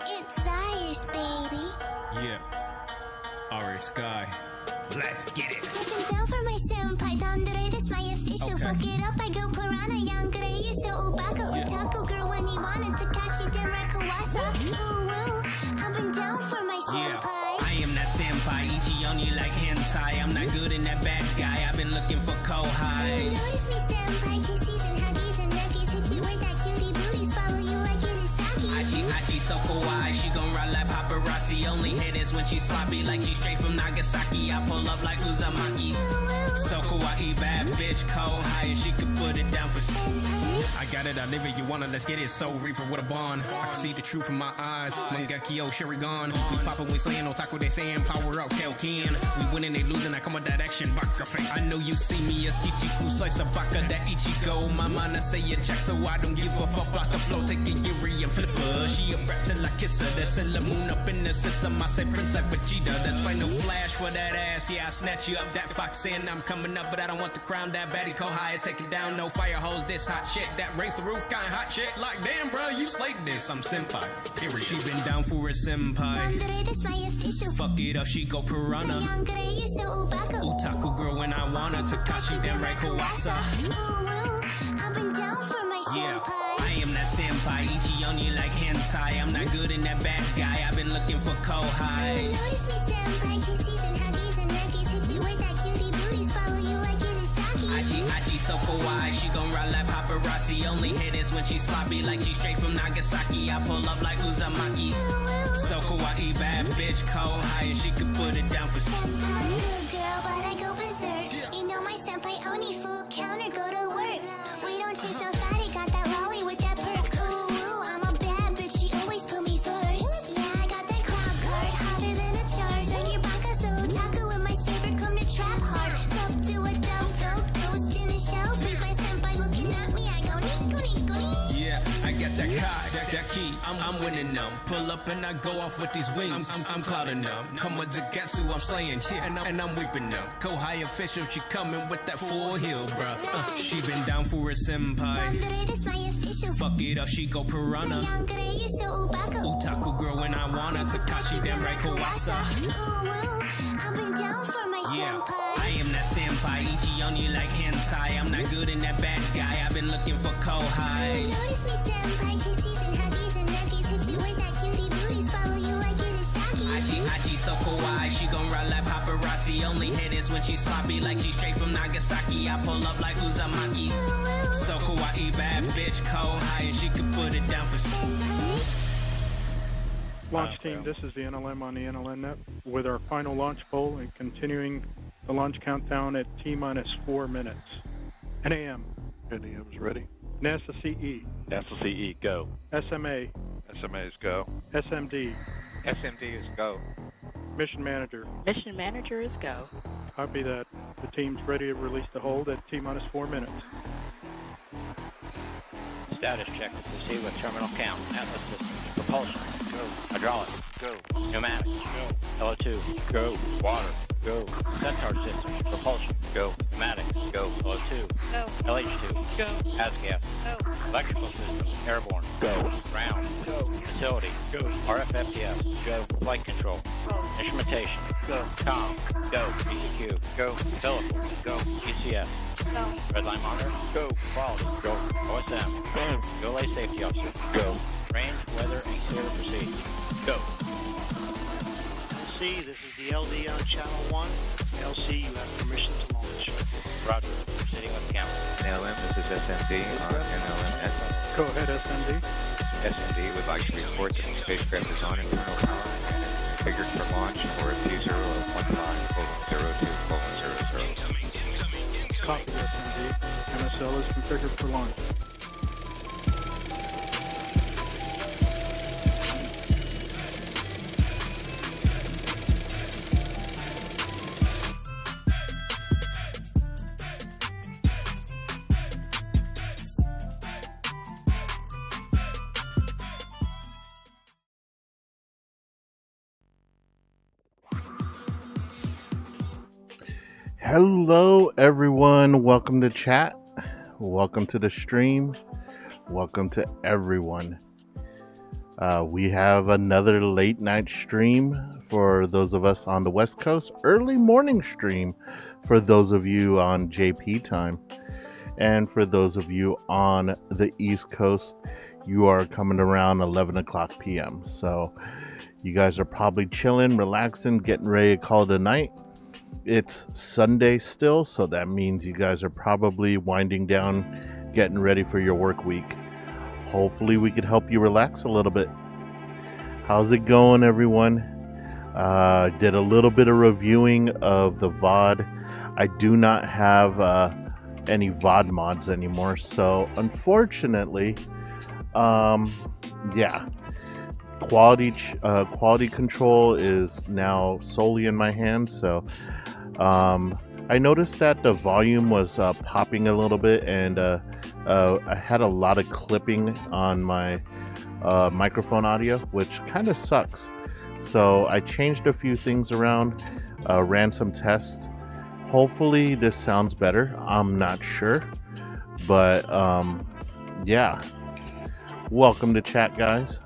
It's Ice, baby. Yeah. Alright, Sky. Let's get it. I've been down for my senpai. Dandere, that's my official. Okay. Fuck it up, I go piranha. Yangere, you so obaka. Otaku girl when he wanted Takashi Denrai Kawasa. Ooh, woo. I've been down for my senpai. I am that senpai, Ichi on you like hentai. I'm not good in that bad guy. I've been looking for Kohai. You notice me, senpai. Kisses and huggies and neckies. Hit you with that cutie booties. Follow you like Irisaki. Achi so kawaii. She gon' ride like paparazzi. Only hit is when she's sloppy, like she's straight from Nagasaki. I pull up like Uzumaki. So kawaii, bad bitch, Kohai. She could put it down for senpai. I got it, I live it, you want it, let's get it. Soul Reaper with a bond. I can see the truth in my eyes. Mangekyo, Shurigan. We poppin', we slayin', otaku, they sayin', power up, Kelkin. We winning, they losing, I come with that action, baka face. I know you see me as Kichiku, slice of baka, that Ichigo. My mind, I stay in check, so I don't give a fuck about the flow. Take a Yuri and flip her. She a brat till I kiss her. That's a moon up in the system. I say Prince like Vegeta. That's final flash for that ass. Yeah, I snatch you up, that fox in. I'm coming up, but I don't want the crown. That baddie Kohai, take it down. No fire hose, this hot shit. That raise the roof, kinda hot shit. Like, damn, bro, you slayed this. I'm senpai. Period. She been down for a senpai. Dandere, that's my official. Fuck it up, she go piranha. Yangere, you so obaka. Otaku girl when I want her. Takashi Denrai Kawasa. Ooh, woo. I've been down for my senpai. I am that senpai, Ichi on you like hentai. I'm not good in that bad guy. I've been looking for Kohai. You notice me, senpai. Kisses and huggies and neckies. Hit you with that cutie booties. Follow you like Irisaki. Achi so kawaii. She gon' ride like paparazzi. Only hit is when she's sloppy, like she's straight from Nagasaki. I pull up like Uzumaki. So kawaii, bad bitch, Kohai. She could put it down for senpai. Good girl, but I go berserk. You know my senpai Oni full counter, go to work. We don't chase no fatty, got that lolly with that perk. Ooh, woo, I'm a bad bitch, she always put me first. Yeah, I got that cloud card, hotter than a Charizard. Your baka so otaku with my saber, come to trap hard. Sub to a dumb dope, ghost in a shell. Please, my senpai looking at me, I go nico nico nico. yeah, I got that card, that key, I'm winning them. Pull up and I go off with these wings, I'm clouding them. Come with Zagatsu, I'm slaying shit, and I'm whipping them. Kohai official, she coming with that full heel, bruh. She been down for a senpai. Dandere, that's my official. Fuck it up, she go piranha. Yangere, you so obaka. Otaku girl when I want her. Takashi Denrai Kawasa. Ooh, woo. I've been down for my senpai. I am that senpai, Ichi on you like hentai. I'm not good in that bad guy. I've been looking for Kohai. You notice me, senpai. Kisses and huggies and neckies. Hit you with that cutie booties. Follow you like Irisaki. Achi so kawaii. She gon' ride like paparazzi. Only hit is when she's sloppy, like she's straight from Nagasaki. I pull up like Uzumaki. So kawaii, bad bitch, Kohai. She could put it down for senpai. Launch team, this is the NLM on the NLN net with our final launch poll and continuing the launch countdown at T-minus 4 minutes. NAM. NAM is ready. NASA CE. NASA CE, go. SMA. SMA is go. SMD. SMD is go. Mission Manager. Mission Manager is go. Copy that. The team's ready to release the hold at T-minus 4 minutes. Status check to proceed with terminal count. Atlas system. Propulsion. Go. Hydraulic. Go. Pneumatic. Go. LO2. Go. Water. Go. Centaur system. Propulsion. Go. Pneumatic. Go. LO2. Go. LH2. Go. ASGAS. Go. Electrical system. Airborne. Go. Ground. Go. Facility. Go. RFFTS. Go. Flight control. Go. Instrumentation. Go. Com. Go. ECQ. Go. Helical. Go. ECS. Go. Red line monitor. Go. Quality. Go. OSM. Go. Go lay safety officer. Go. Range, weather, and clear to proceed. Go. LC, this is the LD on channel 1. LC, you have permission to launch. Roger. Proceeding with count. NLM, this is SMD on NLMS. Go ahead, SMD. SMD would like to report that the spacecraft is on internal power and is configured for launch for T015:00:00. Copy, SMD. MSL is configured for launch. Hello everyone, welcome to chat, welcome to the stream, welcome to everyone. We have another late night stream for those of us on the West Coast, early morning stream for those of you on JP time, and for those of you on the East Coast, you are coming around 11 o'clock p.m. So you guys are probably chilling, relaxing, getting ready to call it a night. It's Sunday still, so that means you guys are probably winding down, getting ready for your work week. Hopefully we could help you relax a little bit. How's it going, everyone? Did a little bit of reviewing of the VOD. I do not have any VOD mods anymore, so unfortunately, quality control is now solely in my hands. So I noticed that the volume was popping a little bit, and I had a lot of clipping on my microphone audio, which kind of sucks. So I changed a few things around, ran some tests. Hopefully this sounds better. I'm not sure, but yeah. Welcome to chat, guys.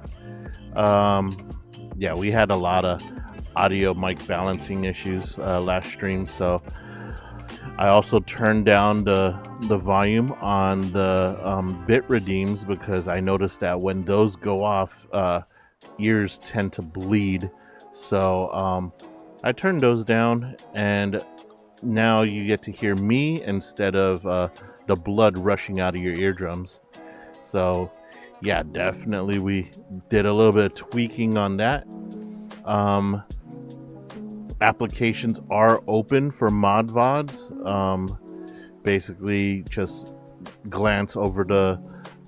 Yeah, we had a lot of audio mic balancing issues last stream, so I also turned down the volume on the bit redeems, because I noticed that when those go off, ears tend to bleed. So I turned those down, and now you get to hear me instead of the blood rushing out of your eardrums. So yeah, definitely we did a little bit of tweaking on that. Applications are open for mod VODs. Basically just glance over the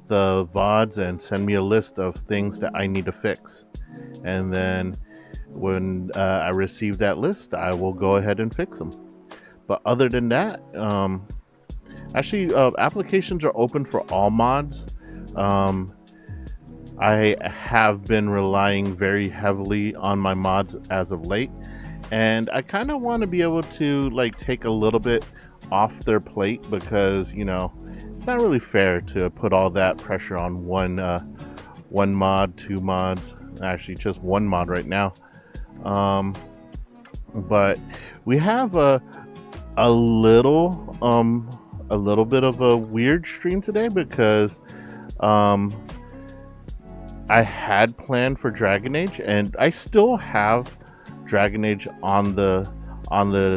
VODs and send me a list of things that I need to fix. And then when I receive that list, I will go ahead and fix them. But other than that, actually, applications are open for all mods. I have been relying very heavily on my mods as of late, and I kind of want to be able to like take a little bit off their plate, because you know it's not really fair to put all that pressure on one mod, two mods, actually just one mod right now. But we have a little bit of a weird stream today, because I had planned for Dragon Age, and I still have Dragon Age on the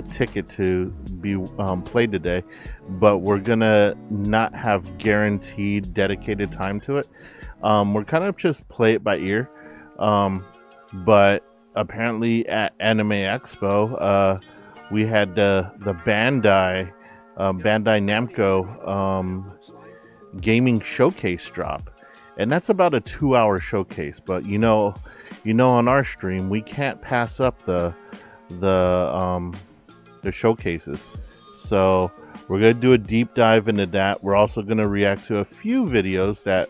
ticket to be played today, but we're gonna not have guaranteed dedicated time to it. We're kind of just play it by ear. But apparently at Anime Expo, we had the Bandai Namco gaming showcase drop, and that's about a 2-hour showcase. But you know, on our stream we can't pass up the showcases, so we're gonna do a deep dive into that. We're also gonna react to a few videos that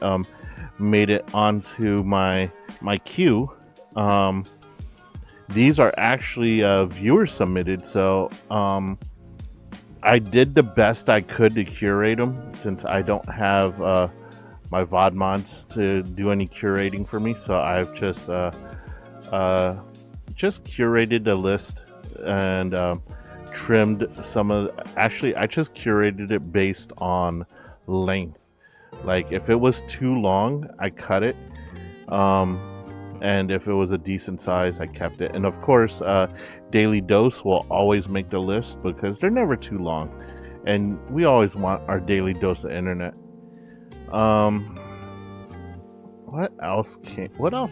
made it onto my queue. These are actually viewer submitted, so I did the best I could to curate them, since I don't have my VOD mods to do any curating for me. So I've just curated the list and trimmed some of. Actually, I just curated it based on length. Like if it was too long, I cut it. And if it was a decent size, I kept it. And of course, Daily Dose will always make the list, because they're never too long, and we always want our daily dose of internet. What else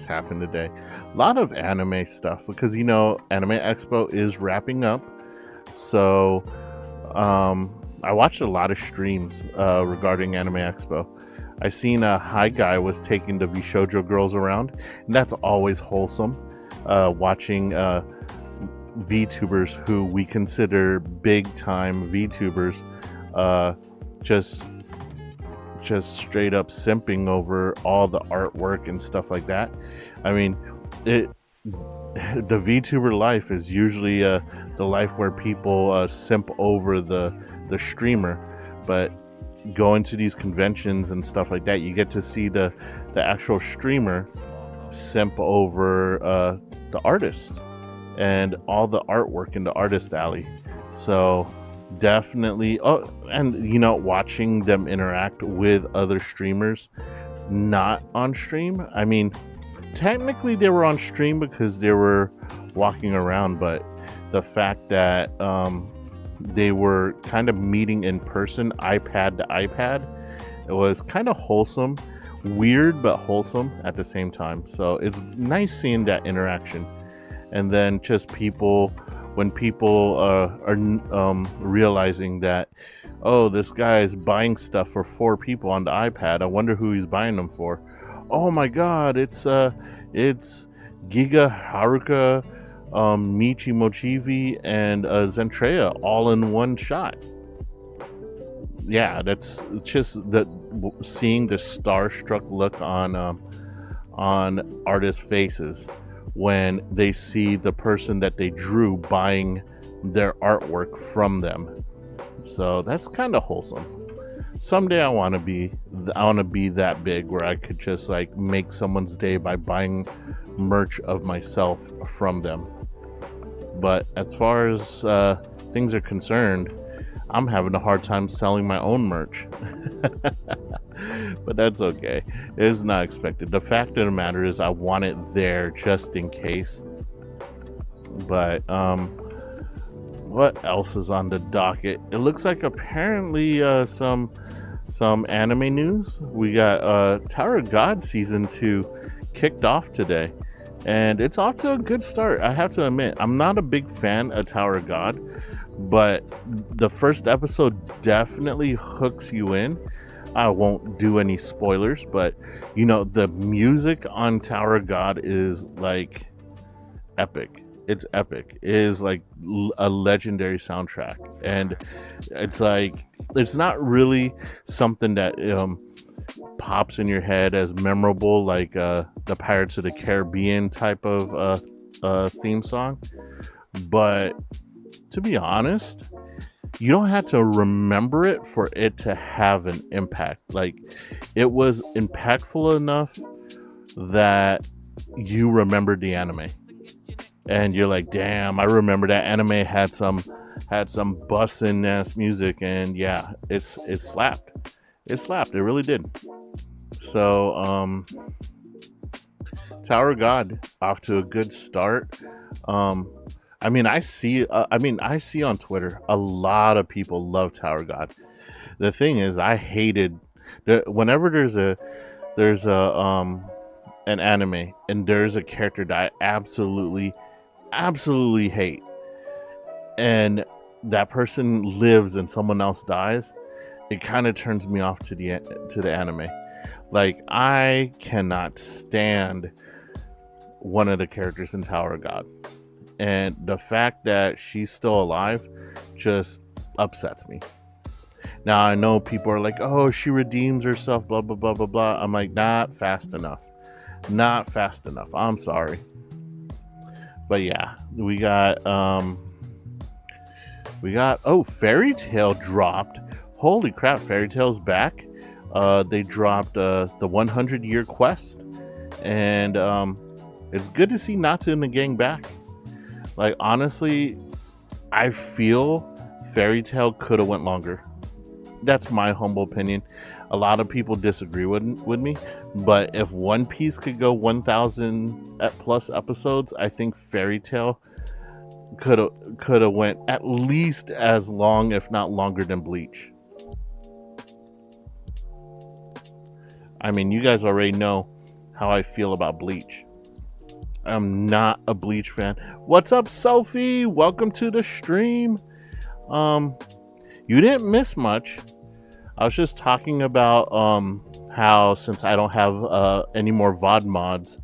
happened today? A lot of anime stuff, because you know Anime Expo is wrapping up. So I watched a lot of streams regarding Anime Expo. I seen a Hi Guy was taking the VShojo girls around, and that's always wholesome. Watching VTubers who we consider big time VTubers just straight up simping over all the artwork and stuff like that. I mean, the VTuber life is usually the life where people simp over the streamer, but going to these conventions and stuff like that, you get to see the actual streamer simp over the artists and all the artwork in the artist alley. So definitely, oh, and you know, watching them interact with other streamers not on stream. I mean, technically they were on stream because they were walking around, but the fact that they were kind of meeting in person, iPad to iPad, it was kind of wholesome, weird but wholesome at the same time. So it's nice seeing that interaction. And then just people, when people are realizing that, oh, this guy is buying stuff for 4 people on the iPad, I wonder who he's buying them for. Oh my god, it's Giga Haruka, Michi Mochivi, and Zentreya all in one shot. Yeah, that's just seeing the starstruck look on artists' faces when they see the person that they drew buying their artwork from them. So that's kind of wholesome. Someday I want to be that big where I could just like make someone's day by buying merch of myself from them. But as far as things are concerned, I'm having a hard time selling my own merch. But that's okay. It's not expected. The fact of the matter is I want it there just in case. But what else is on the docket? It looks like apparently some anime news. We got Tower of God Season 2 kicked off today. And it's off to a good start. I have to admit, I'm not a big fan of Tower of God, but the first episode definitely hooks you in. I won't do any spoilers, but you know, the music on Tower of God is like epic. It's epic. It is like a legendary soundtrack. And it's like, it's not really something that pops in your head as memorable like the Pirates of the Caribbean type of theme song. But to be honest, you don't have to remember it for it to have an impact. Like, it was impactful enough that you remembered the anime. And you're like, damn, I remember that anime had some bussin' ass music, and yeah, it slapped. It slapped. It really did. So, Tower of God off to a good start. I see on Twitter a lot of people love Tower of God. The thing is, I hated whenever there's an anime and there's a character that I absolutely hate, and that person lives and someone else dies, it kind of turns me off to the anime. Like, I cannot stand one of the characters in Tower of God, and the fact that she's still alive just upsets me. Now, I know people are like, oh, she redeems herself, blah blah blah blah blah. I'm like, not fast enough. I'm sorry. But yeah, we got Fairy Tail dropped. Holy crap, Fairy Tail's back. They dropped the 100-year quest, and it's good to see Natsu and the gang back. Like, honestly, I feel Fairy Tail could have went longer. That's my humble opinion. A lot of people disagree with me, but if One Piece could go 1,000 plus episodes, I think Fairy Tail could have went at least as long, if not longer, than Bleach. I mean, you guys already know how I feel about Bleach. I'm not a Bleach fan. What's up, Sophie? Welcome to the stream. You didn't miss much. I was just talking about how, since I don't have any more VOD mods,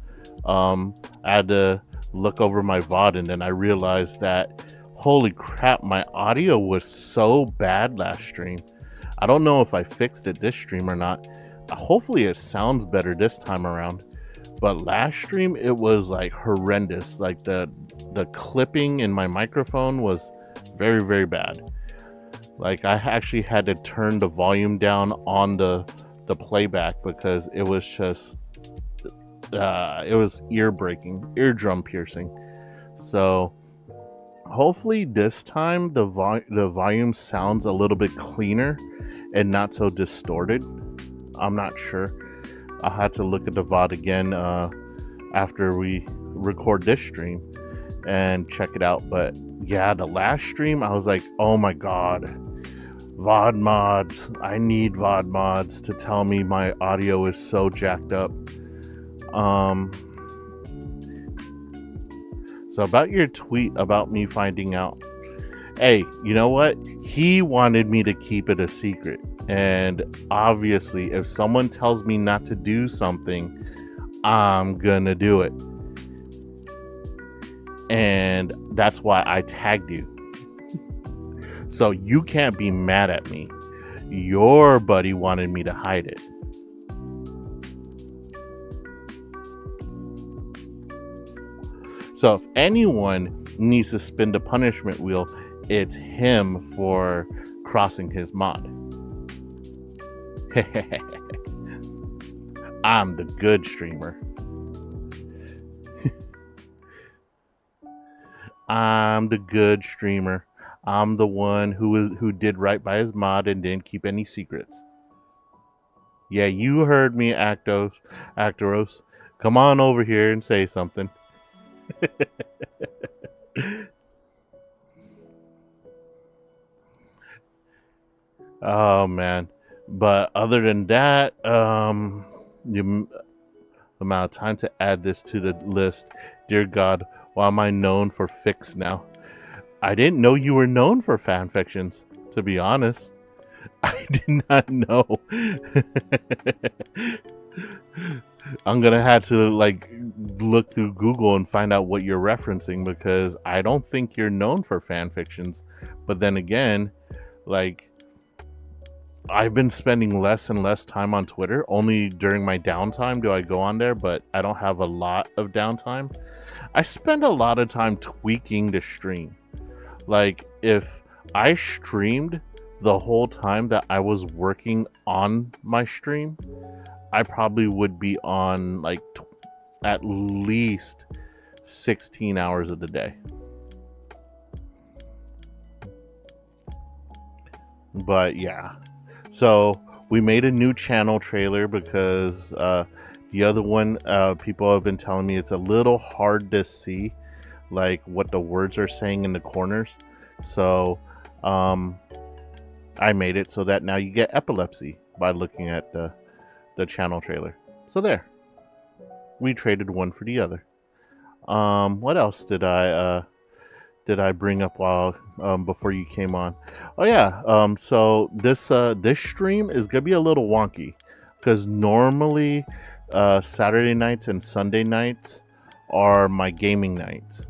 I had to look over my VOD, and then I realized that, holy crap, my audio was so bad last stream. I don't know if I fixed it this stream or not. Hopefully it sounds better this time around. But last stream, it was like horrendous. Like, the clipping in my microphone was very, very bad. Like, I actually had to turn the volume down on the playback because it was just it was eardrum piercing. So hopefully this time the volume sounds a little bit cleaner and not so distorted. I'm not sure. I'll have to look at the VOD again after we record this stream and check it out. But yeah, the last stream I was like, oh my god, VOD mods. I need VOD mods to tell me my audio is so jacked up. So about your tweet about me finding out, hey, you know what? He wanted me to keep it a secret. And obviously, if someone tells me not to do something, I'm gonna do it. And that's why I tagged you. So you can't be mad at me. Your buddy wanted me to hide it. So if anyone needs to spin the punishment wheel, it's him for crossing his mod. I'm the good streamer. I'm the good streamer. I'm the one who did right by his mod and didn't keep any secrets. Yeah, you heard me, Actoros. Come on over here and say something. Oh man. But other than that, the amount of time to add this to the list. Dear God, why am I known for fics now? I didn't know you were known for fan fictions, to be honest. I did not know. I'm gonna have to like look through Google and find out what you're referencing, because I don't think you're known for fan fictions. But then again, like, I've been spending less and less time on Twitter. Only during my downtime do I go on there, but I don't have a lot of downtime. I spend a lot of time tweaking the stream. Like, if I streamed the whole time that I was working on my stream, I probably would be on like at least 16 hours of the day. But yeah. So we made a new channel trailer because the other one, people have been telling me it's a little hard to see, like what the words are saying in the corners. So I made it so that now you get epilepsy by looking at the channel trailer. So there, we traded one for the other. What else did I bring up while before you came on? Oh yeah, so this stream is gonna be a little wonky because normally Saturday nights and Sunday nights are my gaming nights,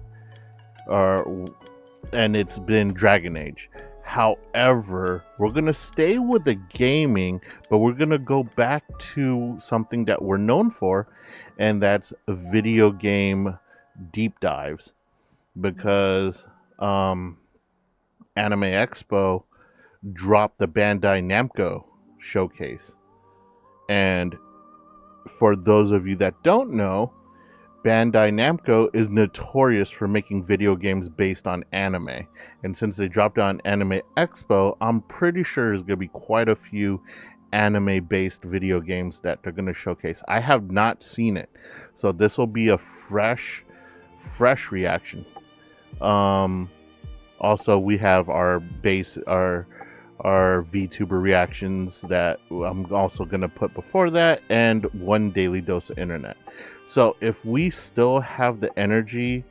and it's been Dragon Age. However, we're gonna stay with the gaming, but we're gonna go back to something that we're known for, and that's video game deep dives. Because Anime Expo dropped the Bandai Namco showcase. And for those of you that don't know, Bandai Namco is notorious for making video games based on anime. And since they dropped it on Anime Expo, I'm pretty sure there's going to be quite a few anime-based video games that they're going to showcase. I have not seen it, so this will be a fresh reaction. Also, we have our VTuber reactions that I'm also going to put before that, and one daily dose of internet. So if we still have the energy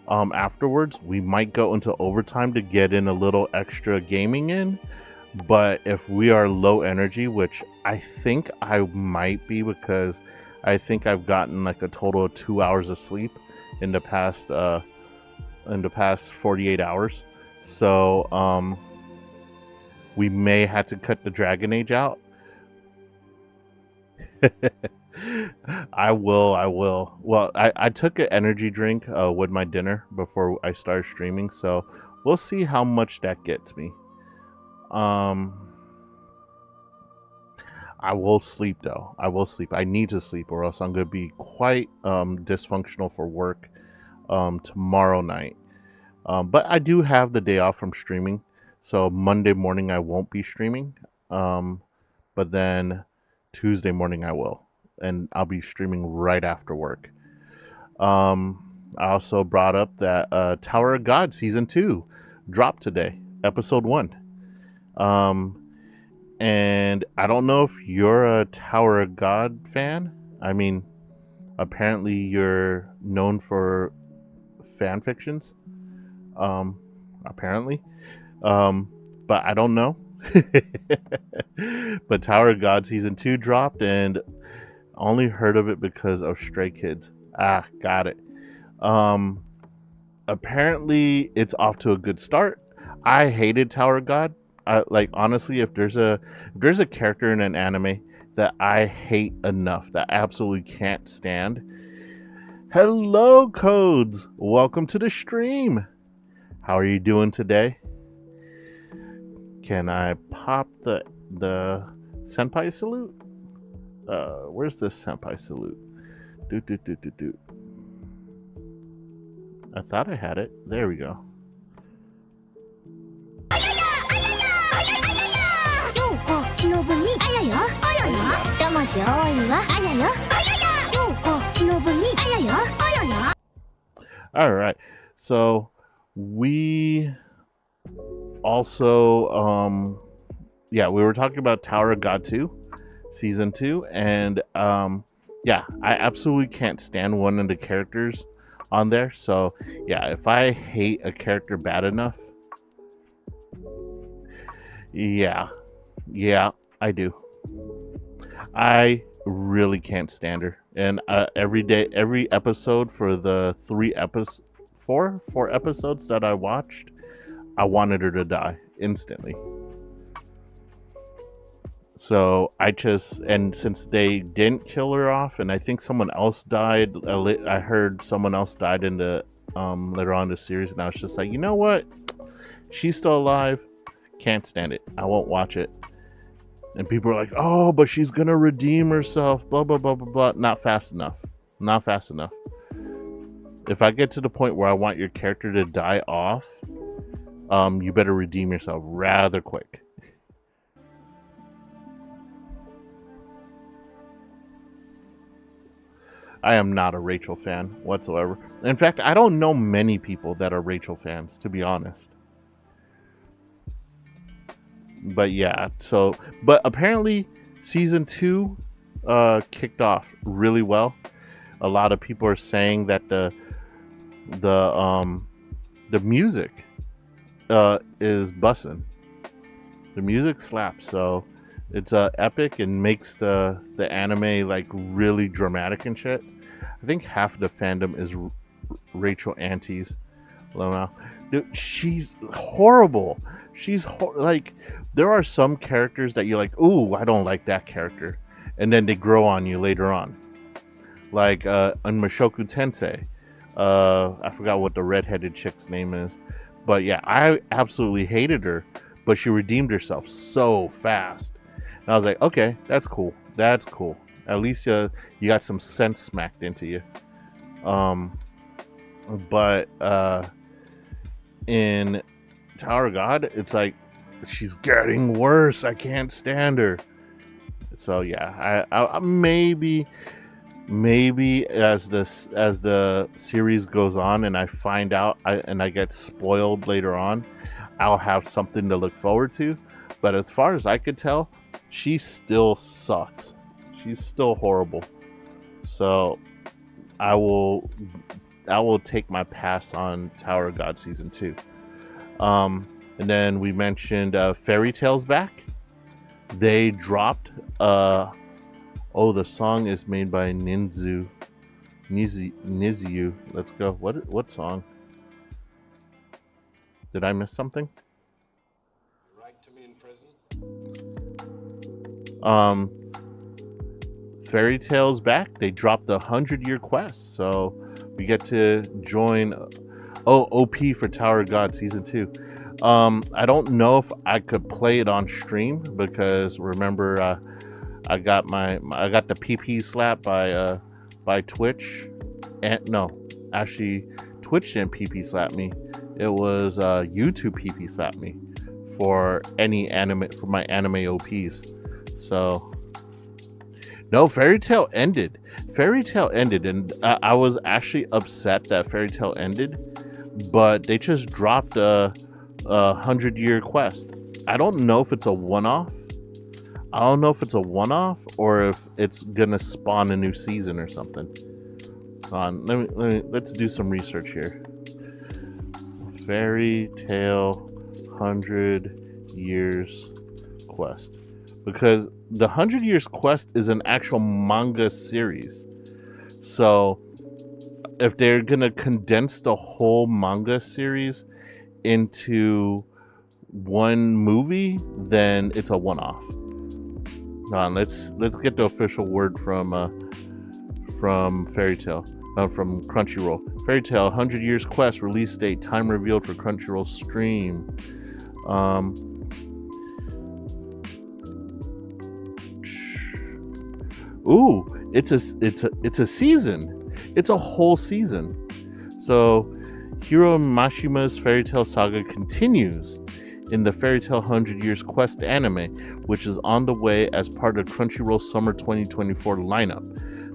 afterwards, we might go into overtime to get in a little extra gaming in. But if we are low energy, which I think I might be, because I think I've gotten like a total of 2 hours of sleep in the past 48 hours. So we may have to cut the Dragon Age out. I will. Well, I took an energy drink with my dinner before I started streaming, so we'll see how much that gets me. I'm I will sleep though. I will sleep. I need to sleep, or else I'm gonna be quite dysfunctional for work tomorrow night. But I do have the day off from streaming, so Monday morning I won't be streaming. But then Tuesday morning I will, and I'll be streaming right after work. I also brought up that Tower of God Season 2 dropped today, Episode 1. And I don't know if you're a Tower of God fan. I mean, apparently you're known for fan fictions. Apparently. But I don't know. But Tower of God Season 2 dropped, and only heard of it because of Stray Kids. Got it. Apparently it's off to a good start. I hated Tower of God. Honestly, if there's a character in an anime that I hate enough, that I absolutely can't stand. Hello, Codes. Welcome to the stream. How are you doing today? Can I pop the senpai salute? Where's the senpai salute? Do. I thought I had it. There we go. All right. So we also we were talking about Tower of God 2 Season 2, and I absolutely can't stand one of the characters on there. So yeah, if I hate a character bad enough, yeah, I do. I really can't stand her. And every episode for the four episodes that I watched, I wanted her to die instantly. So since they didn't kill her off, and I think someone else died, I heard someone else died in the later on in the series, and I was just like, you know what? She's still alive. Can't stand it. I won't watch it. And people are like, oh, but she's gonna redeem herself, blah blah blah blah blah. Not fast enough. If I get to the point where I want your character to die off, you better redeem yourself rather quick. I am not a Rachel fan whatsoever. In fact, I don't know many people that are Rachel fans, to be honest. But yeah, but apparently Season 2 kicked off really well. A lot of people are saying that the music is bussin'. The music slaps, so it's epic and makes the anime like really dramatic and shit. I think half of the fandom is Rachel Aunties. Dude, she's horrible. Like, there are some characters that you're like, ooh, I don't like that character, and then they grow on you later on. Like on Mushoku Tensei, I forgot what the redheaded chick's name is, but yeah, I absolutely hated her, but she redeemed herself so fast, and I was like, okay, that's cool. At least you got some sense smacked into you. But in Tower of God, it's like she's getting worse. I can't stand her. So yeah, I maybe as the series goes on and I find out and I get spoiled later on, I'll have something to look forward to. But as far as I could tell, she still sucks. She's still horrible. So I will take my pass on Tower of God Season 2. And then we mentioned Fairy Tail's back. They dropped the song is made by Nizu. Let's go. What song? Did I miss something? Right to me in prison. Fairy Tail's back. They dropped the 100-year quest, so we get to join OP for Tower of God Season 2. I don't know if I could play it on stream because remember I got the PP slap by Twitch, and no, actually Twitch didn't PP slap me. It was YouTube PP slapped me for my anime OPs. So no, Fairy Tail ended. And I was actually upset that Fairy Tail ended, but they just dropped a 100-year quest. I don't know if it's a one-off. Or if it's gonna spawn a new season or something. Let's do some research here. Fairy Tail 100 Years Quest, because the 100 Years Quest is an actual manga series. So if they're gonna condense the whole manga series into one movie, then it's a one-off. Let's get the official word from Fairy Tail, from Crunchyroll. Fairy Tail 100 Years Quest release date, time revealed for Crunchyroll stream. Ooh, it's a season. It's a whole season. So Hiro Mashima's Fairy Tail saga continues in the Fairy Tail 100 Years Quest anime, which is on the way as part of Crunchyroll's Summer 2024 lineup.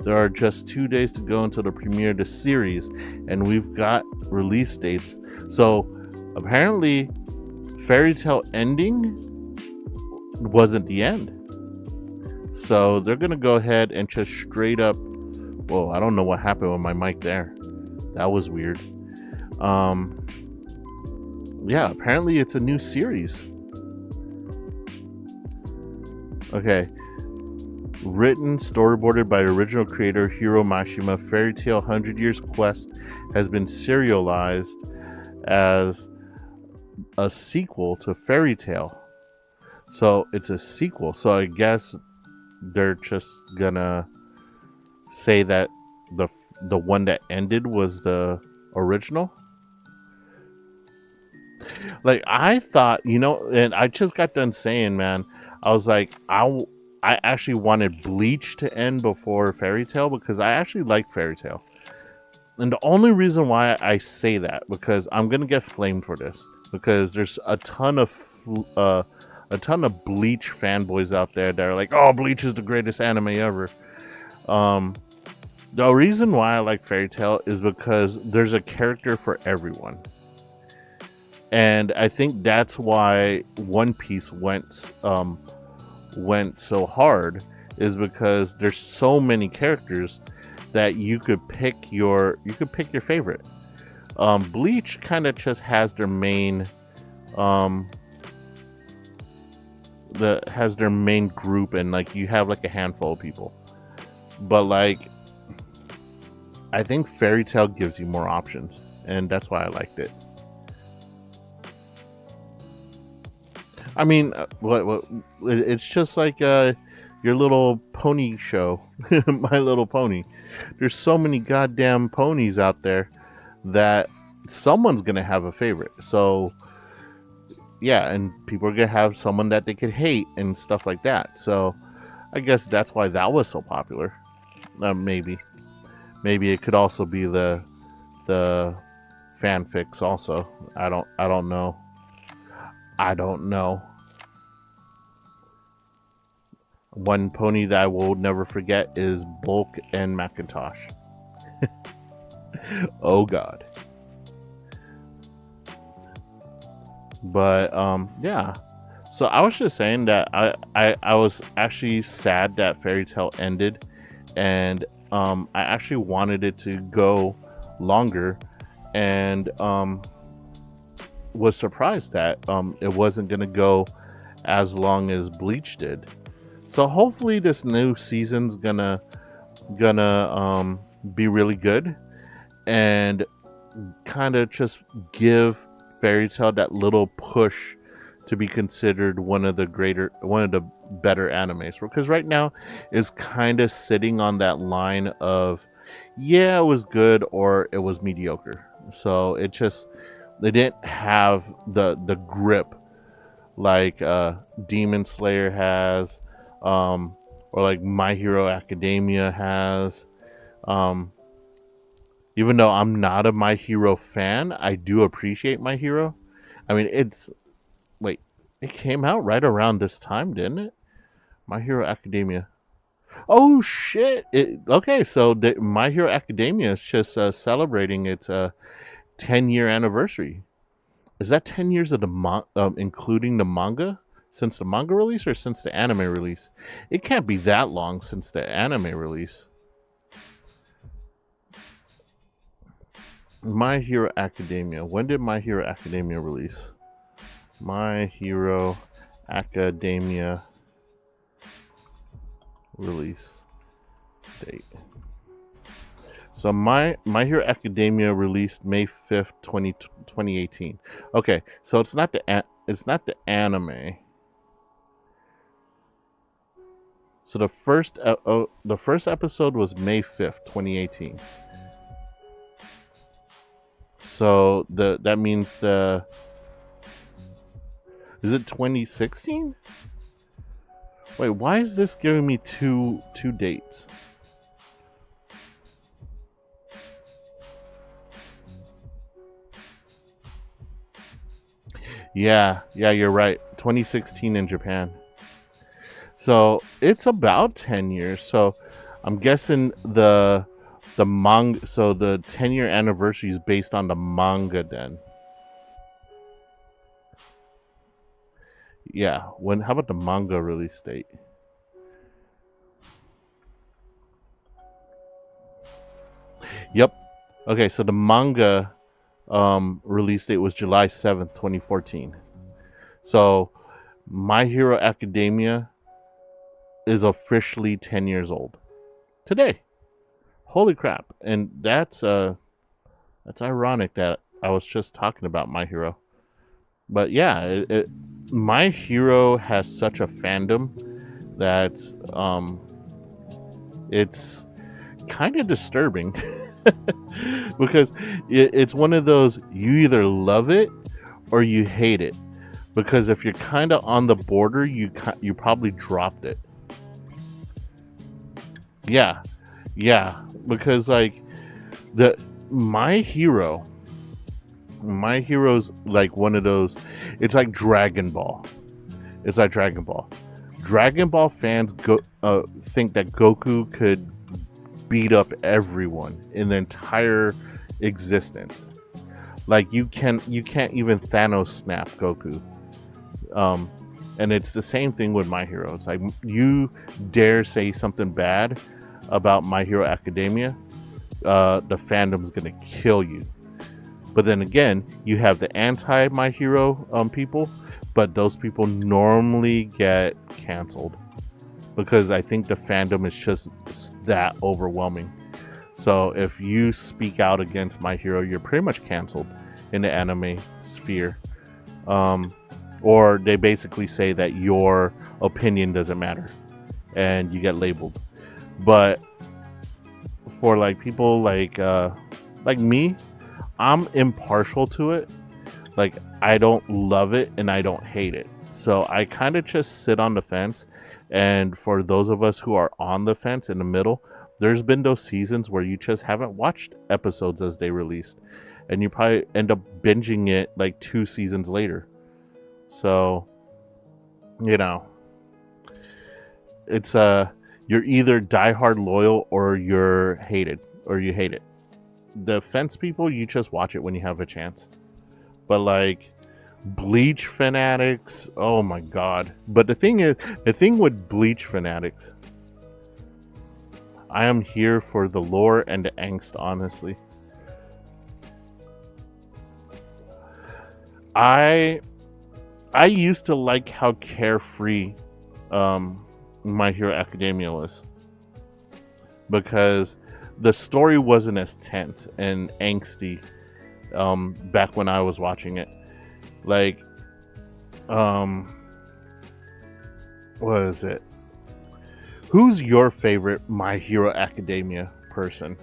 There are just 2 days to go until the premiere of the series, and we've got release dates. So apparently Fairy Tail ending wasn't the end. So they're gonna go ahead and just straight up, whoa, I don't know what happened with my mic there. That was weird. Yeah, apparently it's a new series. Okay. Written, storyboarded by original creator Hiro Mashima, Fairy Tail 100 Years Quest has been serialized as a sequel to Fairy Tail. So it's a sequel. So I guess they're just gonna say that the one that ended was the original. Like, I thought, and I just got done saying, man, I was like, I actually wanted Bleach to end before Fairy Tail, because I actually like Fairy Tail. And the only reason why I say that, because I'm gonna get flamed for this, because there's a ton of Bleach fanboys out there that are like, oh, Bleach is the greatest anime ever. The reason why I like Fairy Tail is because there's a character for everyone. And I think that's why One Piece went so hard, is because there's so many characters that you could pick your favorite. Bleach kind of just has their main group, and like you have like a handful of people. But like, I think Fairy Tail gives you more options, and that's why I liked it. I mean, what? It's just like your little pony show, My Little Pony. There's so many goddamn ponies out there that someone's gonna have a favorite. So yeah, and people are gonna have someone that they could hate and stuff like that. So I guess that's why that was so popular. Maybe it could also be the fanfics also. I don't know. One pony that I will never forget is Bulk and Macintosh. Oh God. But yeah. So I was just saying that I was actually sad that Fairy Tail ended, and I actually wanted it to go longer, and was surprised that it wasn't gonna go as long as Bleach did. So hopefully this new season's gonna be really good, and kind of just give Fairy Tail that little push to be considered one of the better animes. Because right now it's kind of sitting on that line of, yeah, it was good or it was mediocre. So they didn't have the grip like Demon Slayer has, or like My Hero Academia has. Even though I'm not a My Hero fan, I do appreciate My Hero. I mean, it came out right around this time, didn't it? My Hero Academia. Oh shit! Okay, so My Hero Academia is just celebrating its 10-year anniversary. Is that 10 years of including the manga? Since the manga release or since the anime release? It can't be that long since the anime release. My Hero Academia. When did My Hero Academia release? My Hero Academia release date. So My Hero Academia released May 5th, 2018. Okay, so it's not the anime. So the first episode was May 5th, 2018. So that means is it 2016? Wait, why is this giving me two dates? Yeah, you're right. 2016 in Japan. So it's about 10 years. So I'm guessing the manga. So the 10-year anniversary is based on the manga then. Yeah. How about the manga release date? Yep. Okay, so the manga release date was July 7th, 2014. So My Hero Academia is officially 10 years old today. Holy crap. And that's ironic that I was just talking about My Hero. But yeah, My Hero has such a fandom that it's kind of disturbing. Because it's one of those, you either love it or you hate it. Because if you're kind of on the border, you probably dropped it. Yeah, because like My Hero's like one of those. It's like Dragon Ball. Dragon Ball fans think that Goku could beat up everyone in the entire existence. Like you can't even Thanos snap Goku. And it's the same thing with My Hero. It's like, you dare say something bad about My Hero Academia, the fandom's gonna kill you. But then again, you have the anti My Hero people, but those people normally get canceled because I think the fandom is just that overwhelming. So if you speak out against My Hero, you're pretty much canceled in the anime sphere. Or they basically say that your opinion doesn't matter and you get labeled. But for like people like me, I'm impartial to it. Like, I don't love it and I don't hate it. So I kind of just sit on the fence. And for those of us who are on the fence in the middle, there's been those seasons where you just haven't watched episodes as they released. And you probably end up binging it like 2 seasons later. So, it's you're either diehard loyal or you're hated, or you hate it. The fence people, you just watch it when you have a chance. But like Bleach fanatics, oh my god. But the thing with Bleach fanatics, I am here for the lore and the angst, honestly. I used to like how carefree My Hero Academia was, because the story wasn't as tense and angsty back when I was watching it. Like, what is it? Who's your favorite My Hero Academia person?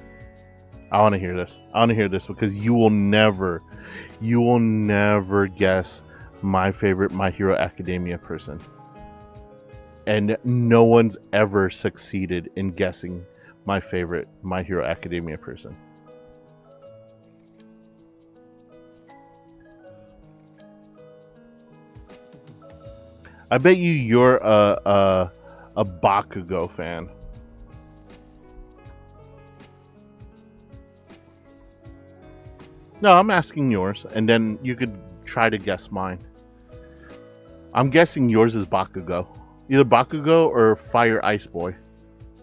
I want to hear this. Because you will never guess my favorite My Hero Academia person. and no one's ever succeeded in guessing my favorite My Hero Academia person. I bet you're a Bakugo fan. No, I'm asking yours, and then you could try to guess mine. I'm guessing yours is Bakugo. Either Bakugo or Fire Ice Boy.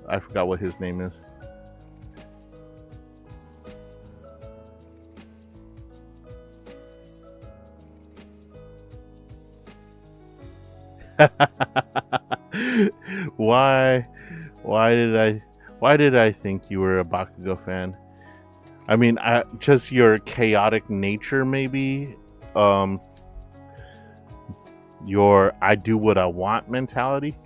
I forgot what his name is. Why did I think you were a Bakugo fan? I mean, just your chaotic nature, maybe. Your I do what I want mentality.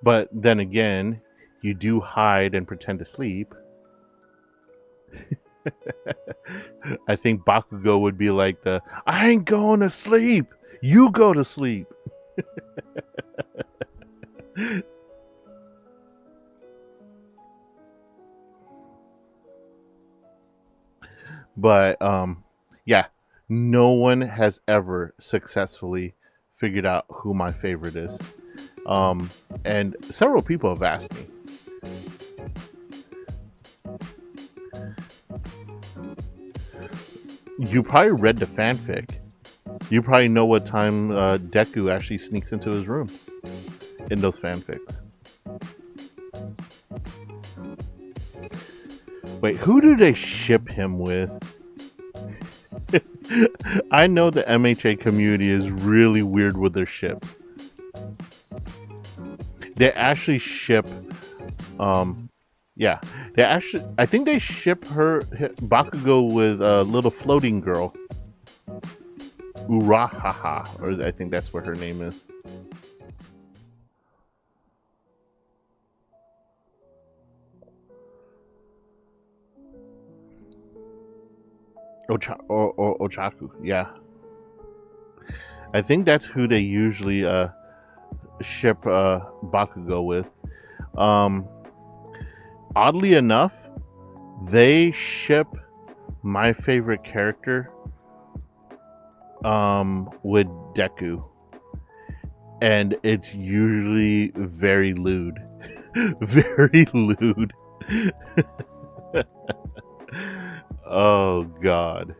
But then again, you do hide and pretend to sleep. I think Bakugo would be like I ain't going to sleep. You go to sleep. But yeah, no one has ever successfully figured out who my favorite is. And several people have asked me. You probably read the fanfic. You probably know what time Deku actually sneaks into his room in those fanfics. Wait, who do they ship him with? I know the MHA community is really weird with their ships. They actually ship, yeah, I think they ship Bakugo with a little floating girl, Urahaha, or I think that's what her name is. Ochaku, yeah. I think that's who they usually ship Bakugo with. Oddly enough, they ship my favorite character with Deku, and it's usually very lewd. Very lewd. Oh God.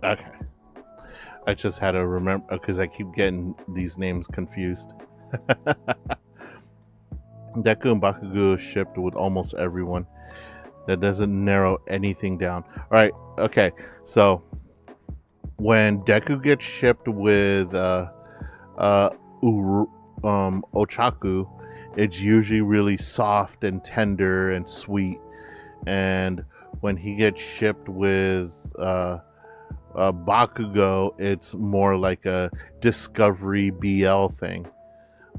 Okay. I just had to remember because I keep getting these names confused. Deku and Bakugo shipped with almost everyone. That doesn't narrow anything down. All right. Okay. So when Deku gets shipped with Ochaku, it's usually really soft and tender and sweet. And when he gets shipped with Bakugo, it's more like a Discovery BL thing.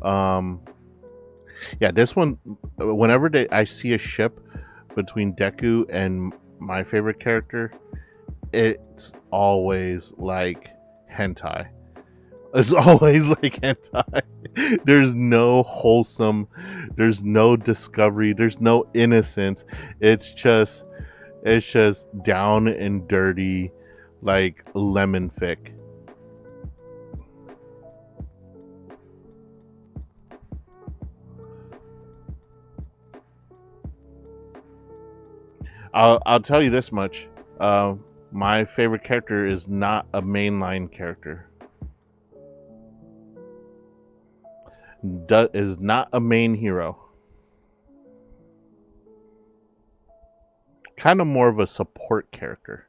Yeah, this one, whenever I see a ship between Deku and my favorite character, it's always like hentai. It's always like hentai. There's no wholesome, there's no discovery, there's no innocence. It's just down and dirty, like lemon fic. I'll tell you this much. My favorite character is not a mainline character. Is not a main hero. Kind of more of a support character.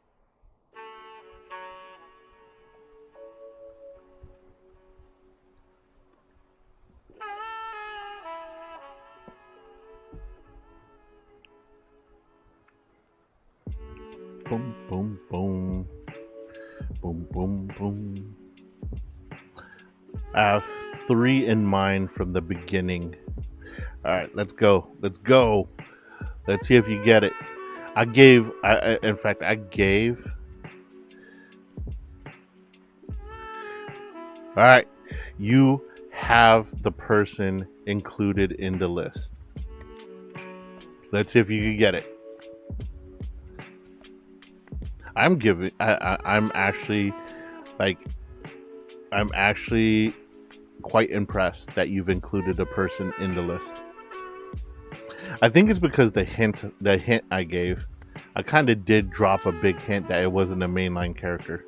Boom, boom, boom. Boom, boom, boom. I have 3 in mind from the beginning. All right, let's go. Let's go. Let's see if you get it. In fact, I gave. All right, you have the person included in the list. Let's see if you can get it. I'm actually quite impressed that you've included a person in the list. I think it's because the hint I gave, I kind of did drop a big hint that it wasn't a mainline character.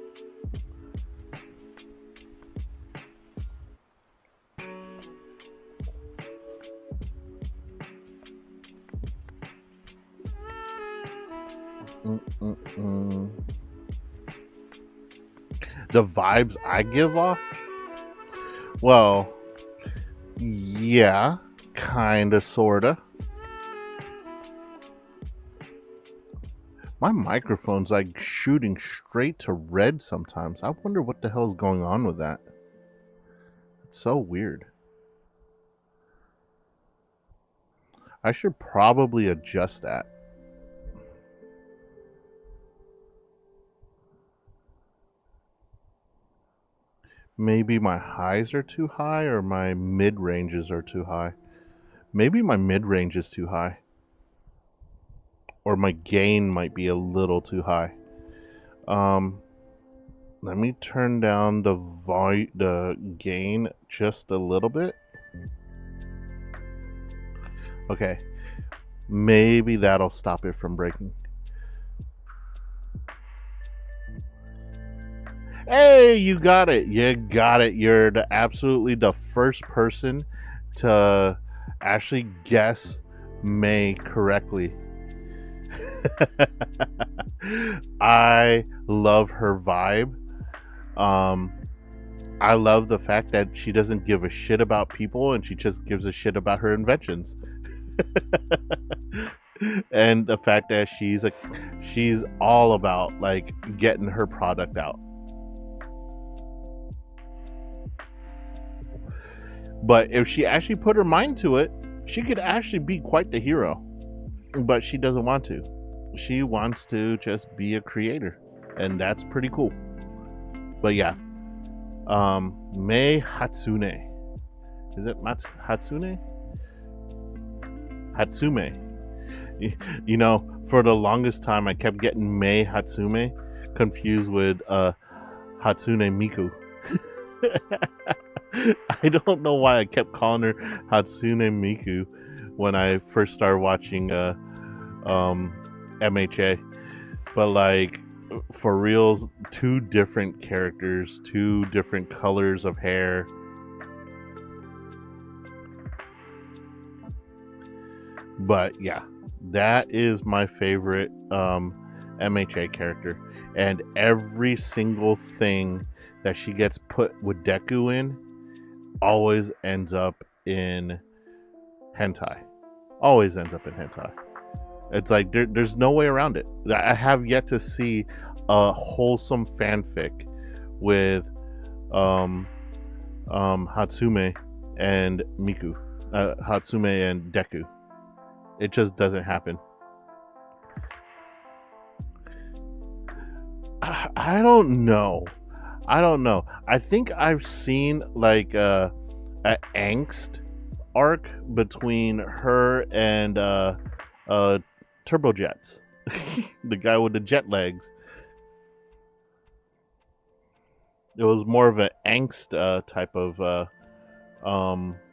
The vibes I give off? Well, yeah, kinda, sorta. My microphone's like shooting straight to red sometimes. I wonder what the hell's going on with that. It's so weird. I should probably adjust that. Maybe my highs are too high or my mid ranges are too high. Maybe my mid range is too high. Or my gain might be a little too high. Let me turn down the gain just a little bit. Okay. Maybe that'll stop it from breaking. Hey, you got it. You got it. You're absolutely the first person to actually guess May correctly. I love her vibe. I love the fact that she doesn't give a shit about people and she just gives a shit about her inventions. And the fact that she's all about like getting her product out. But if she actually put her mind to it, she could actually be quite the hero. But she doesn't want to. She wants to just be a creator. And that's pretty cool. But yeah. Mei Hatsune. Is it Hatsune? Hatsume. You know, for the longest time I kept getting Mei Hatsume confused with Hatsune Miku. I don't know why I kept calling her Hatsune Miku when I first started watching MHA. But like, for reals, 2 different characters, 2 different colors of hair. But yeah, that is my favorite MHA character. And every single thing that she gets put with Deku in always ends up in hentai. Always ends up in hentai. It's like there's no way around it. I have yet to see a wholesome fanfic with Hatsume and Miku. Hatsume and Deku. It just doesn't happen. I don't know. I think I've seen like a angst arc between her and Turbojets, the guy with the jet legs. It was more of an angst type of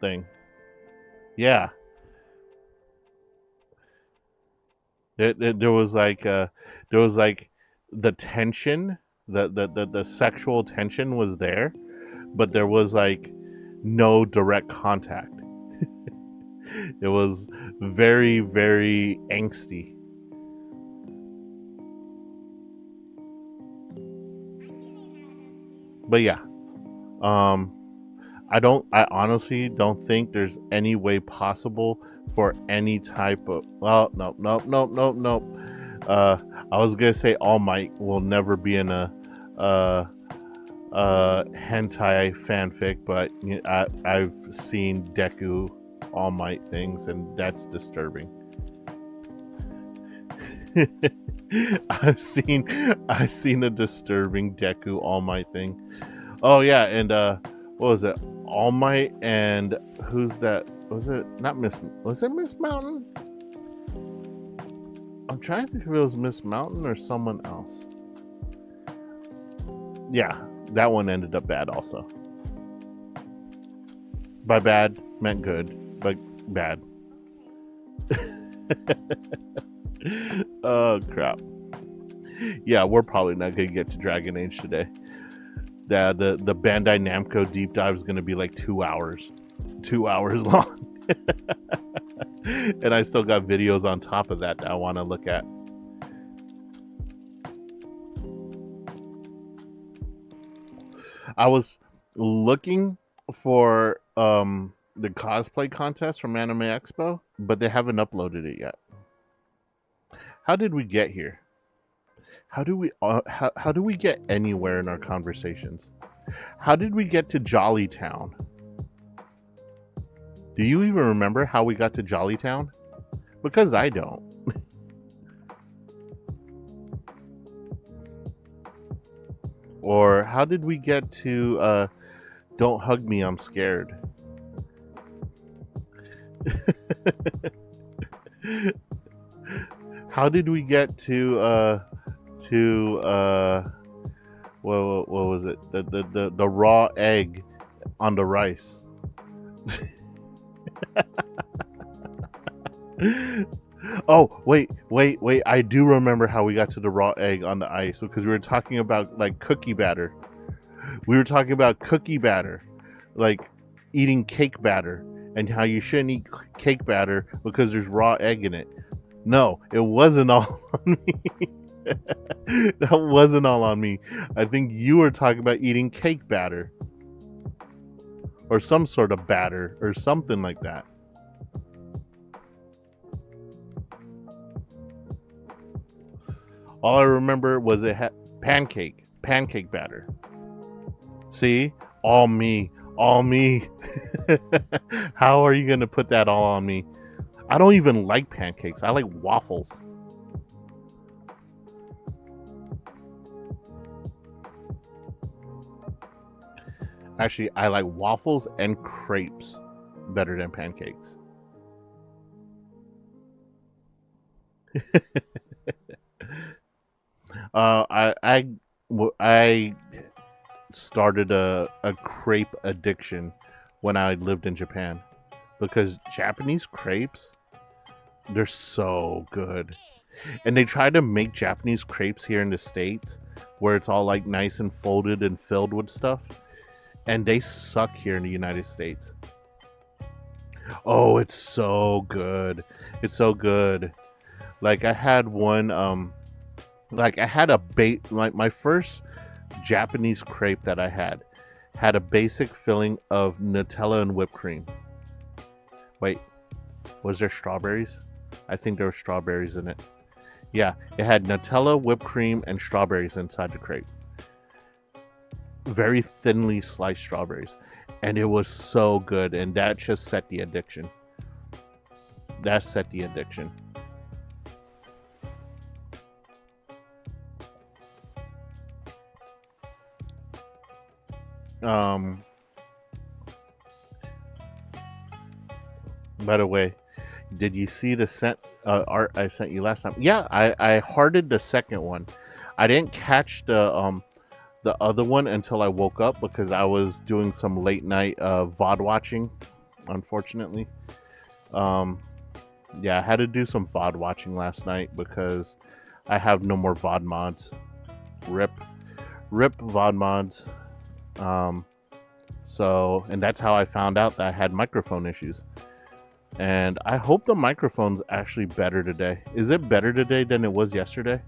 thing. Yeah. There was like the tension. The sexual tension was there, but there was like no direct contact. It was very, very angsty. But yeah, I honestly don't think there's any way possible for any type of, well, nope. I was gonna say All Might will never be in a hentai fanfic, but I've seen Deku All Might things, and that's disturbing. I've seen a disturbing Deku All Might thing. Oh yeah, and what was it? All Might and who's that? Was it Miss Mountain? I'm trying to think if it was Miss Mountain or someone else. Yeah, that one ended up bad also. By bad, meant good, but bad. Oh, crap. Yeah, we're probably not going to get to Dragon Age today. The Bandai Namco deep dive is going to be like 2 hours. 2 hours long. And I still got videos on top of that I want to look at. I was looking for the cosplay contest from Anime Expo, but they haven't uploaded it yet. How did we get here? How do we get anywhere in our conversations? How did we get to Jollytown? Do you even remember how we got to Jollytown? Because I don't. Or how did we get to Don't Hug Me, I'm Scared? How did we get to what was it? The raw egg on the rice? Oh, wait. I do remember how we got to the raw egg on the ice, because we were talking about like cookie batter. We were talking about cookie batter, like eating cake batter, and how you shouldn't eat cake batter because there's raw egg in it. No, it wasn't all on me. That wasn't all on me. I think you were talking about eating cake batter. Or some sort of batter, or something like that. All I remember was it had pancake batter. See? All me. How are you going to put that all on me? I don't even like pancakes. I like waffles. Actually, I like waffles and crepes better than pancakes. I started a crepe addiction when I lived in Japan, because Japanese crepes, they're so good. And they try to make Japanese crepes here in the States where it's all like nice and folded and filled with stuff, and they suck here in the United States. Oh, it's so good. It's so good. Like I had one, like I had like my first Japanese crepe that I had a basic filling of Nutella and whipped cream. Wait, was there strawberries? I think there were strawberries in it. Yeah, it had Nutella, whipped cream, and strawberries inside the crepe. Very thinly sliced strawberries. And it was so good, and that just set the addiction. That set the addiction. By the way, did you see the art I sent you last time? Yeah, I hearted the second one. I didn't catch the other one until I woke up, because I was doing some late night VOD watching, unfortunately. Yeah, I had to do some VOD watching last night because I have no more VOD mods. Rip VOD mods. So, and that's how I found out that I had microphone issues. And I hope the microphone's actually better today. Is it better today than it was yesterday?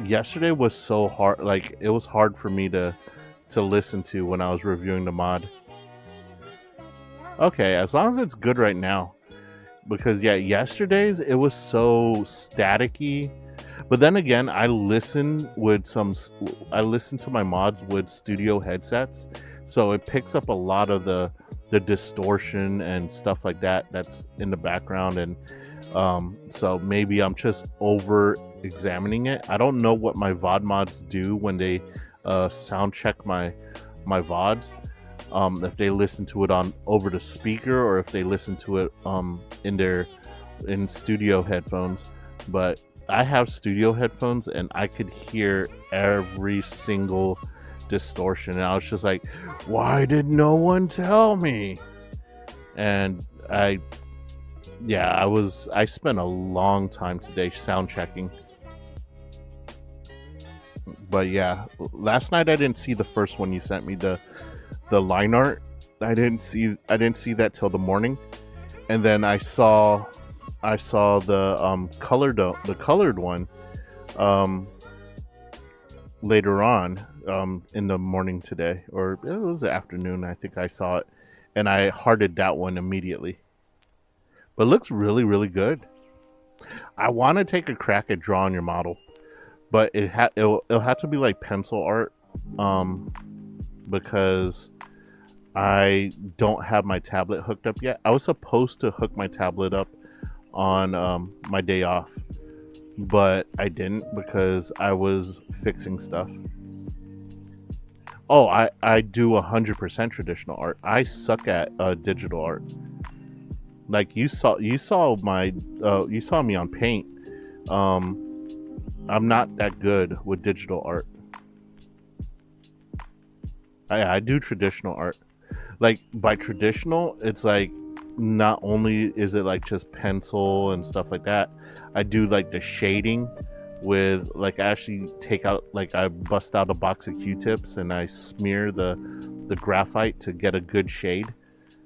Yesterday was so hard. Like, it was hard for me to listen to when I was reviewing the mod. Okay, as long as it's good right now. because yeah, yesterday's it was so staticky. But then again, I listen to my mods with studio headsets, so it picks up a lot of the distortion and stuff like that that's in the background. And so maybe I'm just over examining it. I don't know what my VOD mods do when they sound check my VODs. If they listen to it on over the speaker, or if they listen to it in studio headphones. But I have studio headphones and I could hear every single distortion, and I was just like, why did no one tell me? And I spent a long time today sound checking. But yeah, last night I didn't see the first one you sent me, the line art. I didn't see that till the morning, and then I saw the colored one later on in the morning today, or it was the afternoon. I think I saw it, and I hearted that one immediately. But it looks really, really good. I want to take a crack at drawing your model, but it'll have to be like pencil art, because I don't have my tablet hooked up yet. I was supposed to hook my tablet up on my day off, but I didn't because I was fixing stuff. Oh, I do 100% traditional art. I suck at digital art. Like you saw me on Paint. I'm not that good with digital art. I do traditional art. Like by traditional, it's like not only is it like just pencil and stuff like that, I do like the shading with, like, I actually take out, like, I bust out a box of Q-tips and I smear the graphite to get a good shade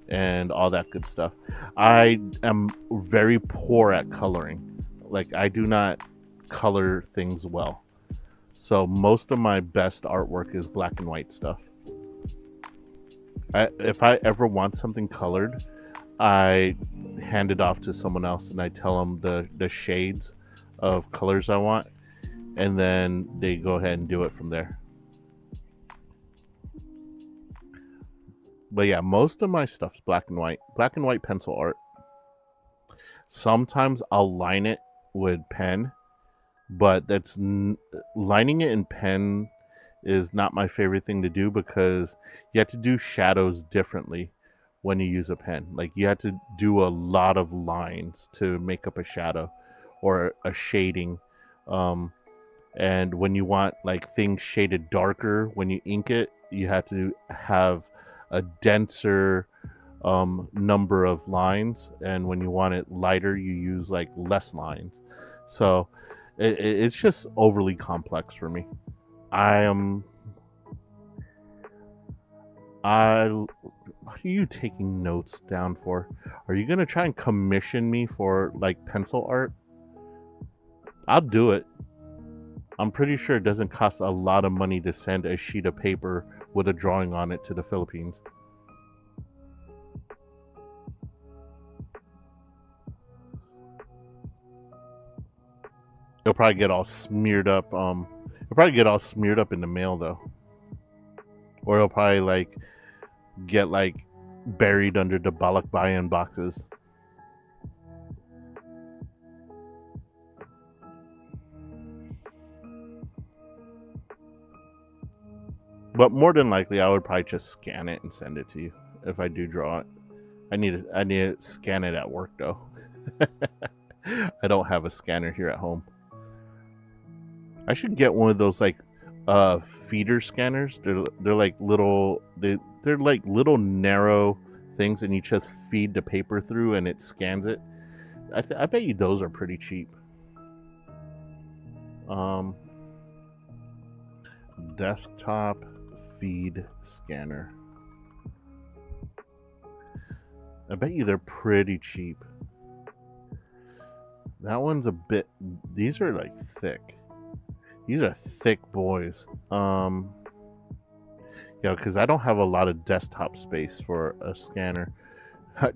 and all that good stuff. I am very poor at coloring. Like, I do not color things well. So most of my best artwork is black and white stuff. If I ever want something colored, I hand it off to someone else and I tell them the shades of colors I want, and then they go ahead and do it from there. But yeah, most of my stuff's black and white pencil art. Sometimes I'll line it with pen, but lining it in pen is not my favorite thing to do, because you have to do shadows differently when you use a pen. Like, you have to do a lot of lines to make up a shadow or a shading. And when you want like things shaded darker when you ink it, you have to have a denser number of lines, and when you want it lighter, you use like less lines. So it's just overly complex for me. What are you taking notes down for? Are you gonna try and commission me for like pencil art? I'll do it. I'm pretty sure it doesn't cost a lot of money to send a sheet of paper with a drawing on it to the Philippines. It'll probably get all smeared up. It'll probably get all smeared up in the mail though. Or it'll probably like get like buried under the balakbayan boxes. But more than likely, I would probably just scan it and send it to you if I do draw it. I need to scan it at work though. I don't have a scanner here at home. I should get one of those like feeder scanners. They're like little they're like little narrow things, and you just feed the paper through and it scans it. I bet you those are pretty cheap. Desktop feed scanner. I bet you they're pretty cheap. That one's a bit. These are like thick. These are thick boys. Yeah, because I don't have a lot of desktop space for a scanner.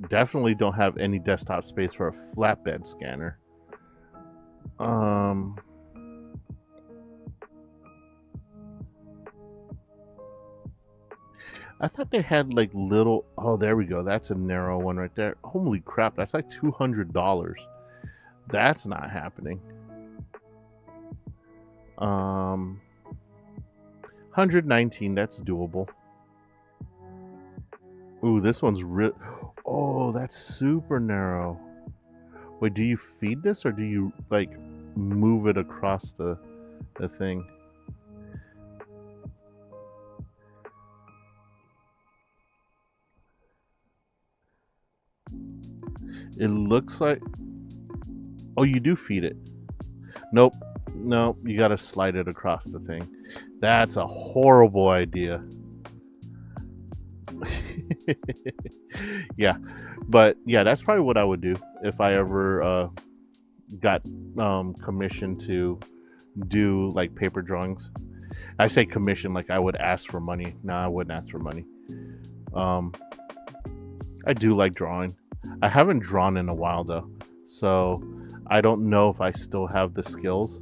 Definitely don't have any desktop space for a flatbed scanner. I thought they had like little. Oh, there we go. That's a narrow one right there. Holy crap! That's like $200. That's not happening. 119. That's doable. Ooh, this one's real. Oh, that's super narrow. Wait, do you feed this or do you like move it across the thing? It looks like. Oh, you do feed it. Nope. Nope. You gotta slide it across the thing. That's a horrible idea. Yeah. But yeah, that's probably what I would do if I ever got commissioned to do like paper drawings. I say commission like I would ask for money. No, I wouldn't ask for money. I do like drawing. I haven't drawn in a while though, so I don't know if I still have the skills,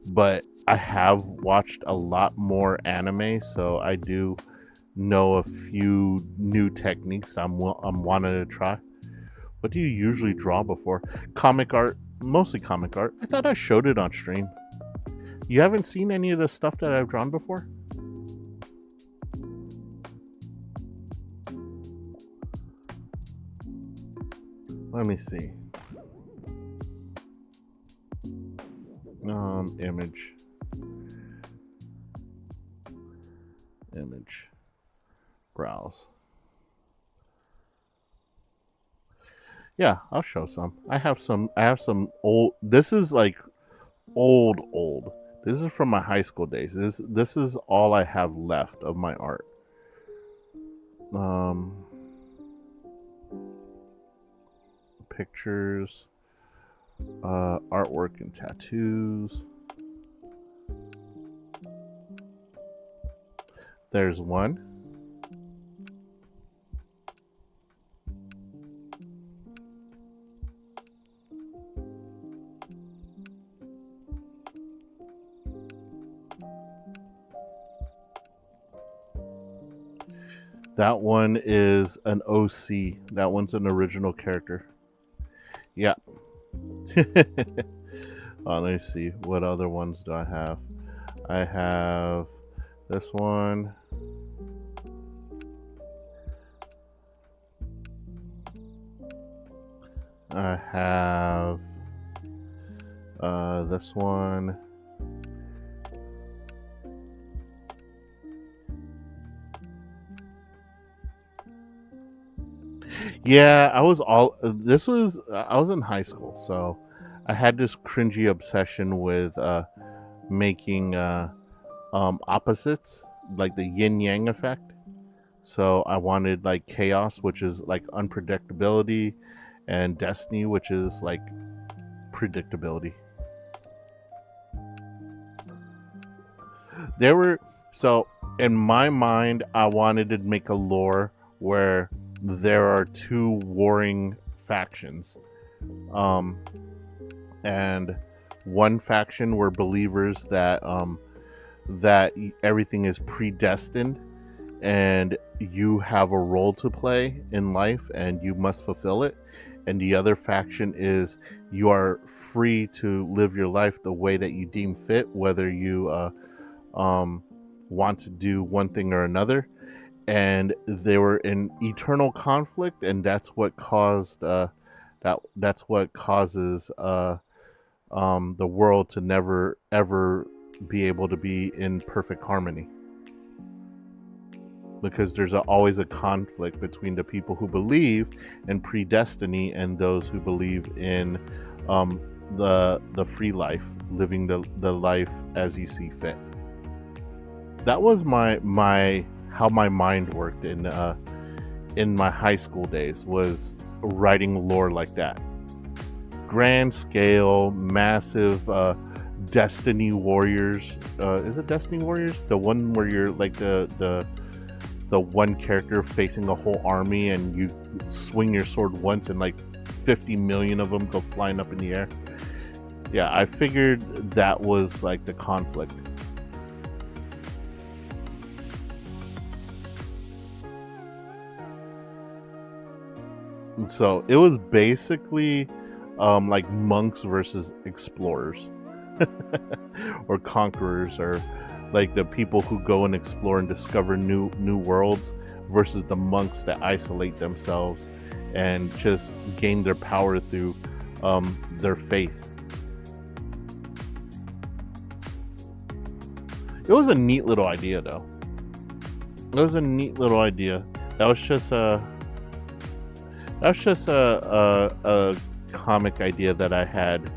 but I have watched a lot more anime, so I do know a few new techniques I'm wanting to try. What do you usually draw before? Comic art, mostly comic art. I thought I showed it on stream. You haven't seen any of the stuff that I've drawn before? Let me see. Image. Browse. Yeah, I'll show some. I have some old. This is like old. This is from my high school days. This is all I have left of my art. Pictures, artwork and tattoos. There's one. That one is an OC. That one's an original character. Yeah. Let me see. What other ones do I have? I have this one. I have this one. Yeah, I was in high school, so I had this cringy obsession with making opposites, like the yin yang effect. So I wanted like chaos, which is like unpredictability, and destiny, which is like predictability. So in my mind, I wanted to make a lore where there are two warring factions, and one faction were believers that that everything is predestined and you have a role to play in life and you must fulfill it, and the other faction is you are free to live your life the way that you deem fit, whether you want to do one thing or another. And they were in eternal conflict, and that's what caused that's what causes the world to never ever be able to be in perfect harmony, because there's always a conflict between the people who believe in predestiny and those who believe in the free life, living the life as you see fit. That was my how my mind worked in my high school days, was writing lore like that. Grand scale, massive Destiny Warriors. Is it Destiny Warriors? The one where you're like the the one character facing a whole army, and you swing your sword once and like 50 million of them go flying up in the air. Yeah, I figured that was like the conflict. So it was basically like monks versus explorers or conquerors, or like the people who go and explore and discover new worlds versus the monks that isolate themselves and just gain their power through their faith. It was a neat little idea, though. It was a neat little idea. That was just a comic idea that I had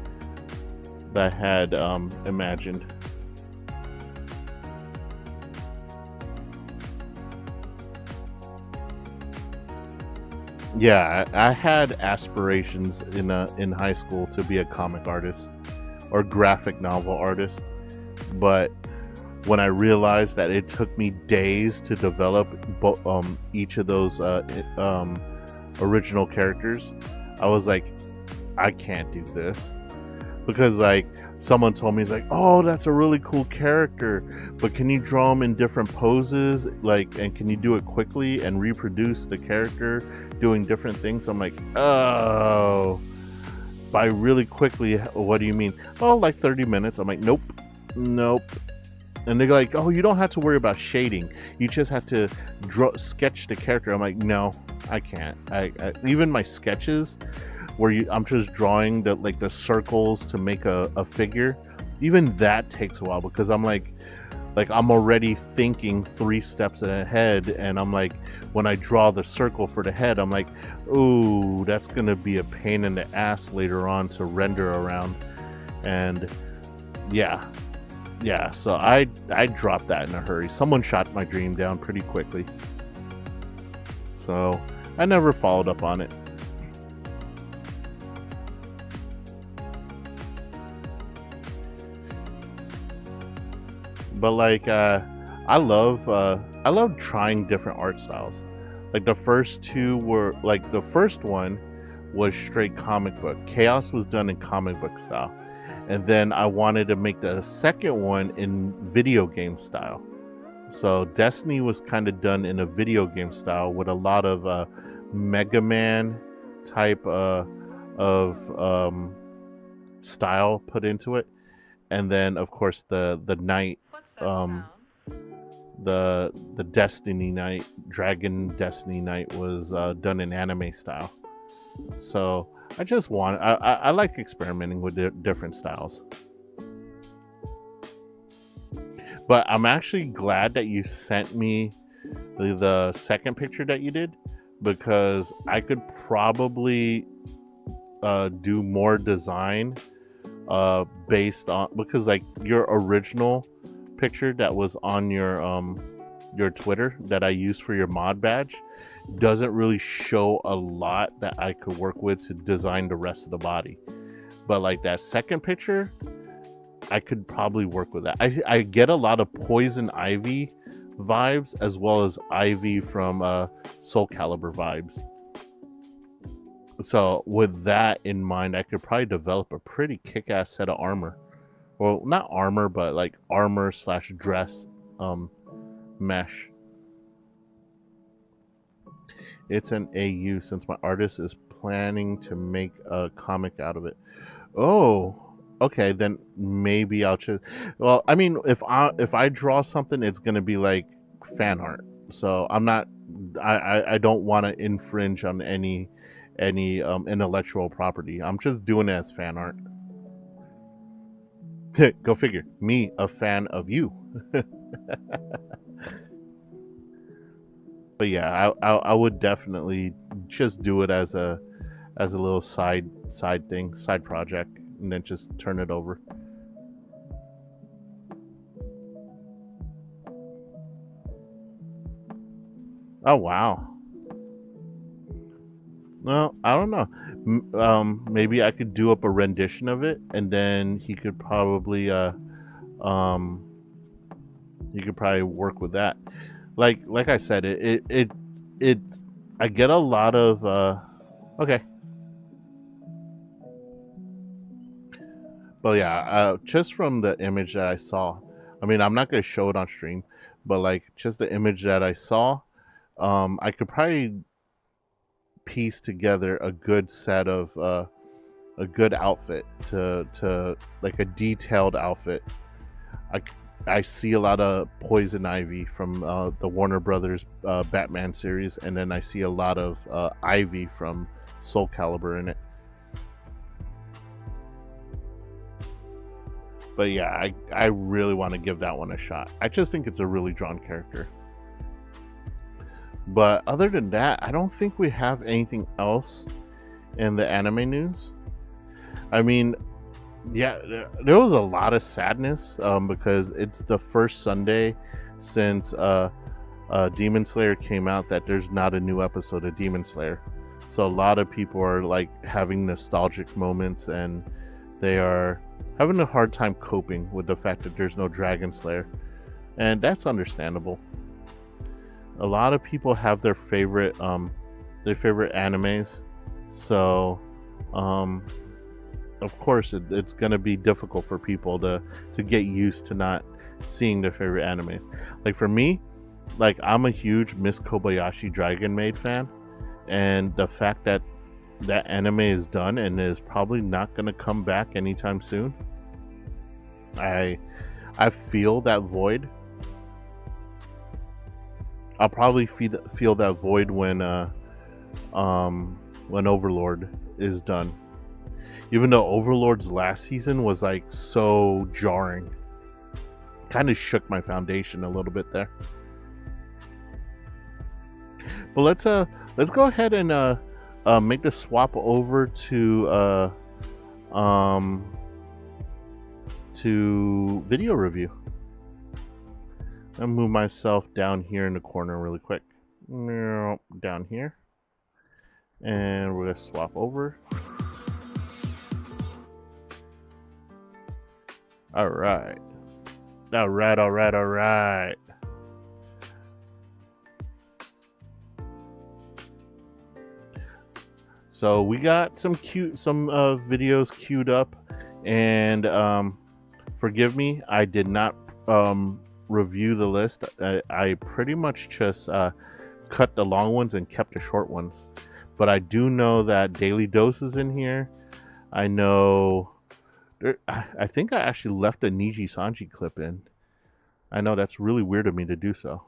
imagined. Yeah, I had aspirations in high school to be a comic artist or graphic novel artist, but when I realized that it took me days to develop each of those original characters, I was like, I can't do this. Because like someone told me, it's like, oh, that's a really cool character, but can you draw them in different poses, like, and can you do it quickly and reproduce the character doing different things? I'm like, oh, by really quickly, what do you mean? Oh, like 30 minutes. I'm like, nope. And they're like, oh, you don't have to worry about shading, you just have to sketch the character. I'm like, no, I can't. I even my sketches where I'm just drawing the circles to make a figure, even that takes a while, because I'm like I'm already thinking 3 steps ahead, and I'm like, when I draw the circle for the head, I'm like, ooh, that's gonna be a pain in the ass later on to render around. And yeah, so I dropped that in a hurry. Someone shot my dream down pretty quickly, so I never followed up on it. But like I love trying different art styles. Like the first two were, like the first one was straight comic book. Chaos was done in comic book style. And then I wanted to make the second one in video game style. So Destiny was kind of done in a video game style with a lot of Mega Man type of style put into it. And then of course the Knight, the Destiny Knight, Dragon Destiny Knight was done in anime style. So I just want, I like experimenting with different styles. But I'm actually glad that you sent me the second picture that you did, because I could probably do more design based on, because like your original picture that was on your Twitter that I used for your mod badge doesn't really show a lot that I could work with to design the rest of the body. But like that second picture, I could probably work with that. I get a lot of Poison Ivy vibes, as well as Ivy from Soul Calibur vibes. So with that in mind, I could probably develop a pretty kick-ass set of armor. Well, not armor, but like armor / dress mesh. It's an AU since my artist is planning to make a comic out of it. Oh, okay, then maybe I'll just, well, I mean, if I draw something, it's gonna be like fan art. So I'm not, I don't want to infringe on any intellectual property. I'm just doing it as fan art. Go figure. Me, a fan of you. But yeah, I would definitely just do it as a little side thing, side project, and then just turn it over. Oh wow. Well, I don't know. Maybe I could do up a rendition of it, and then he could probably work with that. like I said, it I get a lot of okay. But yeah, just from the image that I saw, I mean, I'm not gonna show it on stream, but like just the image that I saw, I could probably piece together a good set of a good outfit to like a detailed outfit. I I see a lot of Poison Ivy from the Warner Brothers Batman series, and then I see a lot of Ivy from Soul Calibur in it. But yeah, I really want to give that one a shot. I just think it's a really drawn character. But other than that, I don't think we have anything else in the anime news. I mean, yeah, there was a lot of sadness because it's the first Sunday since Demon Slayer came out that there's not a new episode of Demon Slayer. So a lot of people are like having nostalgic moments, and they are having a hard time coping with the fact that there's no Dragon Slayer, and that's understandable. A lot of people have their favorite animes, so of course it's going to be difficult for people to get used to not seeing their favorite animes. Like for me, like I'm a huge Miss Kobayashi Dragon Maid fan, and the fact that that anime is done and is probably not going to come back anytime soon, I feel that void. I'll probably feel that void when Overlord is done. Even though Overlord's last season was like so jarring, kind of shook my foundation a little bit there. But let's go ahead and make the swap over to video review. I'll move myself down here in the corner really quick. Down here. And we're going to swap over. Alright. Alright. So we got some videos queued up, and forgive me, I did not review the list. I pretty much just cut the long ones and kept the short ones. But I do know that Daily Dose is in here. I know I think I actually left a Niji Sanji clip in. I know that's really weird of me to do so.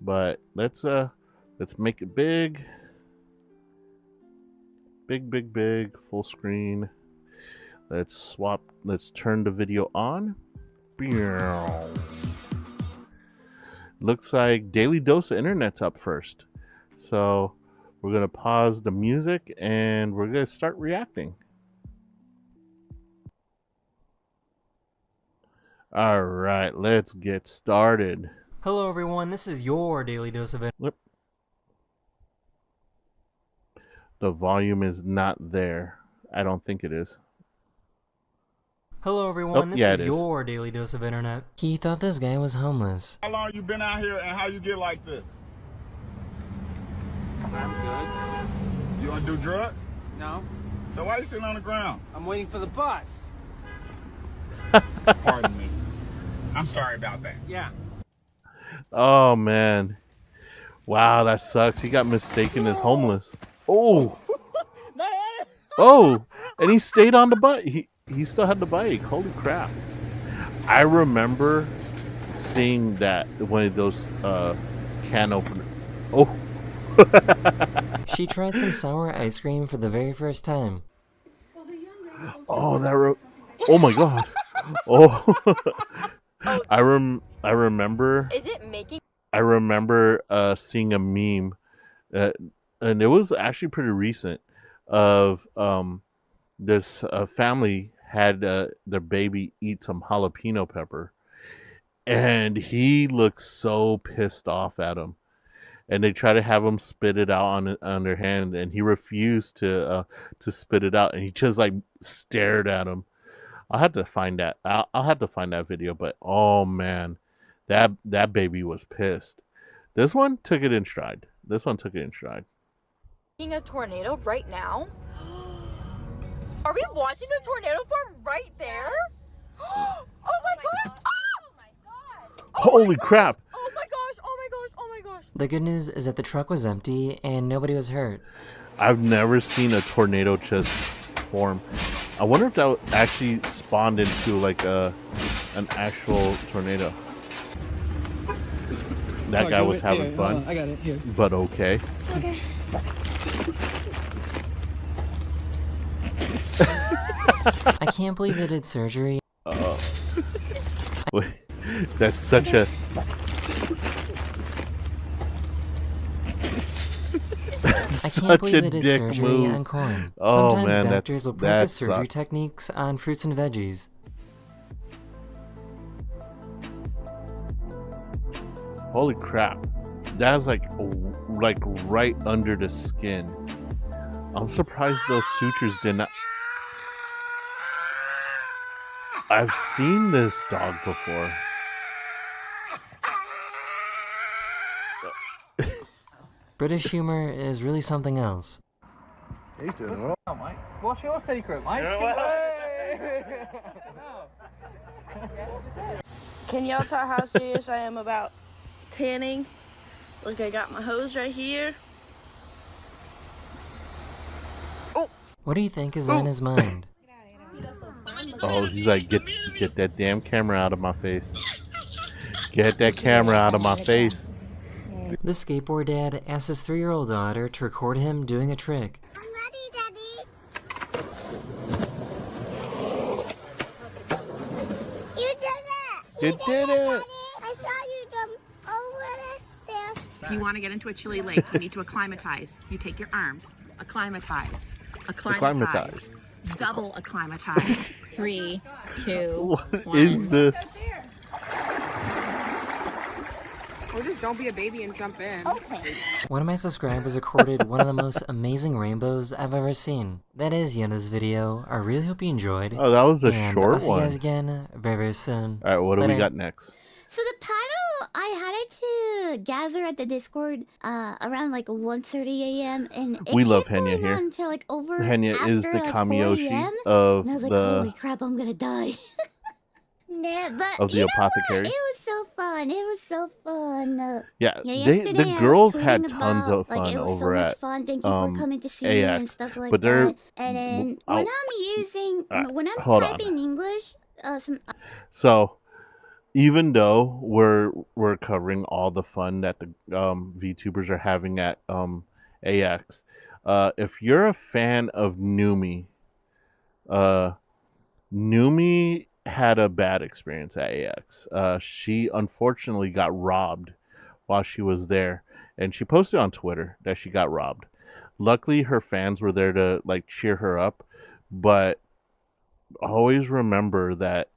But let's make it big. Big, full screen. Let's turn the video on. Looks like Daily Dose of Internet's up first. So we're gonna pause the music and we're gonna start reacting. Alright, let's get started. Hello everyone, this is your Daily Dose of Internet. The volume is not there. I don't think it is. Hello everyone, this is your Daily Dose of Internet. He thought this guy was homeless. How long you been out here and how you get like this? I'm good. You wanna do drugs? No. So why you sitting on the ground? I'm waiting for the bus. Pardon me. I'm sorry about that. Yeah. Oh man. Wow, that sucks. He got mistaken as homeless. Oh. Oh, and he stayed on the bike. He still had the bike. Holy crap. I remember seeing that one of those can openers. Oh. She tried some sour ice cream for the very first time. Oh, oh my god. Oh. I remember. Is it making? I remember seeing a meme, and it was actually pretty recent, of this family had their baby eat some jalapeno pepper, and he looked so pissed off at him, and they try to have him spit it out on their hand, and he refused to spit it out, and he just like stared at him. I'll have to find that. I'll have to find that video. But oh man, that baby was pissed. This one took it in stride. This one took it in stride. Seeing a tornado right now? Are we watching a tornado form right there? Oh my gosh! Oh my god! Holy crap! Oh my gosh! Oh my gosh! Oh my gosh! The good news is that the truck was empty and nobody was hurt. I've never seen a tornado just form. I wonder if that actually spawned into like an actual tornado. That guy was having fun. I got it here. But okay. Okay. I can't believe they did surgery. Wait, that's such a... I can't believe they did surgery move. on corn. Oh, Sometimes man, doctors will that practice surgery sucks. techniques on fruits and veggies. Holy crap. That's like right under the skin. I'm surprised those sutures did not... I've seen this dog before. British humor is really something else. He's doing well. Oh, mate. What's your secret, mate? Can y'all tell how serious I am about tanning? Look, I got my hose right here. What do you think is on his mind? Oh, he's like, get that damn camera out of my face. Get that camera out of my face. This skateboard dad asked his 3-year-old daughter to record him doing a trick. I'm ready, Daddy. You did it! You did it! I saw you jump over the stairs. If you want to get into a chilly lake, you need to acclimatize. You take your arms. Acclimatize. Acclimatize. Double acclimatize. 3, 2, 1. What is this? Or just don't be a baby and jump in. Okay. One of my subscribers recorded one of the most amazing rainbows I've ever seen. That is the end of this video. I really hope you enjoyed. Oh, that was a and short I'll see one. you guys again very, very soon. Alright, what do we Later. got next? So the panel, I had it to gather at the Discord around like 1:30 a.m. and it We love kept Henya going here. on until like over Henya is after, the like, 4 Kamiyoshi a.m. of and I was like, the holy crap, I'm gonna die. Nah, but of the you know what? apothecary. It was so fun. It was so fun. Yeah, yesterday the I was girls had tweeting tons about, of fun like, it was over so much at fun. Thank you for coming to see me and AX, stuff like but they're that. And then oh, when I'm using, when I'm hold on. typing English, some So, even though we're covering all the fun that the VTubers are having at AX, if you're a fan of Numi, Numi had a bad experience at AX. She unfortunately got robbed while she was there, and she posted on Twitter that she got robbed. Luckily, her fans were there to like cheer her up, but always remember that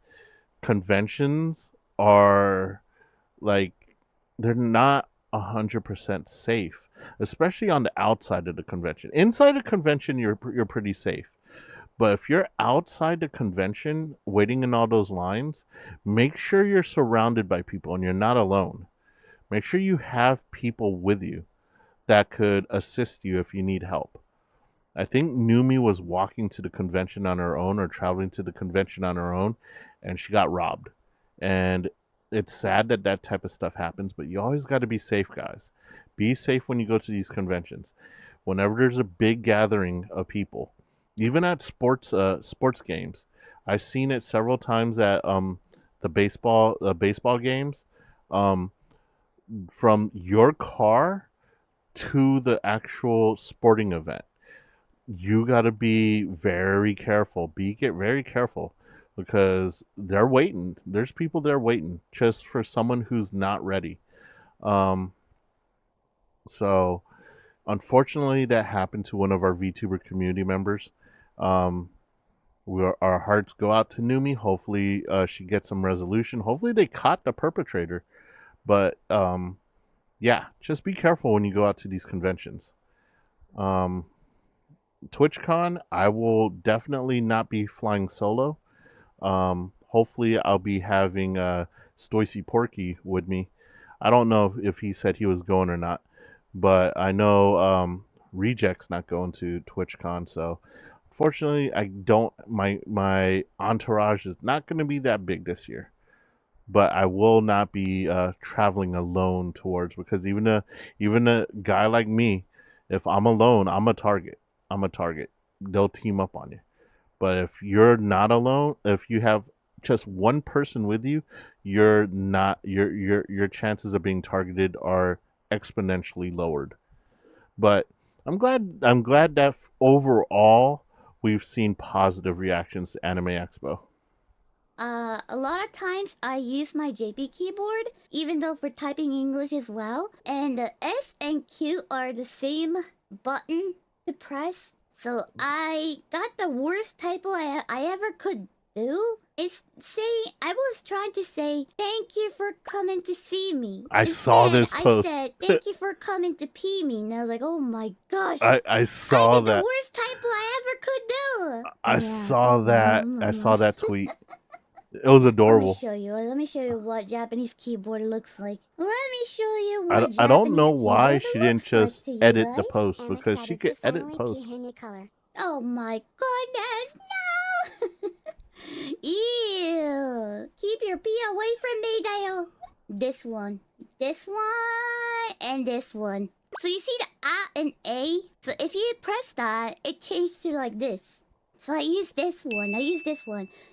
conventions are like they're not 100% safe, especially on the outside of the convention. Inside a convention, you're pretty safe. But if you're outside the convention, waiting in all those lines, make sure you're surrounded by people and you're not alone. Make sure you have people with you that could assist you if you need help. I think Numi was walking to the convention on her own or traveling to the convention on her own, and she got robbed. And it's sad that that type of stuff happens, but you always got to be safe, guys. Be safe when you go to these conventions. Whenever there's a big gathering of people, even at sports games, I've seen it several times at the baseball games. From your car to the actual sporting event, you got to be very careful. Get very careful because they're waiting. There's people there waiting just for someone who's not ready. So, unfortunately, that happened to one of our VTuber community members. Our hearts go out to Numi. Hopefully she gets some resolution. Hopefully they caught the perpetrator. But yeah, just be careful when you go out to these conventions. TwitchCon, I will definitely not be flying solo. Hopefully I'll be having Stoicy Porky with me. I don't know if he said he was going or not, but I know Reject's not going to TwitchCon, so unfortunately, I don't. My entourage is not going to be that big this year, but I will not be traveling alone towards, because even a guy like me, if I'm alone, I'm a target. I'm a target. They'll team up on you. But if you're not alone, if you have just one person with you, you're not your chances of being targeted are exponentially lowered. But I'm glad that overall we've seen positive reactions to Anime Expo. A lot of times I use my JP keyboard, even though for typing English as well. And the S and Q are the same button to press. So I got the worst typo I ever could do. I was trying to say, thank you for coming to see me. I saw this post. I said, thank you for coming to pee me. And I was like, oh my gosh. I saw did that. the worst typo I ever could do. I saw that. I saw that tweet. It was adorable. Let me show you what Japanese keyboard looks like. Let me show you what I don't know Japanese why keyboard she didn't looks like just to you edit the guys. post, because she could edit posts. Oh my goodness, no! Ew! Keep your pee away from me, Dale. This one, and this one. So you see the A and A? So if you press that, it changed to like this. So I use this one.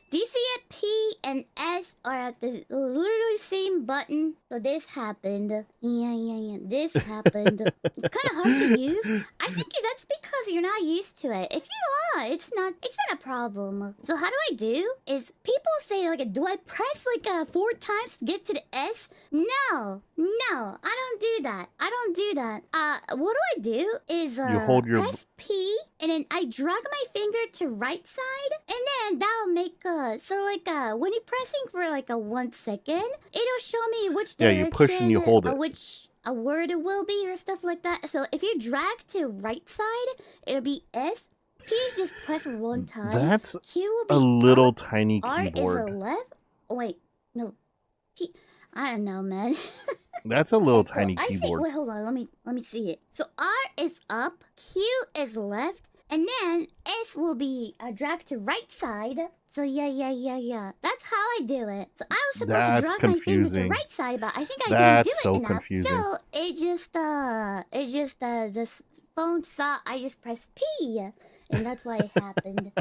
Do you see it? P and S are at the literally same button. So this happened. Yeah. This happened. It's kind of hard to use. I think that's because you're not used to it. If you are, it's not a problem. So how do I do? Is people say like, do I press like 4 times to get to the S? No, I don't do that. What I do is You hold your press P and then I drag my finger to right side, and then that'll make when you're pressing for like a 1 second, it'll show me which direction you push and you hold it. which a word it will be or stuff like that. So if you drag to right side, it'll be S. P is just press 1 time. That's Q will be a little up. tiny R keyboard. is a left. Oh wait, no. P. I don't know, man. That's a little tiny I think, keyboard. wait, hold on. Let me see it. So R is up, Q is left, and then S will be dragged to right side. So yeah. That's how I do it. So I was supposed to drag my finger to right side, but I think I didn't do it so enough. confusing. So this phone saw I just pressed P, and that's why it happened.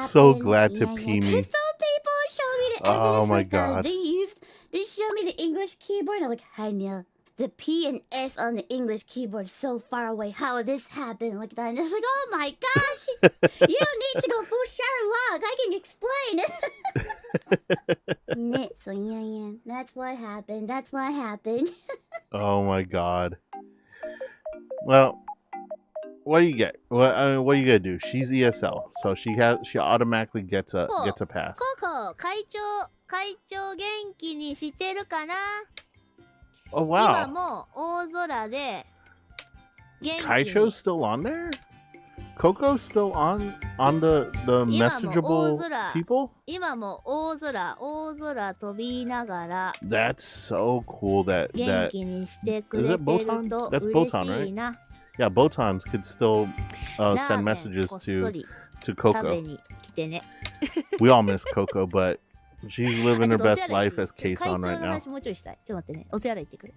So glad to pee me. Some people show me the evidence. Oh my like, god. They show me the English keyboard. I'm like, Hanya, the P and S on the English keyboard so far away. How did this happen like that? And it's like, oh my gosh, you don't need to go full Sherlock. I can explain. So yeah, that's what happened. Oh my god. Well, what do you get? What are you gonna do? She's ESL, so she automatically gets a pass. Coco, 会長元気にしてるかな? Oh wow. 今も大空で元気に Kaicho's still on there? Coco's still on the messageable people? 今も大空飛びながら That's so cool that 元気にしてくれてると That's 嬉 Botan, しいな。 right? Yeah, Botan could still send messages to Coco. 食べに来てね。 We all miss Coco, but she's living her best life as K-san right 会長の now. 話もうちょいしたい。ちょっと待ってね。お手洗い行ってくる。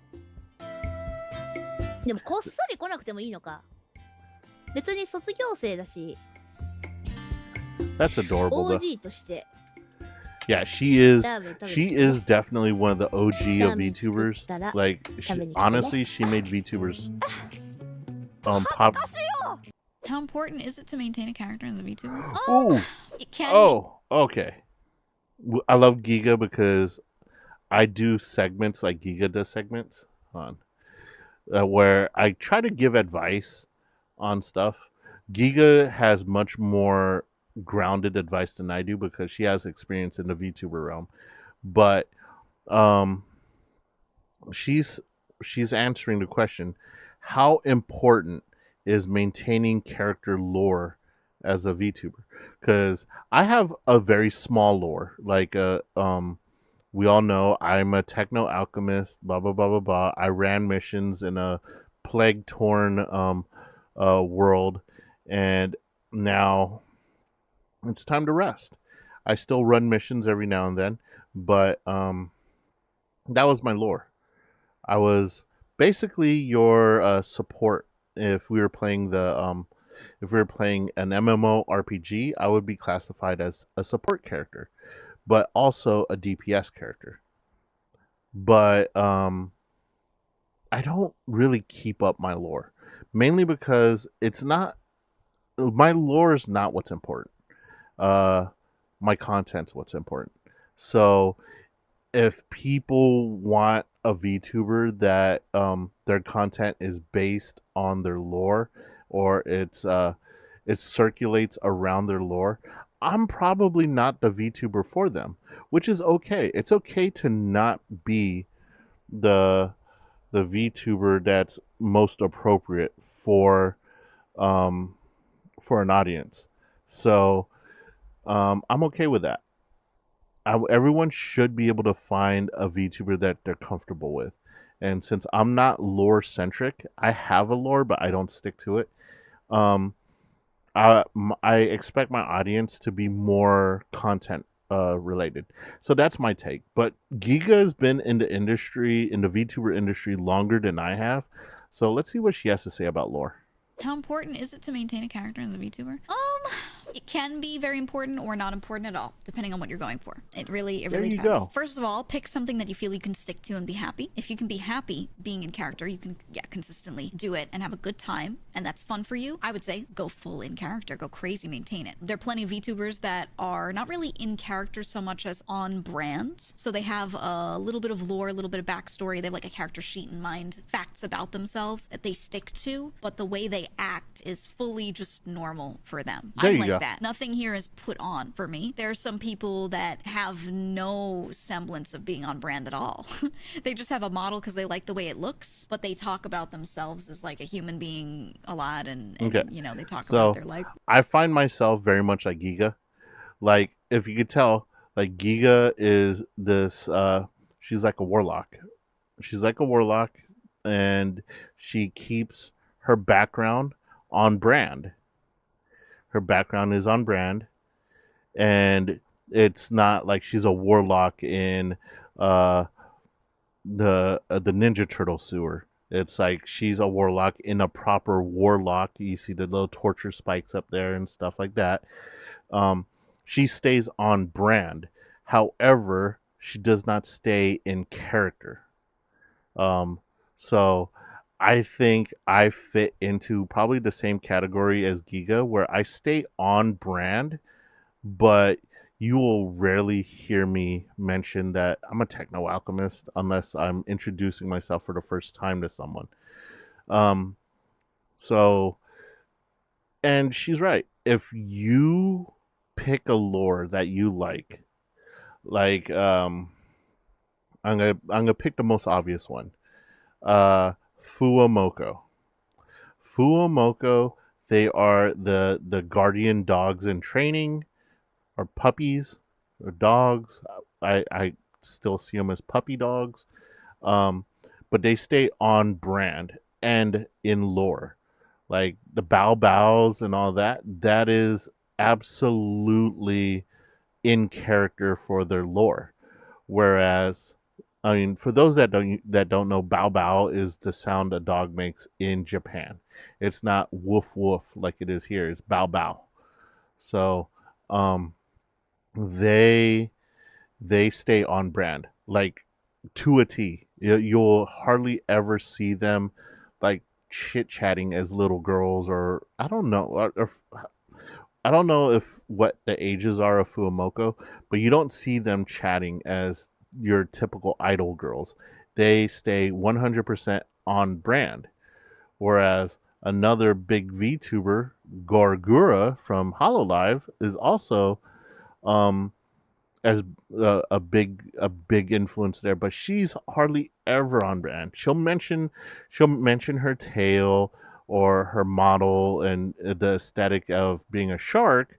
でもこっそり来なくてもいいのか。別に卒業生だし。 That's adorable. Though. OG として。 Yeah, she is definitely one of the OG of VTubers. Like, honestly, she made VTubers pop. How important is it to maintain a character as a VTuber? Oh, it can. Oh, okay. I love Giga because I do segments like Giga does segments on where I try to give advice on stuff. Giga has much more grounded advice than I do because she has experience in the VTuber realm. But she's answering the question, how important is maintaining character lore as a VTuber? Because I have a very small lore, like We all know I'm a techno alchemist, blah, blah, blah, blah, blah. I ran missions in a plague-torn world, and now it's time to rest. I still run missions every now and then, but that was my lore. I was basically your support. If we were playing if we were playing an MMORPG, I would be classified as a support character, but also a DPS character. But I don't really keep up my lore, mainly because it's not my lore is not what's important. My content's what's important. So if people want a VTuber that their content is based on their lore, or it circulates around their lore, I'm probably not the VTuber for them, which is okay. It's okay to not be the VTuber that's most appropriate for an audience. So I'm okay with that. Everyone should be able to find a VTuber that they're comfortable with. And since I'm not lore centric, I have a lore, but I don't stick to it. I expect my audience to be more content related. So that's my take. But Giga has been in the industry, in the VTuber industry, longer than I have. So let's see what she has to say about lore. How important is it to maintain a character as a VTuber? It can be very important or not important at all, depending on what you're going for. It really depends. Go. First of all, pick something that you feel you can stick to and be happy. If you can be happy being in character, you can consistently do it and have a good time, and that's fun for you. I would say go full in character, go crazy, maintain it. There are plenty of VTubers that are not really in character so much as on brand. So they have a little bit of lore, a little bit of backstory. They have like a character sheet in mind, facts about themselves that they stick to, but the way they act is fully just normal for them. I'm like that. Nothing here is put on for me. There are some people that have no semblance of being on brand at all. They just have a model because they like the way it looks, but they talk about themselves as like a human being a lot, and you know, they talk about their life. I find myself very much like Giga. Like, if you could tell, like Giga is this she's like a warlock. She's like a warlock, and she keeps her background on brand. Her background is on brand, and it's not like she's a warlock in the Ninja Turtle sewer. It's like she's a warlock in a proper warlock. You see the little torture spikes up there and stuff like that. She stays on brand. However, she does not stay in character. So I think I fit into probably the same category as Giga, where I stay on brand, but you will rarely hear me mention that I'm a techno alchemist unless I'm introducing myself for the first time to someone. So, and she's right. If you pick a lore that you like, I'm gonna pick the most obvious one. Fuamoko. Fuamoko, they are the guardian dogs in training, or puppies, or dogs. I still see them as puppy dogs. But they stay on brand and in lore. Like the bow bows and all that, that is absolutely in character for their lore. Whereas, I mean, for those that don't know, bow bow is the sound a dog makes in Japan. It's not woof woof like it is here. It's bow bow. So, they stay on brand, like to a T. You'll hardly ever see them like chit chatting as little girls, or I don't know. I don't know if what the ages are of Fuamoko, but you don't see them chatting as your typical idol girls. They stay 100% on brand. Whereas another big VTuber, Gorgura from HoloLive, is also as a big influence there, but she's hardly ever on brand. She'll mention her tail or her model and the aesthetic of being a shark,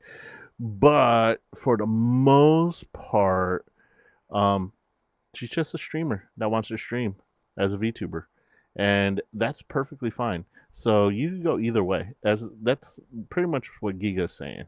but for the most part, She's just a streamer that wants to stream as a VTuber, and that's perfectly fine. So you can go either way. As that's pretty much what Giga's saying.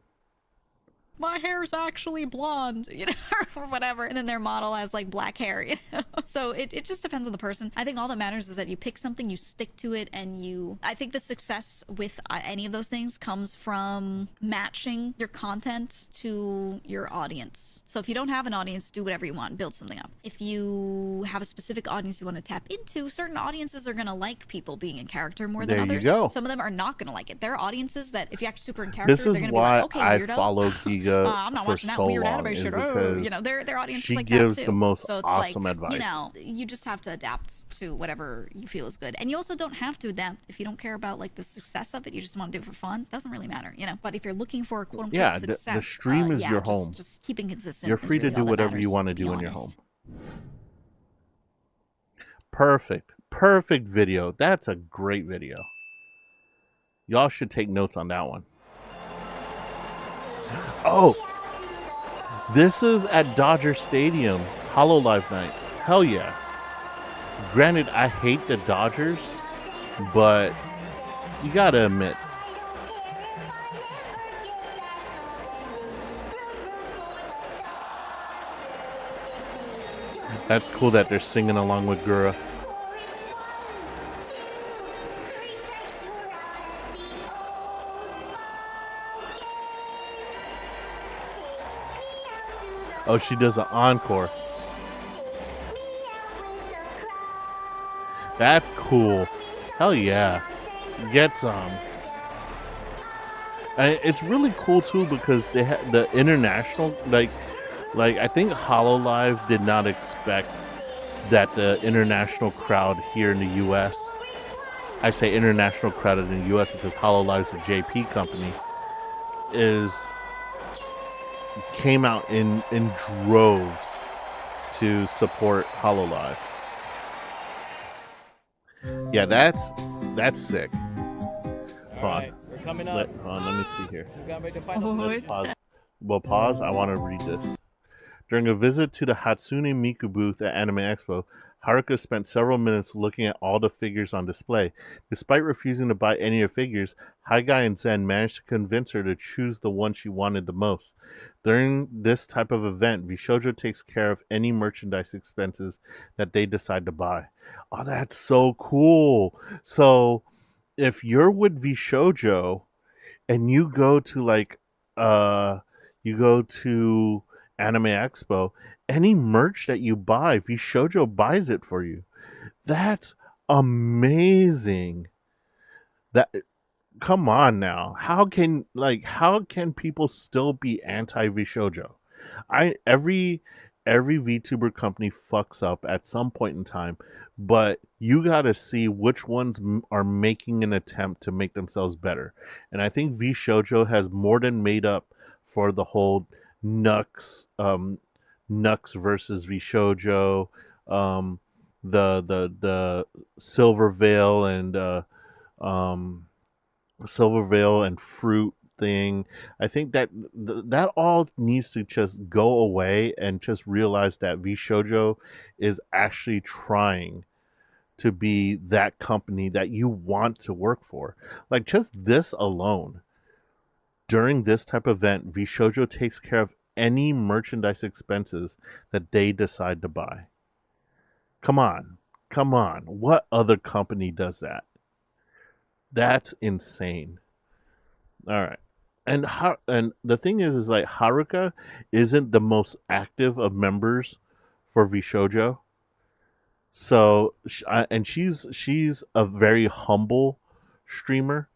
My hair's actually blonde, you know, or whatever. And then their model has like black hair, you know? So it just depends on the person. I think all that matters is that you pick something, you stick to it, and I think the success with any of those things comes from matching your content to your audience. So if you don't have an audience, do whatever you want, build something up. If you have a specific audience you want to tap into, certain audiences are going to like people being in character more than others. There you go. Some of them are not going to like it. There are audiences that if you act super in character, This they're is going to be why like, okay, I weirdo. followed Giga I'm not for watching that so weird long. anime Is shit. because You know, their audience she is like gives that too. the most So it's awesome like, advice. you know, you just have to adapt to whatever you feel is good. And you also don't have to adapt if you don't care about like the success of it. You just want to do it for fun. It doesn't really matter, you know. But if you're looking for quote unquote Yeah, success, the stream is your home. Just keeping consistent. You're is free to really do all that whatever you matters, want to be do in your honest. home. Perfect video. That's a great video. Y'all should take notes on that one. Oh, this is at Dodger Stadium, HoloLive night. Hell yeah. Granted, I hate the Dodgers, but you gotta admit, that's cool that they're singing along with Gura. Oh, she does an encore. That's cool. Hell yeah. Get some. And it's really cool too because they had the international, like I think HoloLive did not expect that the international crowd here in the US, I say international crowd in the US because HoloLive's a JP company, came out in droves to support HoloLive. Yeah, that's sick. Hold on. We're coming Let up. me see here. We got ready to find out. Pause. Well, pause. I want to read this. During a visit to the Hatsune Miku booth at Anime Expo, Haruka spent several minutes looking at all the figures on display. Despite refusing to buy any of the figures, Haigai and Zen managed to convince her to choose the one she wanted the most. During this type of event, Vishojo takes care of any merchandise expenses that they decide to buy. Oh, that's so cool. So, if you're with Vishojo and you go to Anime Expo, any merch that you buy, Vishojo buys it for you. That's amazing. Come on now. How can people still be anti Vishojo? Every VTuber company fucks up at some point in time, but you got to see which ones are making an attempt to make themselves better. And I think Vishojo has more than made up for the whole Nux versus Vishojo, the Silver Veil and Fruit thing. I think that that all needs to just go away and just realize that Vishojo is actually trying to be that company that you want to work for. Like just this alone, during this type of event, Vishojo takes care of any merchandise expenses that they decide to buy. Come on. What other company does that? That's insane. All right. And the thing is like Haruka isn't the most active of members for Vishojo. So and she's a very humble streamer.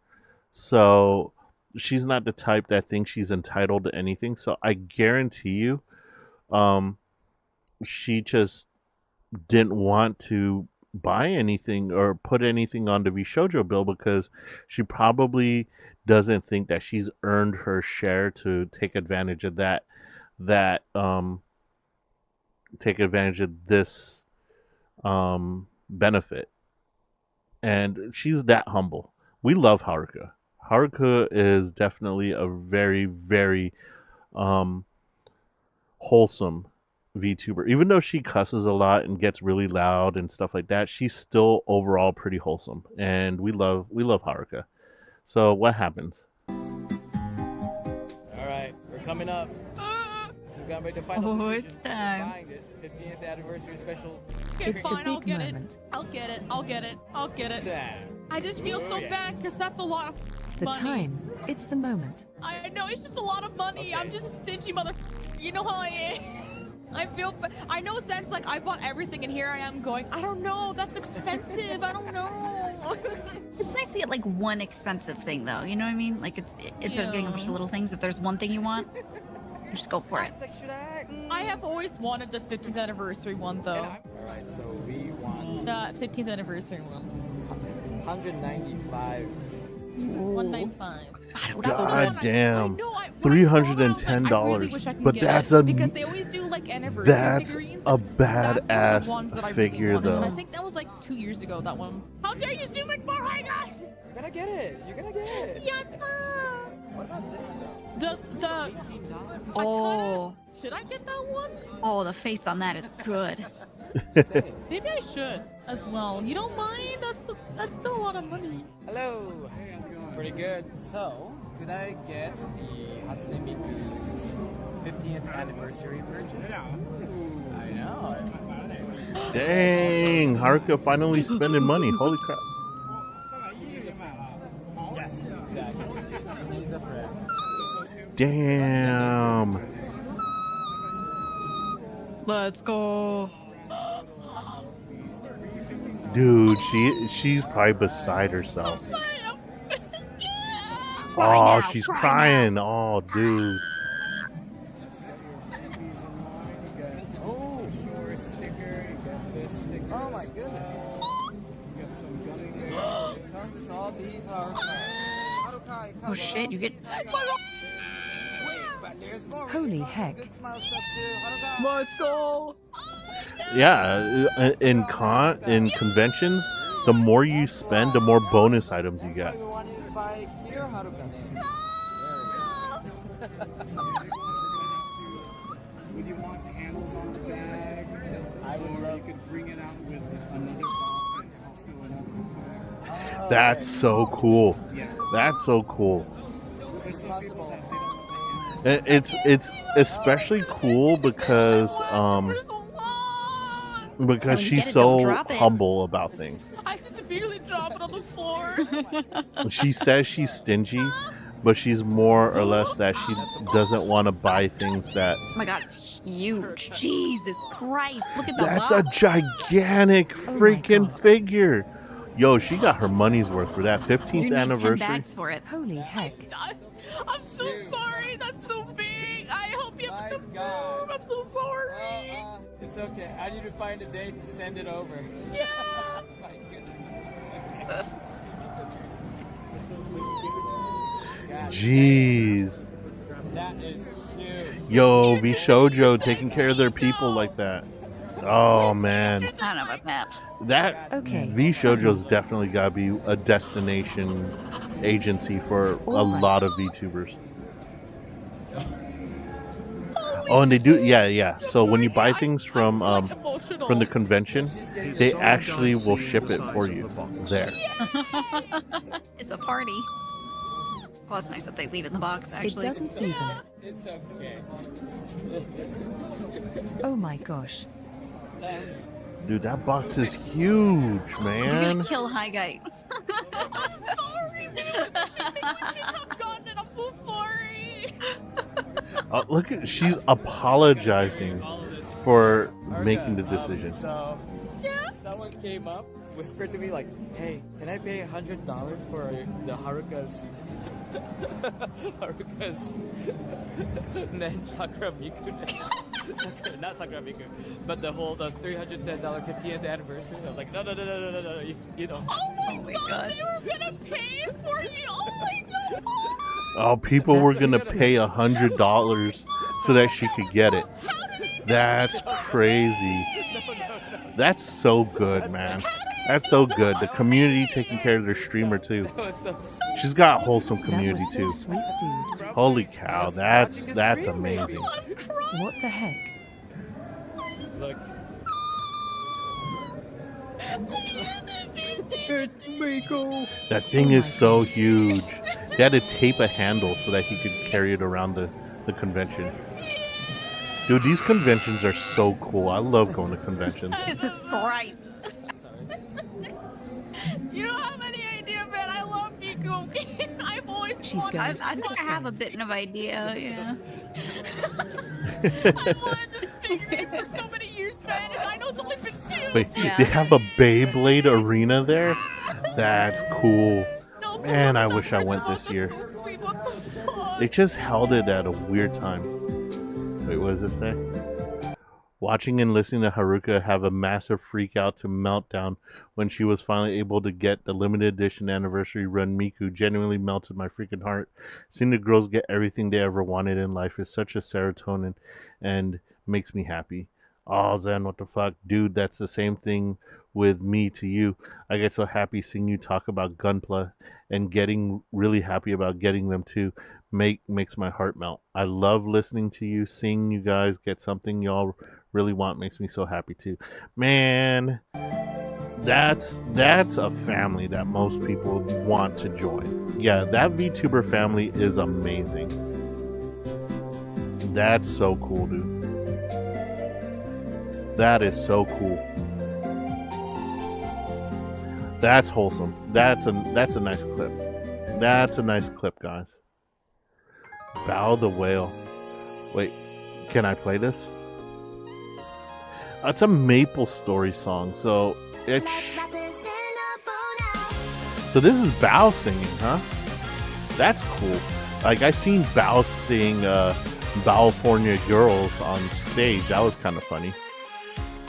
So she's not the type that thinks she's entitled to anything. So I guarantee you she just didn't want to buy anything or put anything on the Vishojo bill because she probably doesn't think that she's earned her share to take advantage of take advantage of this benefit. And she's that humble. We love Haruka. Haruka is definitely a very, very wholesome VTuber. Even though she cusses a lot and gets really loud and stuff like that, she's still overall pretty wholesome, and we love Haruka. So what happens? All right, we're coming up. We're gonna make the final decision. It's time. Buying it. 15th anniversary special. Okay, fine, I'll get it. I'll get it. I'll get it. I'll get it. I just feel so bad because that's a lot of The money. time. It's the moment. I know, it's just a lot of money. I'm just a stingy mother. You know how I am. I feel, I know sense like I bought everything and here I am going, I don't know, that's expensive, I don't know. It's nice to get like one expensive thing though, you know what I mean? Like instead of getting a bunch of little things, if there's one thing you want, just go for it. I have always wanted the 15th anniversary one though. Alright, so we want The 15th anniversary one. 195. 195. God damn, $310. But that's a because they always do like anniversary figurines. badass figure And I though. think that was like 2 years ago. That one. How dare you zoom in more, You're gonna get it. You're gonna get it. What about this though? The Oh. Should I get that one? Oh, the face on that is good. Maybe I should as well. You don't mind? That's still a lot of money. Hello. Hey, how's it going? Pretty good. So, could I get the Hatsune Miku's 50th anniversary version? Yeah. I know. Dang, Haruka finally spending money. Holy crap. Yes, exactly. She's a friend. Damn. Let's go. Dude, she's probably beside herself. Oh, she's crying. Oh, dude. Oh, sure, sticker. You got this sticker. Oh my goodness. You got some gunning there. Comes with all these Oh shit, you get. Holy heck. Let's go. Yeah, in conventions, the more you spend, the more bonus items you get. Would you want handles on the bag? Or you could bring it out with another ball and also another. That's so cool. That's so cool. It's especially cool because she's so humble about things. I just immediately drop it on the floor. She says she's stingy, but she's more or less that she doesn't want to buy things that. Oh my god, it's huge. Jesus Christ, look at the That's box. a gigantic freaking figure. Yo, she got her money's worth for that 15th You need 10 anniversary. bags for it. Holy heck. I'm so sorry. That's so big. I hope you have enough room. I'm so sorry. It's okay. I need to find a day to send it over. Yeah. My goodness. Jeez. That is huge. Yo, Vishojo taking care of their people like that. Oh man. I don't know about that. That Vishojo's definitely got to be a destination agency for a lot of VTubers. Oh, and they do, yeah. So when you buy things from the convention, they actually will ship it for you there. It's a party. Oh, it's nice that they leave it in the box, actually. It doesn't even. It's okay. Oh my gosh. Dude, that box is huge, You're man. gonna kill High Guy. I'm sorry. We should have gotten it. I'm so sorry. Look at, she's apologizing for making the decision. So, someone came up, whispered to me like, "Hey, can I pay $100 for the Haruka's then Sakura Miku?" Not Sakura Miku, but the 310 50th anniversary. I was like, no, you don't. Oh my god, they were gonna pay for you. Oh my god. Oh, people were gonna pay $100 so that she could get it. That's crazy. That's so good, man. That's so good. The community taking care of their streamer too. She's got a wholesome community too. Sweet dude. Holy cow, that's amazing. What the heck? Look. It's Miko. That thing is so huge. They had to tape a handle so that he could carry it around the convention. Dude, these conventions are so cool. I love going to conventions. Jesus Christ. You don't have any idea, man. I love Miku. I've always wanted I think I have a bit of idea, yeah. I wanted this figurine for so many years, man, and I know it's only been 2. Wait, they have a Beyblade arena there? That's cool. Man, I wish I went this year. They just held it at a weird time. Wait, what does it say? Watching and listening to Haruka have a massive freak out to meltdown when she was finally able to get the limited edition anniversary run Miku genuinely melted my freaking heart. Seeing the girls get everything they ever wanted in life is such a serotonin and makes me happy. Oh, Zen, what the fuck? Dude, that's the same thing with me to you. I get so happy seeing you talk about Gunpla and getting really happy about getting them too. Makes my heart melt. I love listening to you. Seeing you guys get something y'all really want makes me so happy too. Man, that's a family that most people want to join. Yeah, that VTuber family is amazing. That's so cool, dude. That is so cool. That's wholesome. That's a nice clip. That's a nice clip, guys. Bow the Whale. Wait, can I play this? It's a Maple Story song, so it's... So this is Bao singing, huh? That's cool. Like, I seen Bao sing California Girls on stage. That was kind of funny.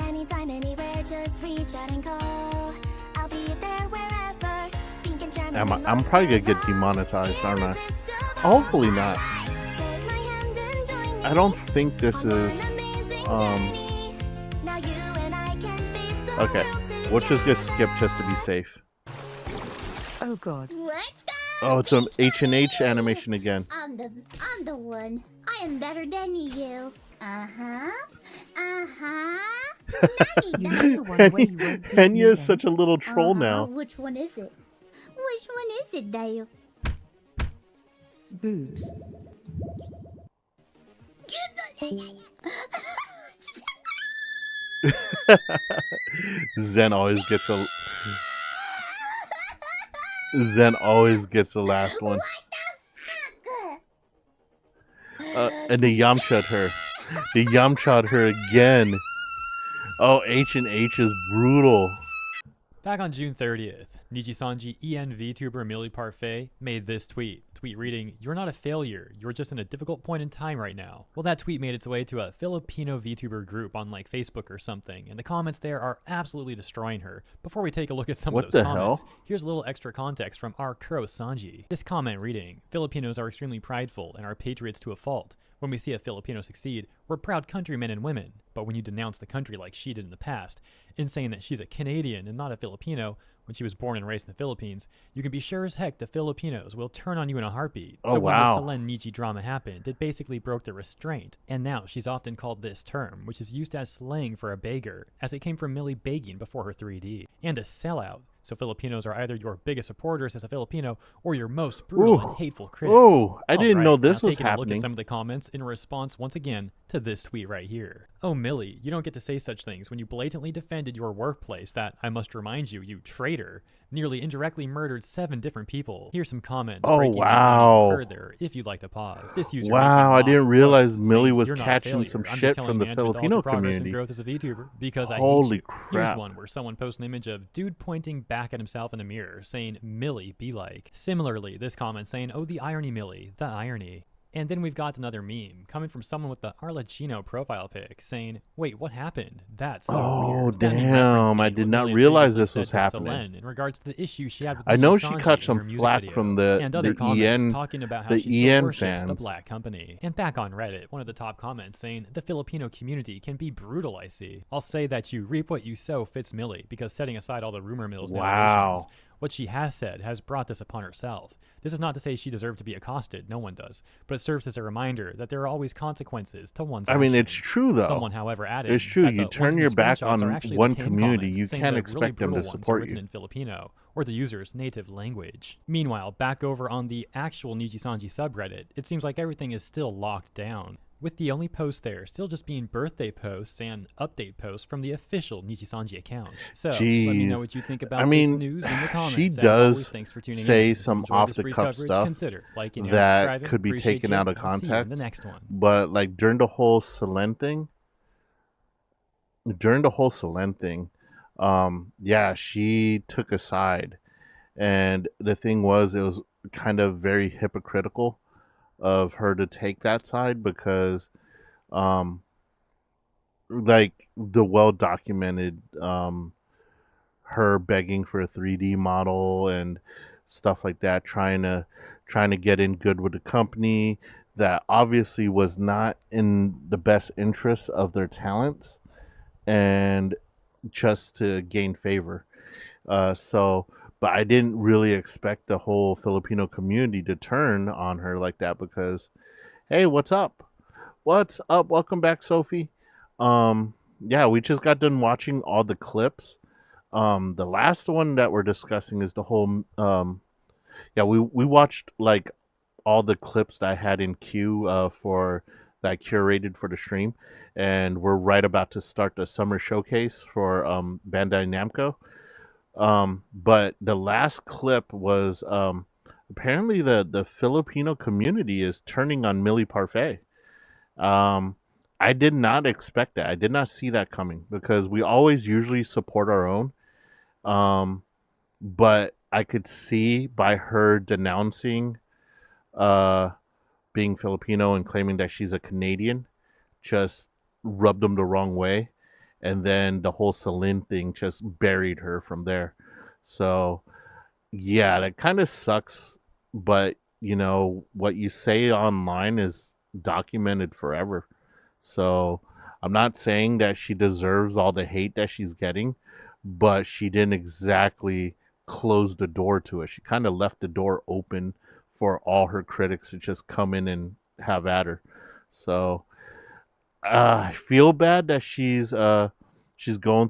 Anytime, anywhere, just reach out and call. I'll be there wherever. Pink and charming. I'm probably gonna get demonetized, aren't I? Hopefully not. I don't think this is okay, we'll just get skipped just to be safe. Oh god. Let's go. Oh, it's an H&H animation again. I'm the one. I am better than you. Henya is such a little troll now. Which one is it? Which one is it, Dale? Boobs. Zen always gets the last one. And they Yamcha'd her. They Yamcha'd her again. Oh, H&H is brutal. Back on June 30th, Nijisanji EN VTuber Millie Parfait made this tweet reading, "You're not a failure, you're just in a difficult point in time right now." Well, that tweet made its way to a Filipino VTuber group on like Facebook or something, and the comments there are absolutely destroying her. Before we take a look at some of those comments, here's a little extra context from our Kuro Sanji. This comment reading, "Filipinos are extremely prideful and are patriots to a fault. When we see a Filipino succeed, we're proud countrymen and women. But when you denounce the country like she did in the past, in saying that she's a Canadian and not a Filipino, when she was born and raised in the Philippines, you can be sure as heck the Filipinos will turn on you in a heartbeat." Oh, so when wow. the Selen Nichi drama happened, it basically broke the restraint. And now she's often called this term, which is used as slang for a beggar, as it came from Millie begging before her 3D. And a sellout. So Filipinos are either your biggest supporters as a Filipino or your most brutal and hateful critics. Oh, I didn't know this was taking a look happening. at some of the comments in response once again to this tweet right here. "Oh, Millie, you don't get to say such things when you blatantly defended your workplace that, I must remind you, you traitor, nearly indirectly murdered 7 different people." Here's some comments breaking that down even further if you'd like to pause. This user Wow, I didn't realize Millie was "You're not a catching failure. some I'm just shit telling from the you to advance Filipino all progress community. and growth as a VTuber because I hate Holy you." crap. Here's one where someone posts an image of dude pointing back at himself in the mirror saying, "Millie, be like." Similarly, this comment saying, "Oh, the irony, Millie, the irony." And then we've got another meme coming from someone with the Arla Chino profile pic saying, "Wait, what happened? That's so weird." That meme Damn, referencing I did what not Millie realize previously this was said to happening. Selen in regards to the issue she had with I know she Sanji caught in some her music flack video, from the and other comments EN talking about how the she still EN worships the fans. black company. And back on Reddit, one of the top comments saying, "The Filipino community can be brutal, I see. I'll say that you reap what you sow fits Millie, because setting aside all the rumor mills and Wow. allegations, What she has said has brought this upon herself. This is not to say she deserved to be accosted, no one does, but it serves as a reminder that there are always consequences to one's I mean, actions. it's true though. Someone, however, added It's true. that You the turn ones in your the back screenshots are on actually one the tame community, comments, you saying can't the expect really them to brutal ones are support written you. in Filipino or the user's native language. Meanwhile, back over on the actual Nijisanji subreddit, it seems like everything is still locked down, with the only posts there still just being birthday posts and update posts from the official Nijisanji account. So, let me know what you think about this news in the comments. She As does always, thanks for tuning in. say If you some enjoyed off this the brief cuff coverage, stuff consider liking and that subscribing. could be Appreciate taken you. out of I'll see you in context. the next one. But like during the whole Selen thing, yeah, she took a side, and the thing was, it was kind of very hypocritical of her to take that side because, like the well documented, her begging for a 3D model and stuff like that, trying to get in good with the company that obviously was not in the best interest of their talents and just to gain favor. But I didn't really expect the whole Filipino community to turn on her like that because, hey, what's up? What's up? Welcome back, Sophie. Yeah, we just got done watching all the clips. The last one that we're discussing is the whole. Yeah, we watched like all the clips that I had in queue for that I curated for the stream, and we're right about to start the summer showcase for Bandai Namco. But the last clip was apparently the Filipino community is turning on Millie Parfait. I did not expect that. I did not see that coming because we always usually support our own. But I could see by her denouncing being Filipino and claiming that she's a Canadian just rubbed them the wrong way. And then the whole Celine thing just buried her from there. So, yeah, that kind of sucks. But, you know, what you say online is documented forever. So, I'm not saying that she deserves all the hate that she's getting, but she didn't exactly close the door to it. She kind of left the door open for all her critics to just come in and have at her. So, I feel bad that she's going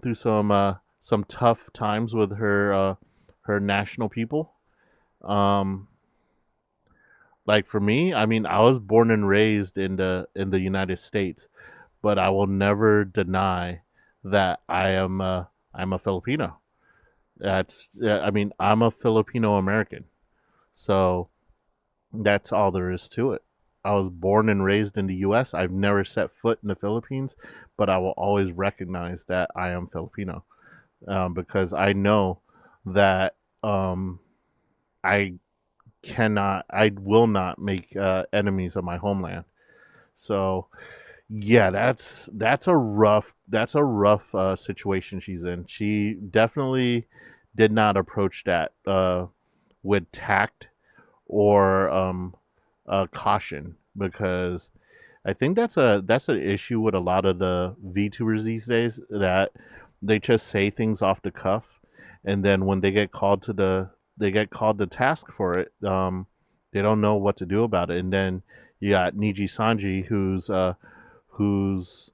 through some tough times with her national people. Like for me, I mean, I was born and raised in the United States, but I will never deny that I'm a Filipino. I mean, I'm a Filipino American, so that's all there is to it. I was born and raised in the U.S. I've never set foot in the Philippines, but I will always recognize that I am Filipino because I know that I will not make enemies of my homeland. So, yeah, that's a rough situation she's in. She definitely did not approach that with tact or caution because I think that's an issue with a lot of the VTubers these days that they just say things off the cuff, and then when they get called to task for it, they don't know what to do about it, and then you got Niji Sanji whose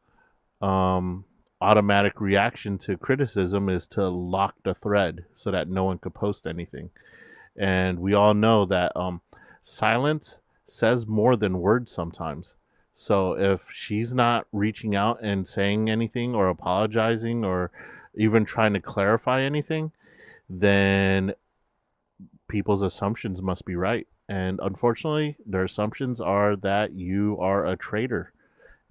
automatic reaction to criticism is to lock the thread so that no one could post anything, and we all know that silence says more than words sometimes. So if she's not reaching out and saying anything or apologizing or even trying to clarify anything, then people's assumptions must be right. And unfortunately, their assumptions are that you are a traitor.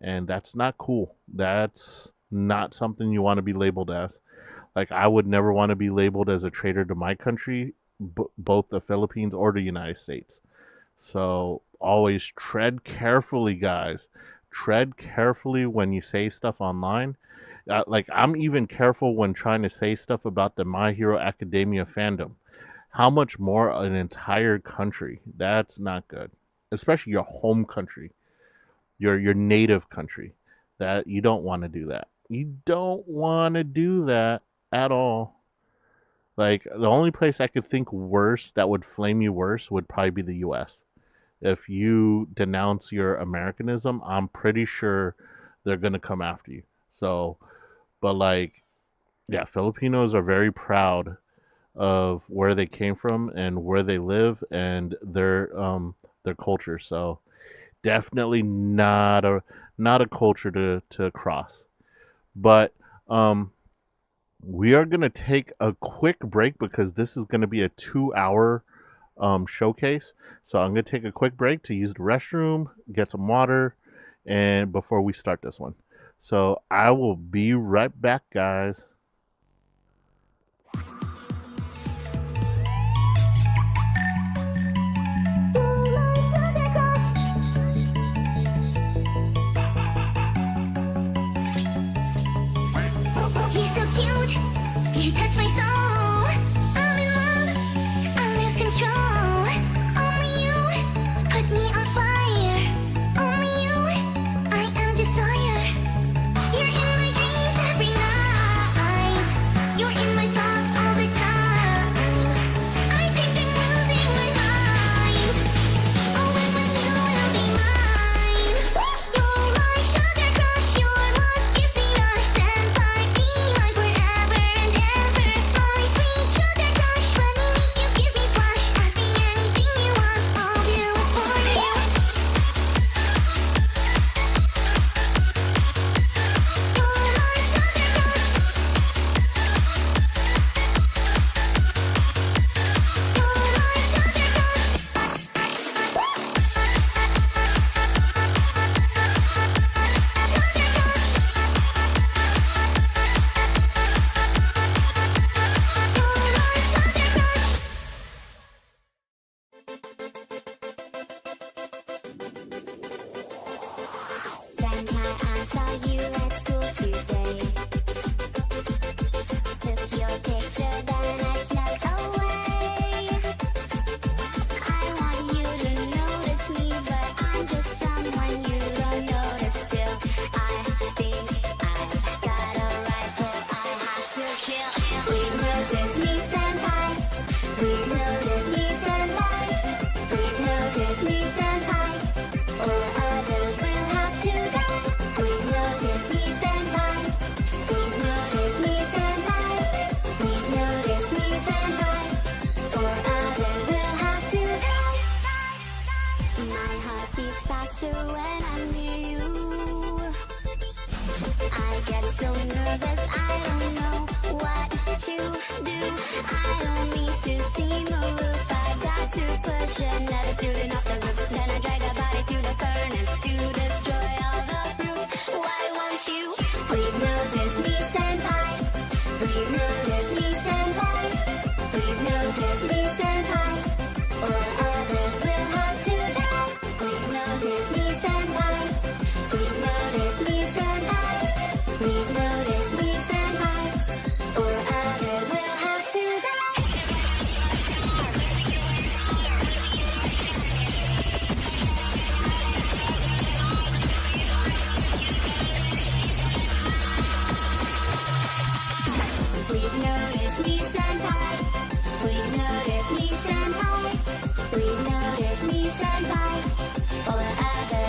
And that's not cool. That's not something you want to be labeled as. Like, I would never want to be labeled as a traitor to my country, both the Philippines or the United States. So always tread carefully, guys. Tread carefully when you say stuff online. Like, I'm even careful when trying to say stuff about the My Hero Academia fandom. How much more an entire country? That's not good. Especially your home country, your native country. That you don't want to do that. You don't want to do that at all. Like, the only place I could think worse that would flame you worse would probably be the US. If you denounce your Americanism, I'm pretty sure they're going to come after you. So, but like, yeah, Filipinos are very proud of where they came from and where they live and their culture. So, definitely not a culture to cross. But we are going to take a quick break because this is going to be a 2-hour showcase. So I'm going to take a quick break to use the restroom, get some water, and before we start this one. So I will be right back, guys. He's so cute, you touch my soul. I'm in love, I lose control. Only you put me on fire. Only you, I am desire. You're in my dreams every night. You're in my thoughts all the time. I think I'm losing my mind. Oh, when will you will be mine? You're my sugar crush, you're what gives me rush. Senpai, be mine forever and ever. My sweet sugar crush, when we meet you give me plush. Ask me anything you want, I'll do it for you. You're my sugar crush. Senpai, I saw you at school today. Took your picture, then I snuck away. I want you to notice me, but I'm just someone you don't notice still. I think I've got a rifle I have to kill. Please notice me, senpai. Please notice me, senpai. Please notice me, senpai. Or others will have to die. Please notice me, senpai. Please notice me, senpai. Please notice me, senpai. Or others will have to die. My heart beats faster when I'm near you. I get so nervous, I don't know what to do. I don't mean to seem aloof. I got to push another student off the roof. Then I drag a body to the furnace to destroy all the proof. Why won't you please notice me, senpai? Please notice me, senpai. Please notice me, senpai. Or others will have to die. Please notice me, senpai. Please notice me, senpai. Please notice me, senpai. Or others will have to die. Please notice me, senpai. Please notice me, senpai. Please notice me, senpai. Or others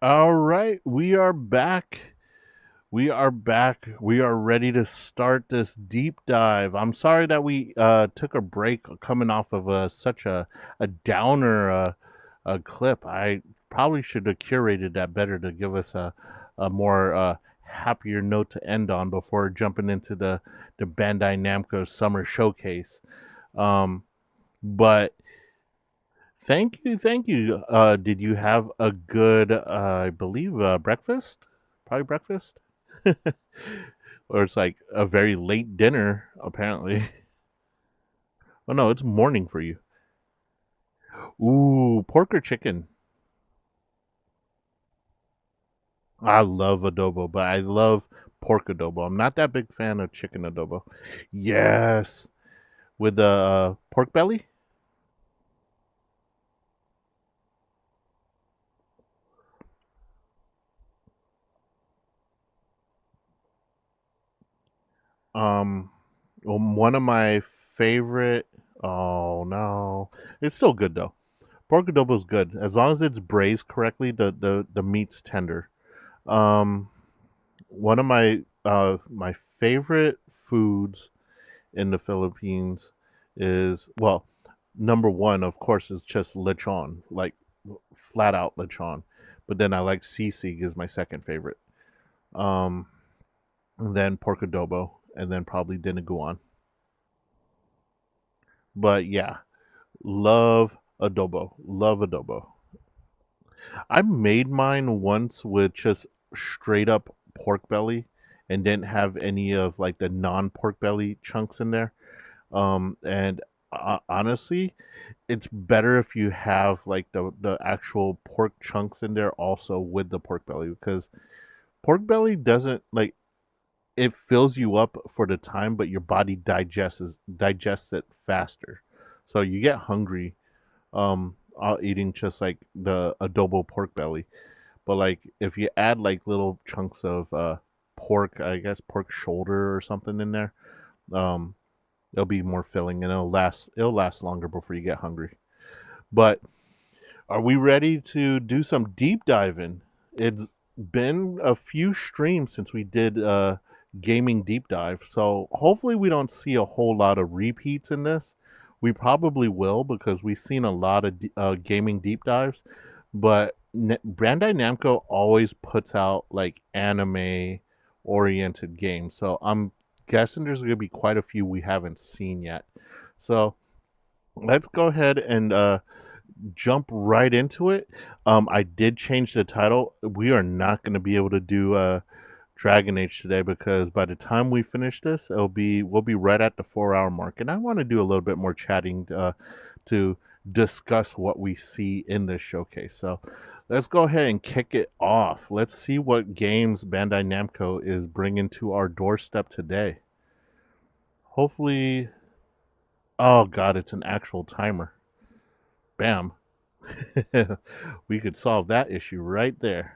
All right, we are back. We are back. We are ready to start this deep dive. I'm sorry that we took a break coming off of such a downer clip. I probably should have curated that better to give us a more happier note to end on before jumping into the Bandai Namco Summer Showcase. But thank you. Did you have a good, I believe, breakfast? Probably breakfast? Or it's like a very late dinner, apparently. Oh no, it's morning for you. Ooh, pork or chicken? I love adobo, but I love pork adobo. I'm not that big fan of chicken adobo. Yes, with the pork belly. One of my favorite. Oh no, it's still good though. Pork adobo is good as long as it's braised correctly. The meat's tender. Um, One of my favorite foods in the Philippines is, well, number one, of course, is just lechon, like flat out lechon. But then I like sisig is my second favorite. Um, and then pork adobo, and then probably dinuguan. But yeah, love adobo. Love adobo. I made mine once with just straight up pork belly and didn't have any of like the non pork belly chunks in there. And honestly, it's better if you have like the actual pork chunks in there also with the pork belly, because pork belly doesn't like, it fills you up for the time, but your body digests it faster. So you get hungry eating just like the adobo pork belly. But like if you add like little chunks of pork, I guess pork shoulder or something in there, um, it'll be more filling and it'll last longer before you get hungry. But are we ready to do some deep diving? It's been a few streams since we did gaming deep dive, so hopefully we don't see a whole lot of repeats in this. We probably will because we've seen a lot of gaming deep dives, but Bandai Namco always puts out like anime oriented games, so I'm guessing there's going to be quite a few we haven't seen yet. So let's go ahead and jump right into it. I did change the title. We are not going to be able to do Dragon Age today because by the time we finish this, we'll be right at the 4-hour mark, and I want to do a little bit more chatting to discuss what we see in this showcase. So let's go ahead and kick it off. Let's see what games Bandai Namco is bringing to our doorstep today. Hopefully, oh god, it's an actual timer. Bam. We could solve that issue right there.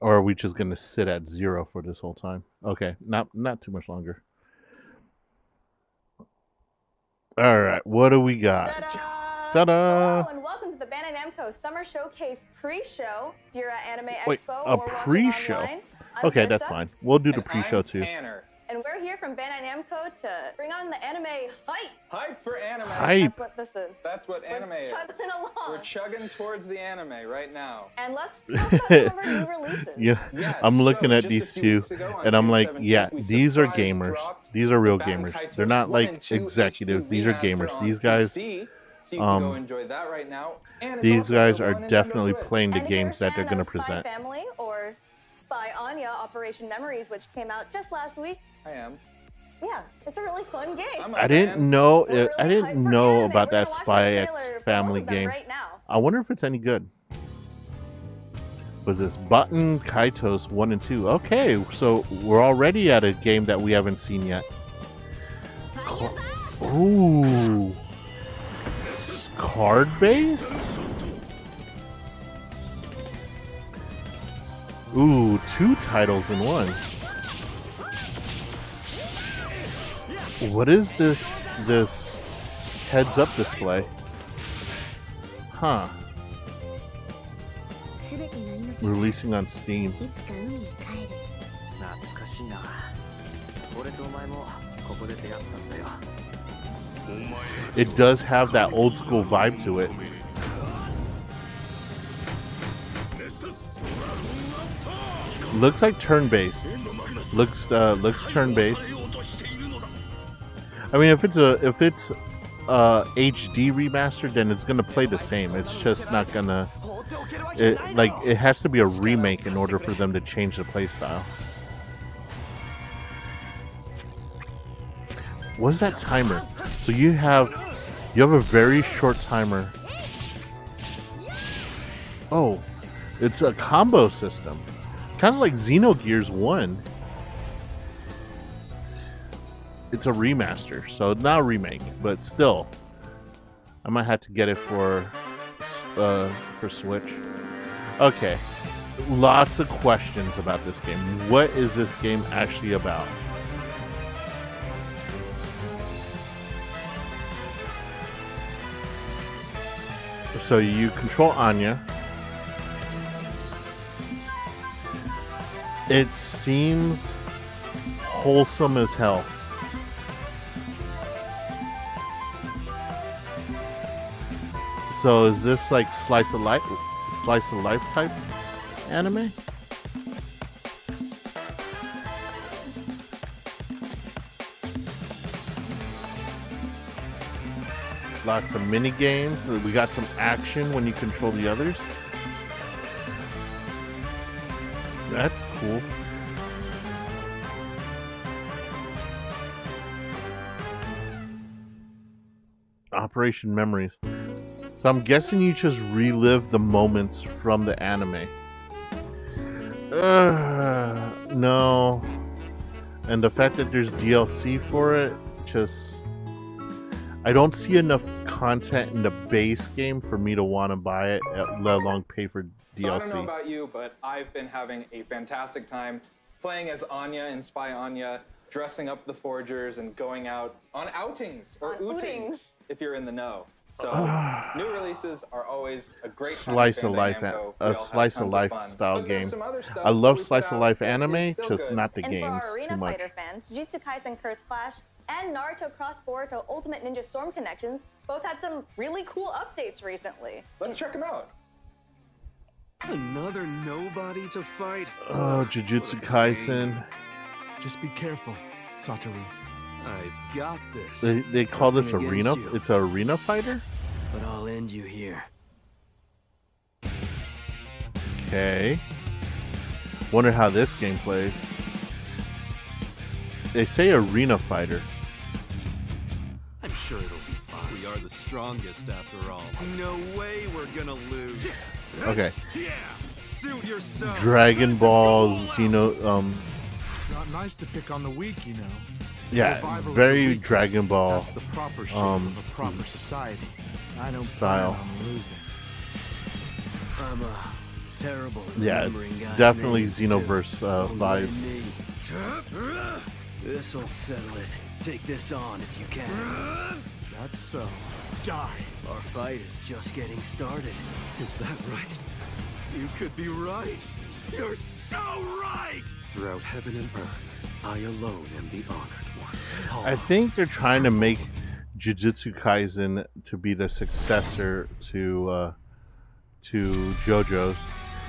Or are we just going to sit at 0 for this whole time? Okay, not too much longer. All right, what do we got? Ta-da! Hello and welcome to the Bandai Namco Summer Showcase pre-show. If you're at Anime Wait, Expo a or pre-show? watching online, I'm Okay, Krista, that's fine. We'll do the pre-show too. and we're here from Bandai Namco to bring on the anime hype. Hype for anime. That's what this is. That's what anime is. We're chugging along. We're chugging towards the anime right now. And let's talk about some of our new releases. Yeah, Yes, I'm looking so at just these a few two, weeks ago on and I'm June like, 17th, yeah, we these are surprise gamers. dropped These are real the Battle gamers. Kaitos They're not 1 like and 2 executives. HD These are remaster gamers. on These guys, PC, so you can go enjoy that right now. And it's these also guys available are on Nintendo definitely Switch. playing the And if you're a games that they're fan going of to present. Spy Family or Spy Anya Operation Memories, which came out just last week. I am. Yeah, it's a really fun game. I didn't know. We're I really didn't hyped for know anime. about We're that gonna watch Spy the X trailer for Family all of them game. right now. I wonder if it's any good. Was this Button Kaitos 1 and 2? Okay, so we're already at a game that we haven't seen yet. Ooh, card based. Ooh, 2 titles in one. What is this heads up display? Huh. Releasing on Steam. It does have that old school vibe to it. Looks like turn-based. Looks turn-based. I mean, if it's HD remastered, then it's gonna play the same. It's just not gonna. It has to be a remake in order for them to change the playstyle. What's that timer? So you have a very short timer. Oh, it's a combo system, kind of like Xenogears 1. It's a remaster, so not a remake, but still, I might have to get it for Switch. Okay, lots of questions about this game. What is this game actually about? So you control Anya. It seems wholesome as hell. So is this like slice of life type anime? Lots of mini games. We got some action when you control the others. That's cool. Operation Memories. So I'm guessing you just relive the moments from the anime. No. And the fact that there's DLC for it, just... I don't see enough content in the base game for me to want to buy it, let alone pay for DLC. So I don't know about you, but I've been having a fantastic time playing as Anya in Spy Anya, dressing up the Forgers, and going out on outings or outings if you're in the know. So new releases are always a great slice of life, slice of life style game. I love slice of life anime, just not the games too much. Fighter fans, Jujutsu Kaisen Curse Clash and Naruto Cross Boruto Ultimate Ninja Storm Connections both had some really cool updates recently. Let's check them out. Another nobody to fight. Oh, Jujutsu Kaisen. Just be careful, Satoru. I've got this. They call this arena. It's an arena fighter. But I'll end you here. Okay. Wonder how this game plays. They say arena fighter. I'm sure it'll be fine. We are the strongest after all. No way we're gonna lose. Okay. Yeah. Suit yourself. Dragon Ball Xeno. It's not nice to pick on the weak, you know. Yeah, very Dragon Ball. That's the proper shape of a proper society. I don't style. Plan on losing. I'm a terrible. Yeah, it's definitely Xenoverse vibes. This'll settle it. Take this on if you can. Is that so? Die. Our fight is just getting started. Is that right? You could be right. You're so right! Throughout heaven and earth, I alone am the honored one. I think they're trying to make Jujutsu Kaisen to be the successor to JoJo's,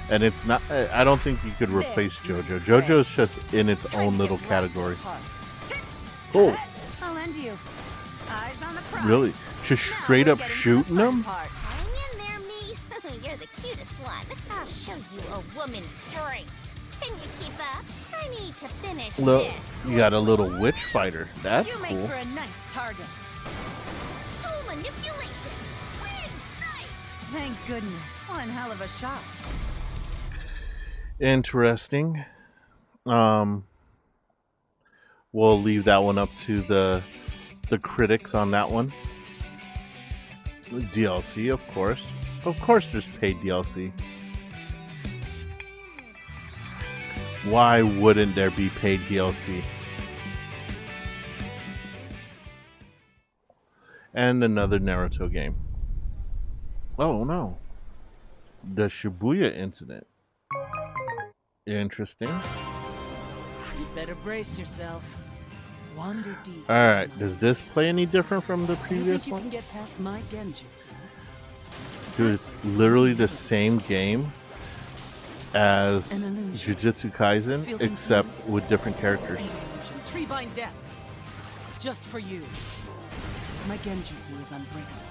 and it's not. I don't think you could replace JoJo. JoJo's just in its own little category. Cool. I'll lend you. Eyes on the prize. Really? Just straight up shooting them? Hang in there, me. You're the cutest one. I'll show you a woman's strength. Can you keep up? I need to finish Look, this. you got a little witch fighter. That's You make cool. for a nice target. Tool manipulation. Win sight. Thank goodness. One hell of a shot. Interesting. We'll leave that one up to the critics on that one. DLC, of course. Of course there's paid DLC. Why wouldn't there be paid DLC? And another Naruto game. Oh no. the Shibuya incident. Interesting. You better brace yourself. Wander deep. All right, does this play any different from the You previous think you one? can get past my genjutsu? Dude, it's literally the same game as Jujutsu Kaisen, except with different characters. Treebind death. Just for you. My genjutsu is unbreakable.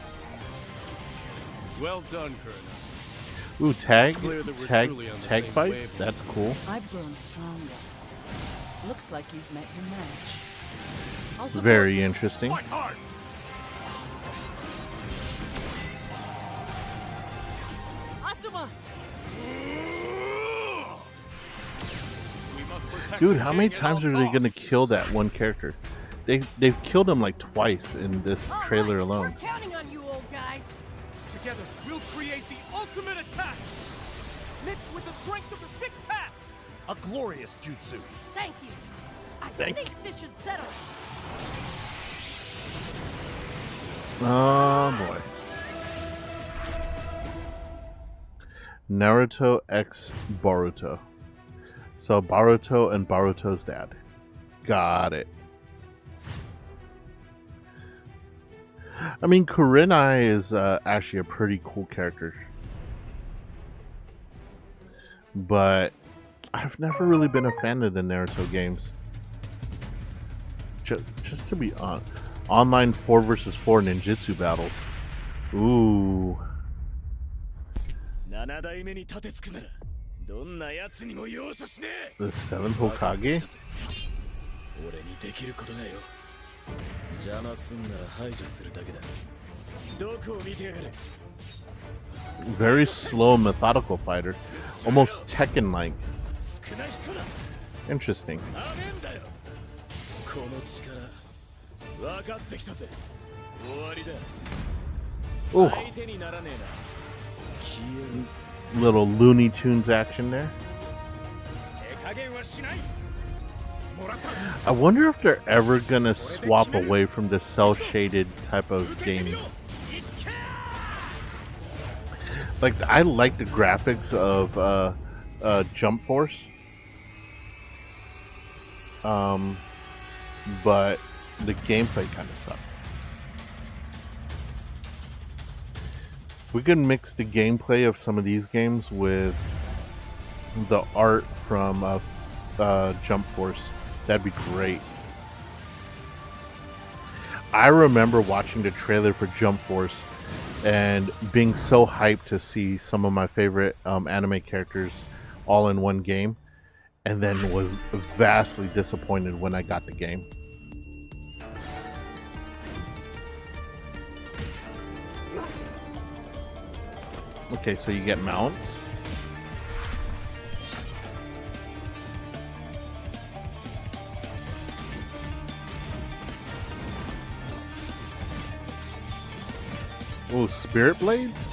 Well done, Kurina. Ooh, tag clear that we're tag truly on the tag same fights. wavelength. That's cool. I've grown stronger. Looks like you've met your match. I'll support Very you. interesting. Fight hard. Asuma! Dude, how many times are they gonna kill that one character? They've killed him like twice in this trailer alone. Counting on you, old guys. Together, we'll create the ultimate attack! Mixed with the strength of the sixth path! A glorious jutsu. Thank you. I Thank think this should settle it. Oh boy. Naruto X Boruto. So Boruto and Boruto's dad. Got it. I mean, Kurenai is actually a pretty cool character. But I've never really been a fan of the Naruto games. Just to be honest. Online 4 versus 4 ninjutsu battles. Ooh. The 7th Hokage? Very slow, methodical fighter. Almost Tekken-like. Interesting. Ooh. Little Looney Tunes action there. I wonder if they're ever gonna swap away from the cel-shaded type of games. Like, I like the graphics of Jump Force, but the gameplay kind of sucked. We could mix the gameplay of some of these games with the art from Jump Force. That'd be great. I remember watching the trailer for Jump Force and being so hyped to see some of my favorite anime characters all in one game, and then was vastly disappointed when I got the game. Okay, so you get mounts. Oh, spirit blades?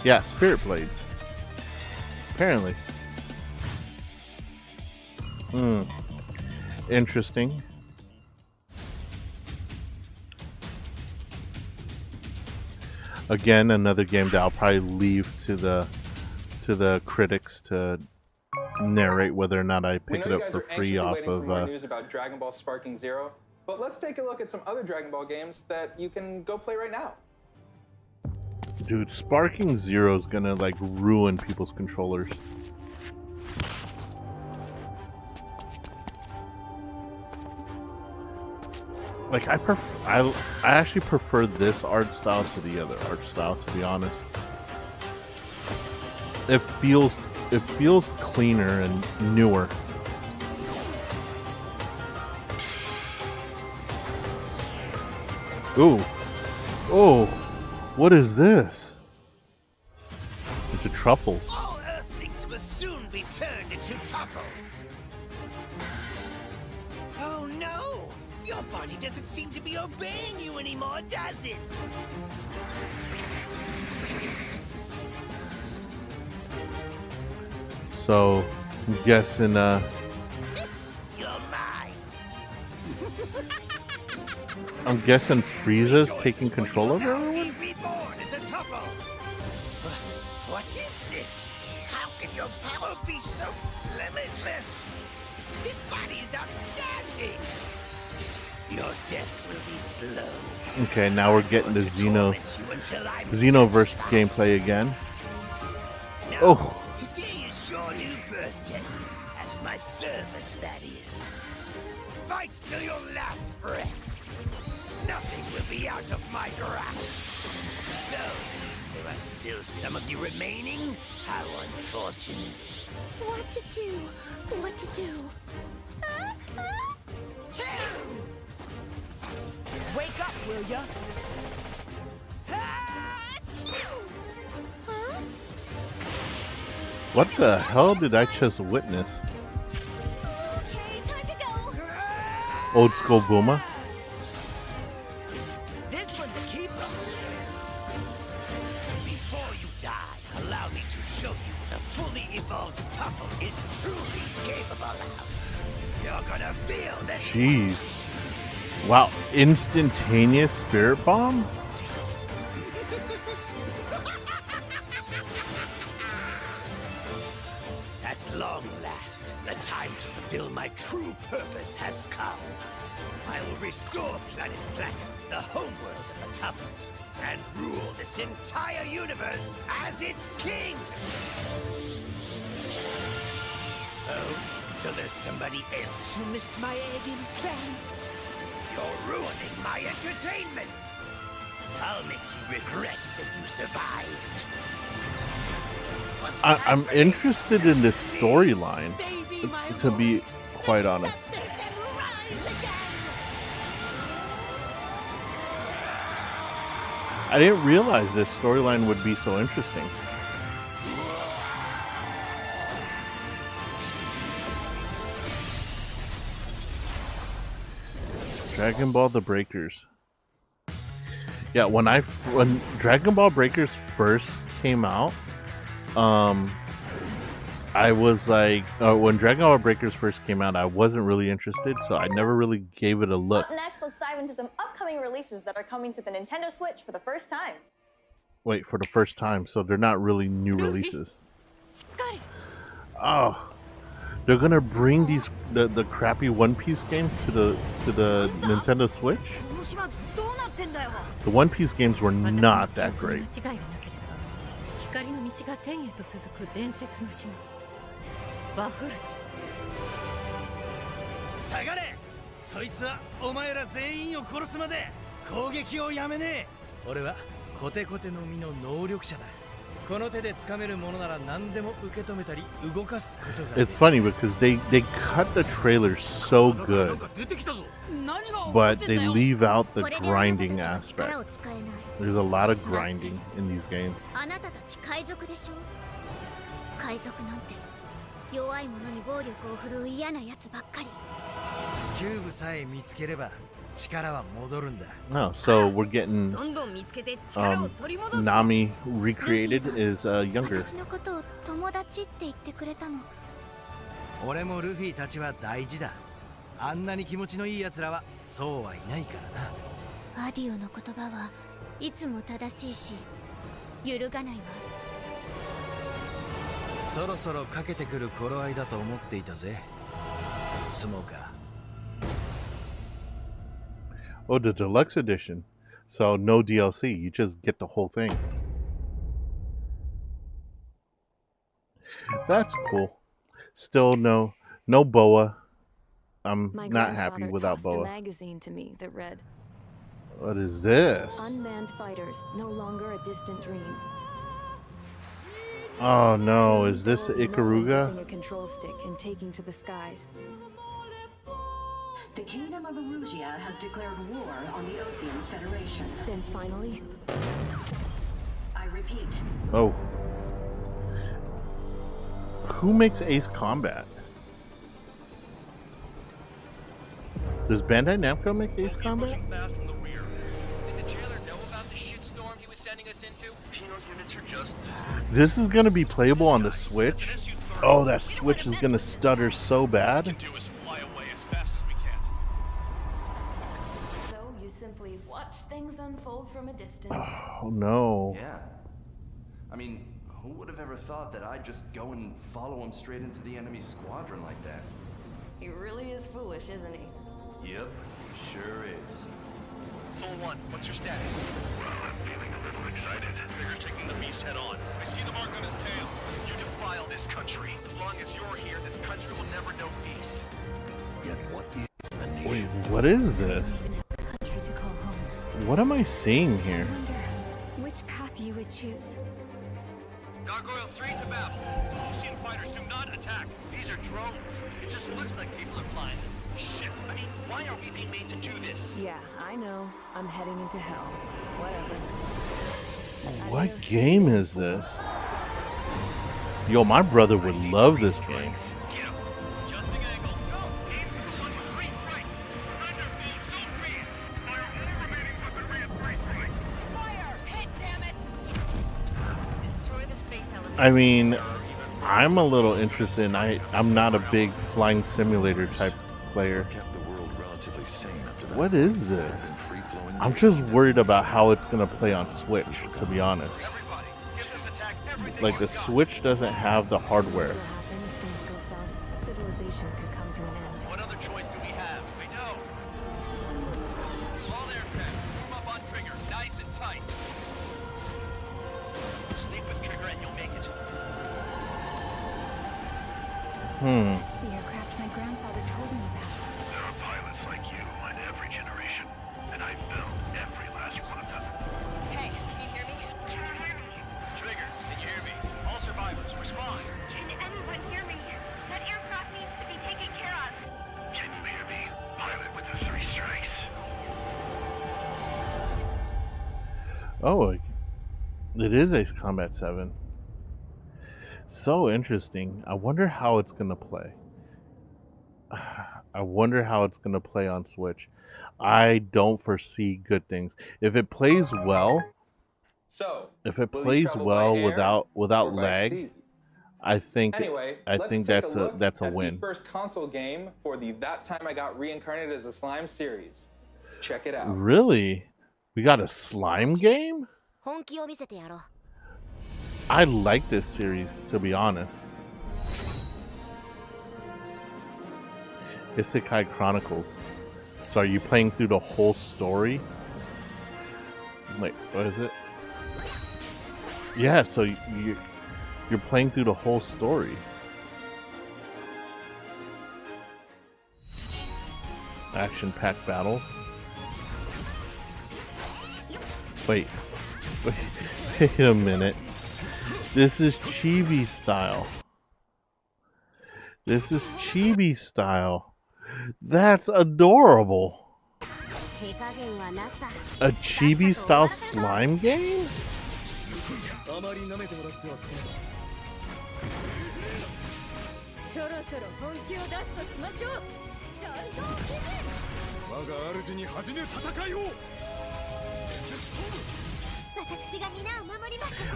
Yeah, spirit blades. Apparently. Interesting. Again, another game that I'll probably leave to the critics to narrate whether or not I pick it up for free off of. More news about Dragon Ball Sparking Zero, but let's take a look at some other Dragon Ball games that you can go play right now. Dude, Sparking Zero is gonna like ruin people's controllers. Like I actually prefer this art style to the other art style, to be honest. It feels cleaner and newer. Ooh. Oh. What is this? It's a truffles. All Earthlings will soon be turned into truffles. Oh no! Your body doesn't seem to be obeying you anymore, does it? So, I'm guessing, You're mine. I'm guessing Frieza's taking control of everyone? Reborn as a tuffle. What is this? How can your power be so limitless? This body is outstanding. Your death will be slow. Okay, now we're getting the Xenoverse gameplay again. Now, Oh. today is your new birthday. As my servant, that is. Fight till your last breath. Nothing will be out of my grasp. So, there are still some of you remaining? How unfortunate. What to do? What to do? Wake up, will ya? What the hell did I just witness? Old school Boomer. This one's a keeper. Before you die, allow me to show you what a fully evolved Tuffle is truly capable of. You're gonna feel this. Jeez. Wow, instantaneous spirit bomb? At long last, the time to fulfill my true purpose has come. I will restore Planet Planet, the homeworld of the Tuffles, and rule this entire universe as its king! Oh, so there's somebody else who missed my egg implants? You're ruining my entertainment! I'll make you regret that you survived. I'm interested in this storyline, to be quite honest. I didn't realize this storyline would be so interesting. Dragon Ball The Breakers. Yeah, when Dragon Ball Breakers first came out, I was like, when Dragon Ball Breakers first came out, I wasn't really interested, so I never really gave it a look. Up next, let's dive into some upcoming releases that are coming to the Nintendo Switch for the first time. Wait, for the first time, so they're not really new releases. Oh, they're gonna bring these the crappy One Piece games to the Nintendo Switch. The One Piece games were not that great. 光の道が天へと続く伝説の島バフルト下がれそいつはお前ら全員を殺すまで攻撃をやめねえ俺はコテコテの実の能力者だこの手で掴めるものなら何でも受け止めたり動かすことが It's funny because they cut the trailer so good, but they leave out the grinding aspect. There's a lot of grinding in these games. あなたたち海賊でしょ海賊なんて弱い者に暴力を振るう嫌なやつばっかりキューブさえ見つければ力は戻るんだ No, so we're getting どんどん見つけて力を取り戻す Nami recreated is younger. 私のことを友達って言ってくれたの俺もルフィたちは大事だあんなに気持ちのいい奴らはそうはいないからなアディオの言葉はいつも正しいし揺るがないわそろそろかけてくる頃合いだと思っていたぜスモーカー Oh, the deluxe edition. So no DLC, you just get the whole thing. That's cool. Still no Boa. I'm My not happy grandfather without tossed a Boa. magazine to me that read, What is this? "Unmanned fighters, no longer a distant dream." Oh no, is this Seeing Boa Ikaruga? gripping a control stick and taking to the skies. The Kingdom of Erugia has declared war on the Ocean Federation. Then finally, I repeat, Oh. Who makes Ace Combat? Does Bandai Namco make Ace Combat? Did the jailer know about the shitstorm he was sending us into? Penal units are just This is gonna be playable on the Switch? Oh, that Switch is gonna stutter so bad. so you simply watch things unfold from a distance. Oh no. Yeah. I mean, Who would have ever thought that I'd just go and follow him straight into the enemy squadron like that? He really is foolish, isn't he? Yep, he sure is. Soul 1, what's your status? Well, I'm feeling a little excited. Trigger's taking the beast head on. I see the mark on his tail. You defile this country. As long as you're here, this country will never know peace. Yet what is a nation? Wait, what is this? Country to call home. What am I seeing here? I wonder which path you would choose. Gargoyle 3 to battle. Ocean fighters do not attack. These are drones. It just looks like people are flying. Shit, I mean, why are we being made to do this? Yeah, I know. I'm heading into hell. Whatever. What game is this? Yo, my brother would love this game. I mean, I'm a little interested in, I'm not a big flying simulator type player. What is this? I'm just worried about how it's gonna play on Switch, to be honest. Like, the Switch doesn't have the hardware. Civilization could come to an end. What other choice do we have? I know. All there, Ted. Move up on Trigger, nice and tight. Sleep with Trigger and you'll make it. That's the aircraft my grandfather told me about. There are pilots like you in every generation, and I've built every last one of them. Hey, can you hear me? Trigger, can you hear me? All survivors, respond. Can anyone hear me? That aircraft needs to be taken care of. Can you hear me? Pilot with the 3 strikes. Oh, it is Ace Combat 7. So interesting. I wonder how it's gonna play. I wonder how it's gonna play on Switch. I don't foresee good things. If it plays well, if it plays well without lag, I think that's a win. The first console game for the That Time I Got Reincarnated as a Slime series. Let's check it out. Really? We got a slime game? I like this series, to be honest. Isekai Chronicles. So are you playing through the whole story? Wait, what is it? Yeah, so you're playing through the whole story. Action-packed battles. Wait a minute. This is chibi style. This is chibi style. That's adorable. A chibi style slime game?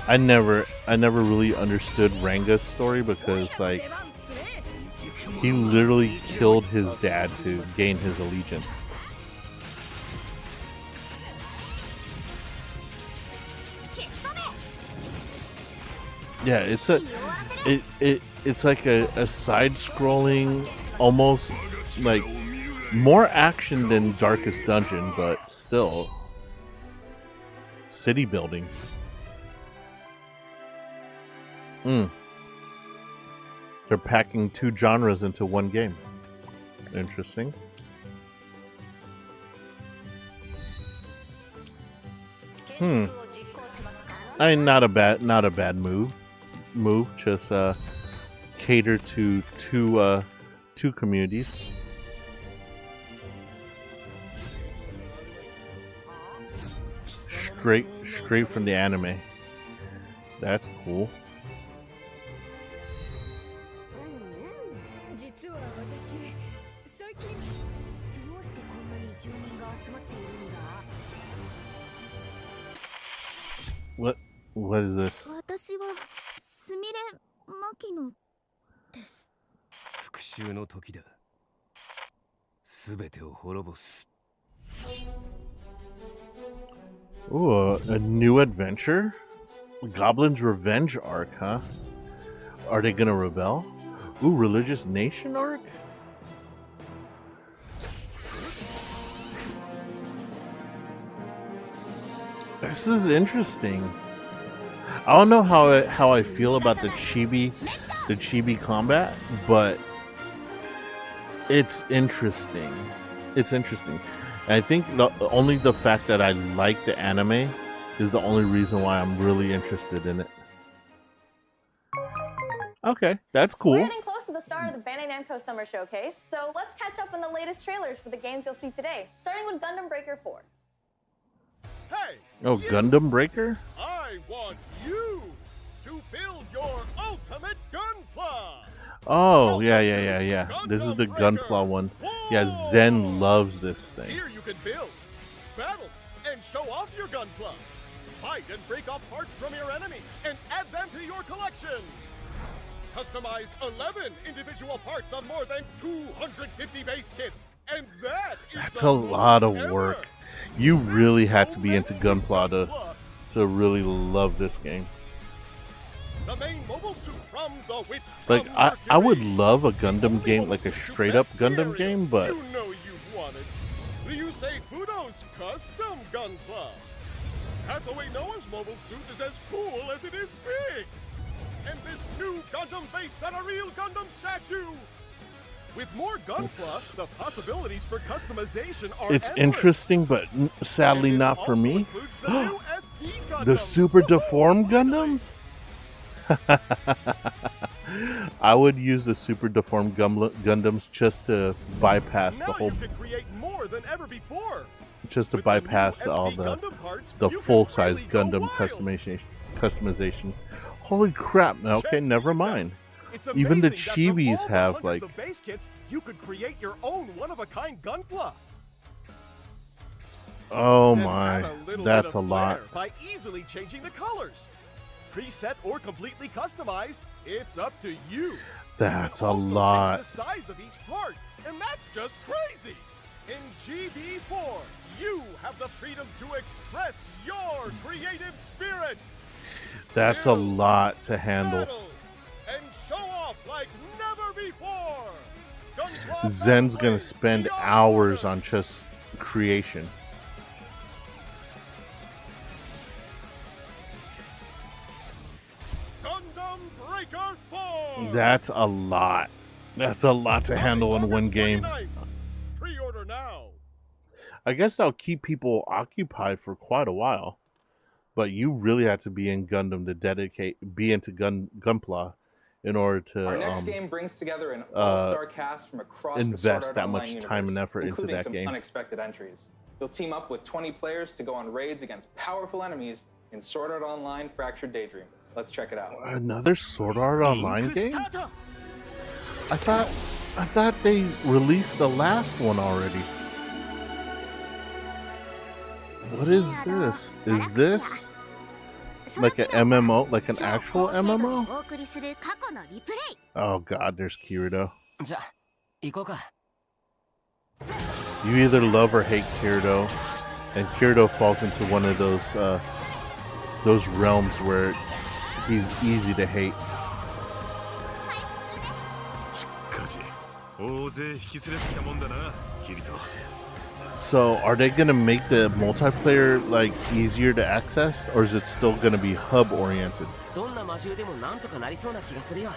I never really understood Ranga's story because, like, he literally killed his dad to gain his allegiance. Yeah, it's like a side-scrolling, almost like more action than Darkest Dungeon, but still city building. They're packing 2 genres into one game. Interesting. I mean, not a bad move. Just cater to two communities. Straight from the anime. That's cool. What is this? 私はすみれ牧野です。復讐の時だ。すべてを滅ぼす。 Ooh, a new adventure? Goblin's Revenge arc, huh? Are they gonna rebel? Ooh, Religious Nation arc? This is interesting. I don't know how I feel about the chibi combat, but it's interesting. It's interesting. And I think only the fact that I like the anime is the only reason why I'm really interested in it. Okay, that's cool. We're getting close to the start of the Bandai Namco Summer Showcase, so let's catch up on the latest trailers for the games you'll see today, starting with Gundam Breaker 4. Hey! Oh, Gundam Breaker? I want you to build your ultimate Gunpla! Oh, yeah. This is the Gunpla one. Yeah, Zen loves this thing. Here you can build, battle, and show off your Gunpla. Fight and break off parts from your enemies and add them to your collection. Customize 11 individual parts on more than 250 base kits, and that's a lot of work. You really had to be into Gunpla to really love this game. The main mobile suit from the Witch Like, I would love a Gundam game, like a straight up Gundam game, but you know you wanted Ryusei Fudo's custom Gunpla. Hathaway Noah's mobile suit is as cool as it is big. And this new Gundam based on a real Gundam statue. With more Gunpla, the possibilities for customization are it's endless. interesting, but sadly not for me. The, The super deformed Gundams? I would use the super deformed Gundams just to bypass the whole, more than ever before. just to bypass all the full size Gundam customization. Holy crap! Okay, never mind. Even the chibis have like. Of base kits, you could create your own one-of-a-kind Gunpla. Oh Then my, add a little that's bit a of lot. flair by easily changing the colors. Preset or completely customized, it's up to you. That's You a can also lot. change the size of each part, and that's just crazy. In GB4, you have the freedom to express your creative spirit. That's a lot to handle. Battle and show off like never before. Gunpla Zen's gonna spend hours on just creation. Gundam Breaker 4. That's a lot. That's a lot to handle in one game. Pre-order now. I guess that'll keep people occupied for quite a while. But you really have to be in Gundam to be into Gunpla in order to Our next game brings together an all-star cast from across the Sword invest Art that Online much time and universe, effort into including that some game. unexpected entries. You'll team up with 20 players to go on raids against powerful enemies in Sword Art Online Fractured Daydream. Let's check it out. Another Sword Art Online game? I thought they released the last one already. What is this? Is this like an MMO, like an actual MMO? Oh god, there's Kirito. You either love or hate Kirito, and Kirito falls into one of those realms where he's easy to hate. So, are they gonna make the multiplayer like easier to access, or is it still gonna be hub oriented? どんな魔獣でもなんとかなりそうな気がするよ。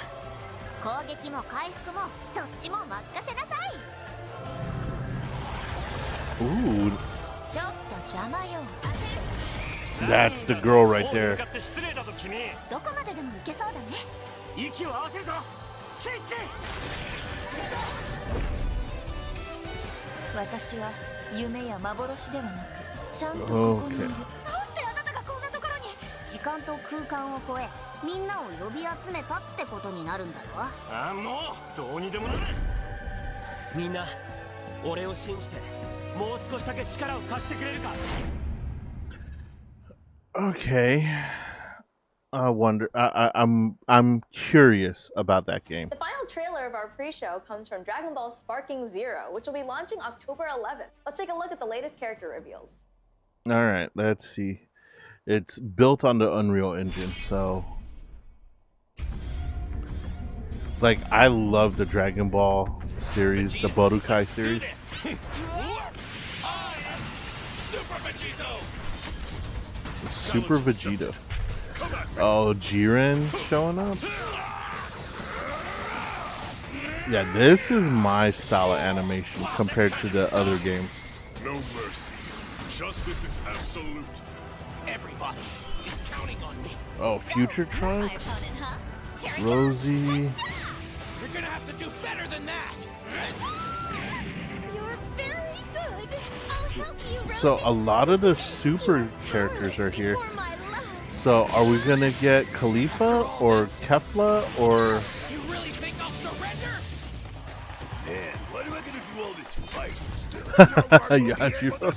攻撃も回復もどっちも任せなさい。 Ooh, ちょっと邪魔よ。 that's the girl right there. どこまででも行けそうだね。息を合わせるぞ。スイッチ。私は夢や幻ではなくちゃんとここにいる。 Okay. どうしてあなたがこんなところに？時間と空間を超え、みんなを呼び集めたってことになるんだろ。あ、もうどうにでもなる。みんな、俺を信じて、もう少しだけ力を貸してくれるか。 Okay. I wonder. I'm curious about that game. The final trailer of our pre-show comes from Dragon Ball Sparking Zero, which will be launching October 11th. Let's take a look at the latest character reveals. All right, let's see. It's built on the Unreal Engine, so like I love the Dragon Ball series, the Budokai series. Super Vegeta. Oh, Jiren's showing up. Yeah, this is my style of animation compared to the other games. No mercy. Justice is absolute. Everybody is counting on me. Oh, Future Trunks, Rosie. You're gonna have to do better than that. You're very good. I'll help you, Rosie. So a lot of the super characters are here. So are we gonna get Khalifa or Kefla or? You really think I'll surrender? Man, why do I gotta do all this fighting still? Yashiro.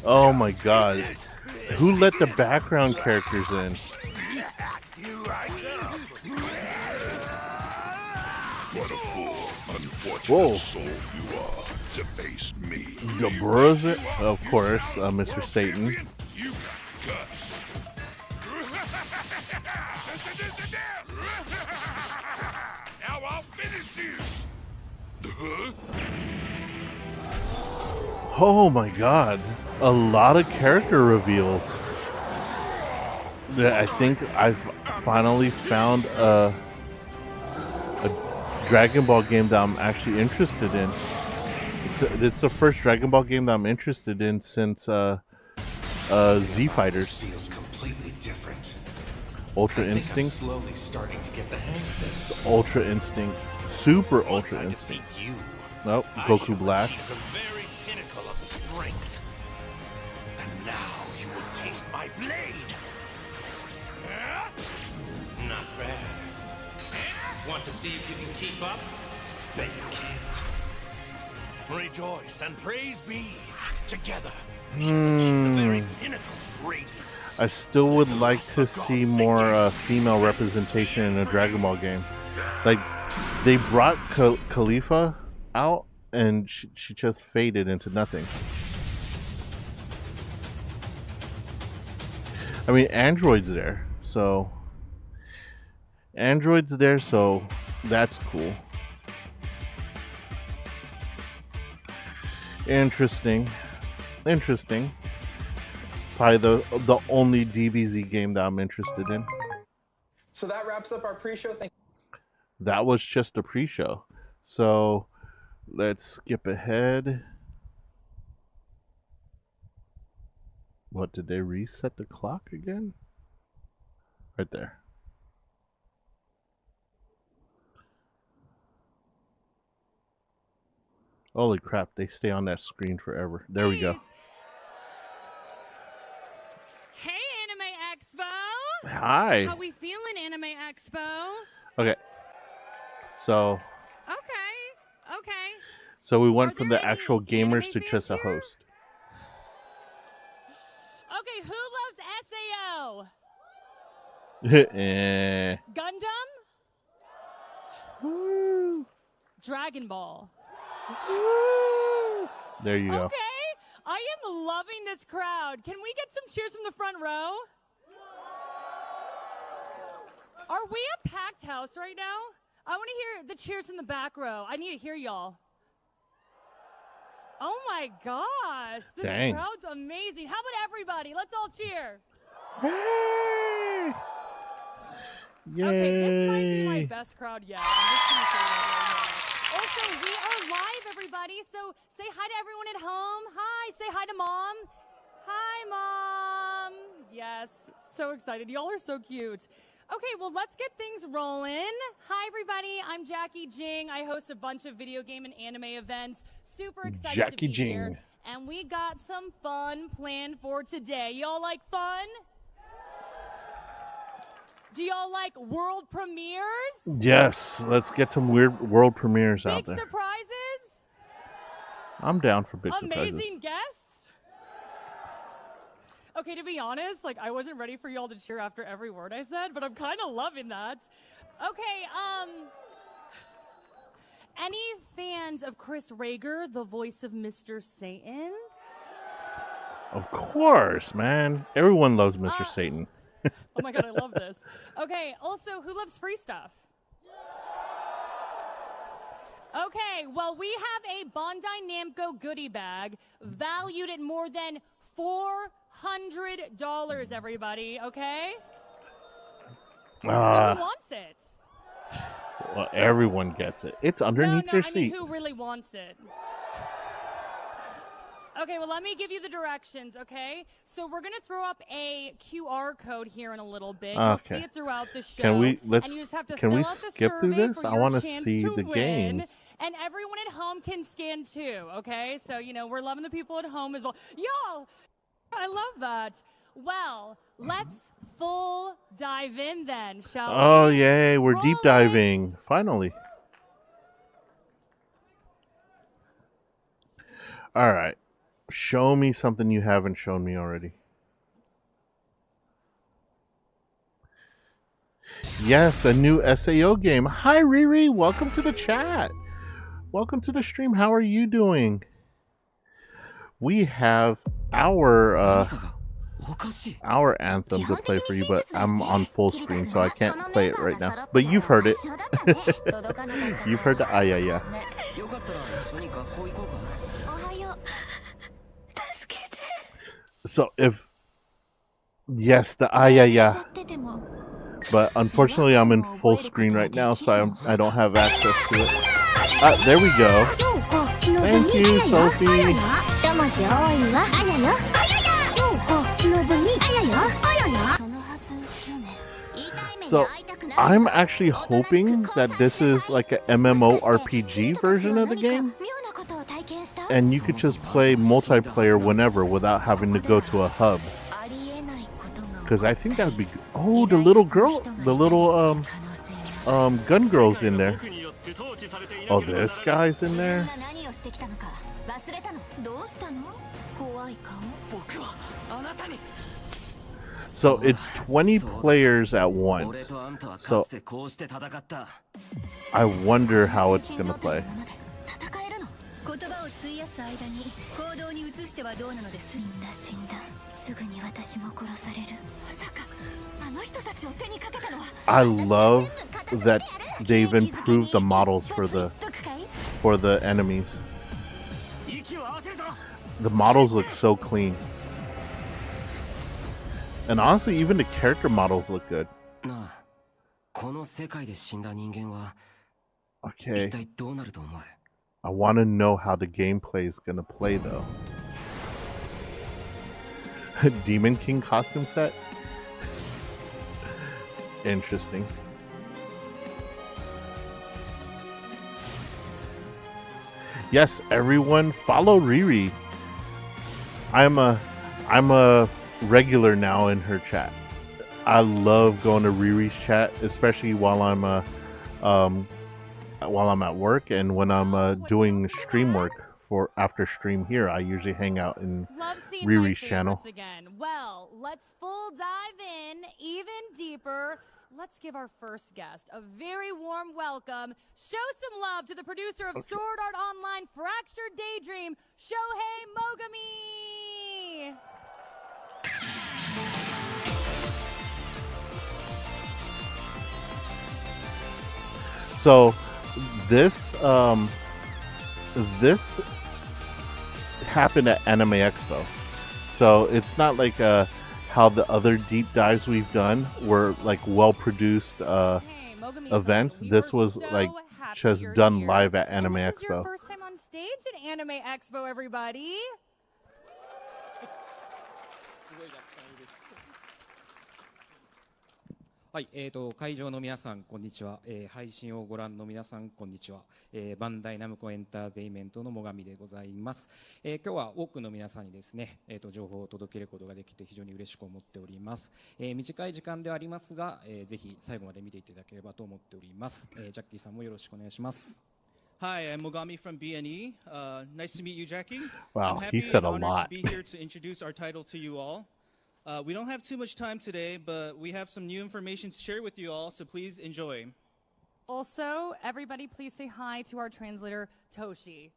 Oh my god. Who let the background characters in? What a poor, unfortunate Whoa. soul you are to face me. Gabraza, of course, Mr. Satan. You got guts. Now I'll finish you. Oh my god. A lot of character reveals. Yeah, I think I've finally found a Dragon Ball game that I'm actually interested in. It's the first Dragon Ball game that I'm interested in since Z Fighters. Feels completely different. Ultra I think Instinct. I'm slowly starting to get the hang of this. Ultra Instinct. Super Ultra Once I Instinct. defeat you, Nope. I Goku shall Black. achieve the very pinnacle of strength. And now you will taste my blade. Not bad. Want to see if you can keep up? Bet you can't. Rejoice and praise be. Together, we shall achieve the very pinnacle of radiance. I still would like to see more female representation in a Dragon Ball game. Like, they brought Khalifa out, and she just faded into nothing. I mean, Android's there, so... Android's there, so that's cool. Interesting. Interesting. Probably the only DBZ game that I'm interested in. So that wraps up our pre-show. That was just a pre-show. So let's skip ahead. What, did they reset the clock again? Right there. Holy crap, they stay on that screen forever. There we go. Hey, Anime Expo! Hi. How we feeling, Anime Expo? Okay. So Okay. so we went from the actual gamers to just a host. Okay, who loves SAO? Eh. Gundam? Dragon Ball. There you go. Okay, I am loving this crowd. Can we get some cheers from the front row? Are we a packed house right now? I want to hear the cheers from the back row. I need to hear y'all. Oh my gosh, this Dang. crowd's amazing. How about everybody? Let's all cheer. Hey! Okay, this might be my Yay. best crowd yet. I'm just gonna say that right now. Also, we are live, everybody. So say hi to everyone at home. Hi, say hi to Mom. Hi, Mom. Yes, so excited. Y'all are so cute. Okay, well, let's get things rolling. Hi, everybody. I'm Jackie Jing. I host a bunch of video game and anime events. Super excited Jackie to be Jing. here. And we got some fun planned for today. Y'all like fun? Do y'all like world premieres? Yes, let's get some weird world premieres out Big there. surprises? I'm down for big Amazing surprises. guests? Okay, to be honest, like I wasn't ready for y'all to cheer after every word I said, but I'm kind of loving that. Okay, any fans of Chris Rager, the voice of Mr. Satan? Of course, man. Everyone loves Mr. Satan. Oh my god, I love this. Okay, also, who loves free stuff? Okay, well, we have a Bandai Namco goodie bag valued at more than $400, everybody, okay? So who wants it? Well, everyone gets it. It's underneath your I mean, seat. who really wants it? Okay, well, let me give you the directions, okay? So we're going to throw up a QR code here in a little bit. You'll see it throughout the show. Can we and you just have to can we fill out the skip through survey this? for I your want to chance see to the win. games. And everyone at home can scan too, okay? So, you know, we're loving the people at home as well. Y'all, I love that. Well, let's full dive in then, shall we? Oh, yay. We're deep diving. Finally. All right. Show me something you haven't shown me already. Yes, a new SAO game. Hi, Riri. Welcome to the chat. Welcome to the stream. How are you doing? We have our anthem to play for you, but I'm on full screen, so I can't play it right now. But you've heard it. You've heard the ayaya. So if yes, the ayaya. But unfortunately, I'm in full screen right now, so I don't have access to it. There we go. Thank you, Sophie. So I'm actually hoping that this is like a MMORPG version of the game, and you could just play multiplayer whenever without having to go to a hub. Because I think that would be. Oh, the little girl, the little gun girl's in there. Oh, this guy's in there. So it's 20 players at once. So I wonder how it's gonna play. I love that they've improved the models for the enemies. The models look so clean. And honestly, even the character models look good. Okay. I want to know how the gameplay is going to play, though. Demon King costume set? Interesting. Yes, everyone follow Riri. I'm a regular now in her chat. I love going to Riri's chat, especially while I'm at work and when I'm doing stream work for after stream here. I usually hang out in Riri's channel. Again. Well, let's full dive in even deeper. Let's give our first guest a very warm welcome. Show some love to the producer of Sword Art Online Fractured Daydream, Shohei Mogami. So this this happened at Anime Expo. So it's not like how the other deep dives we've done were like well-produced events. This was like just done live at Anime Expo. This is your first time on stage at Anime Expo, everybody. はい、会場の皆さんこんにちは、配信をご覧の皆さんこんにちは、バンダイナムコエンターテイメントの最上でございます。今日は多くの皆さんにですね、情報を届けることができて非常に嬉しく思っております。短い時間ではありますが、ぜひ最後まで見ていただければと思っております。ジャッキーさんもよろしくお願いします。 Hi, I'm Mogami from BNE. Nice to meet you, Jackie. Wow, I'm happy he said a and honored lot. to be here to introduce our title to you all. We don't have too much time today, but we have some new information to share with you all, so please enjoy. Also, everybody please say hi to our translator, Toshi.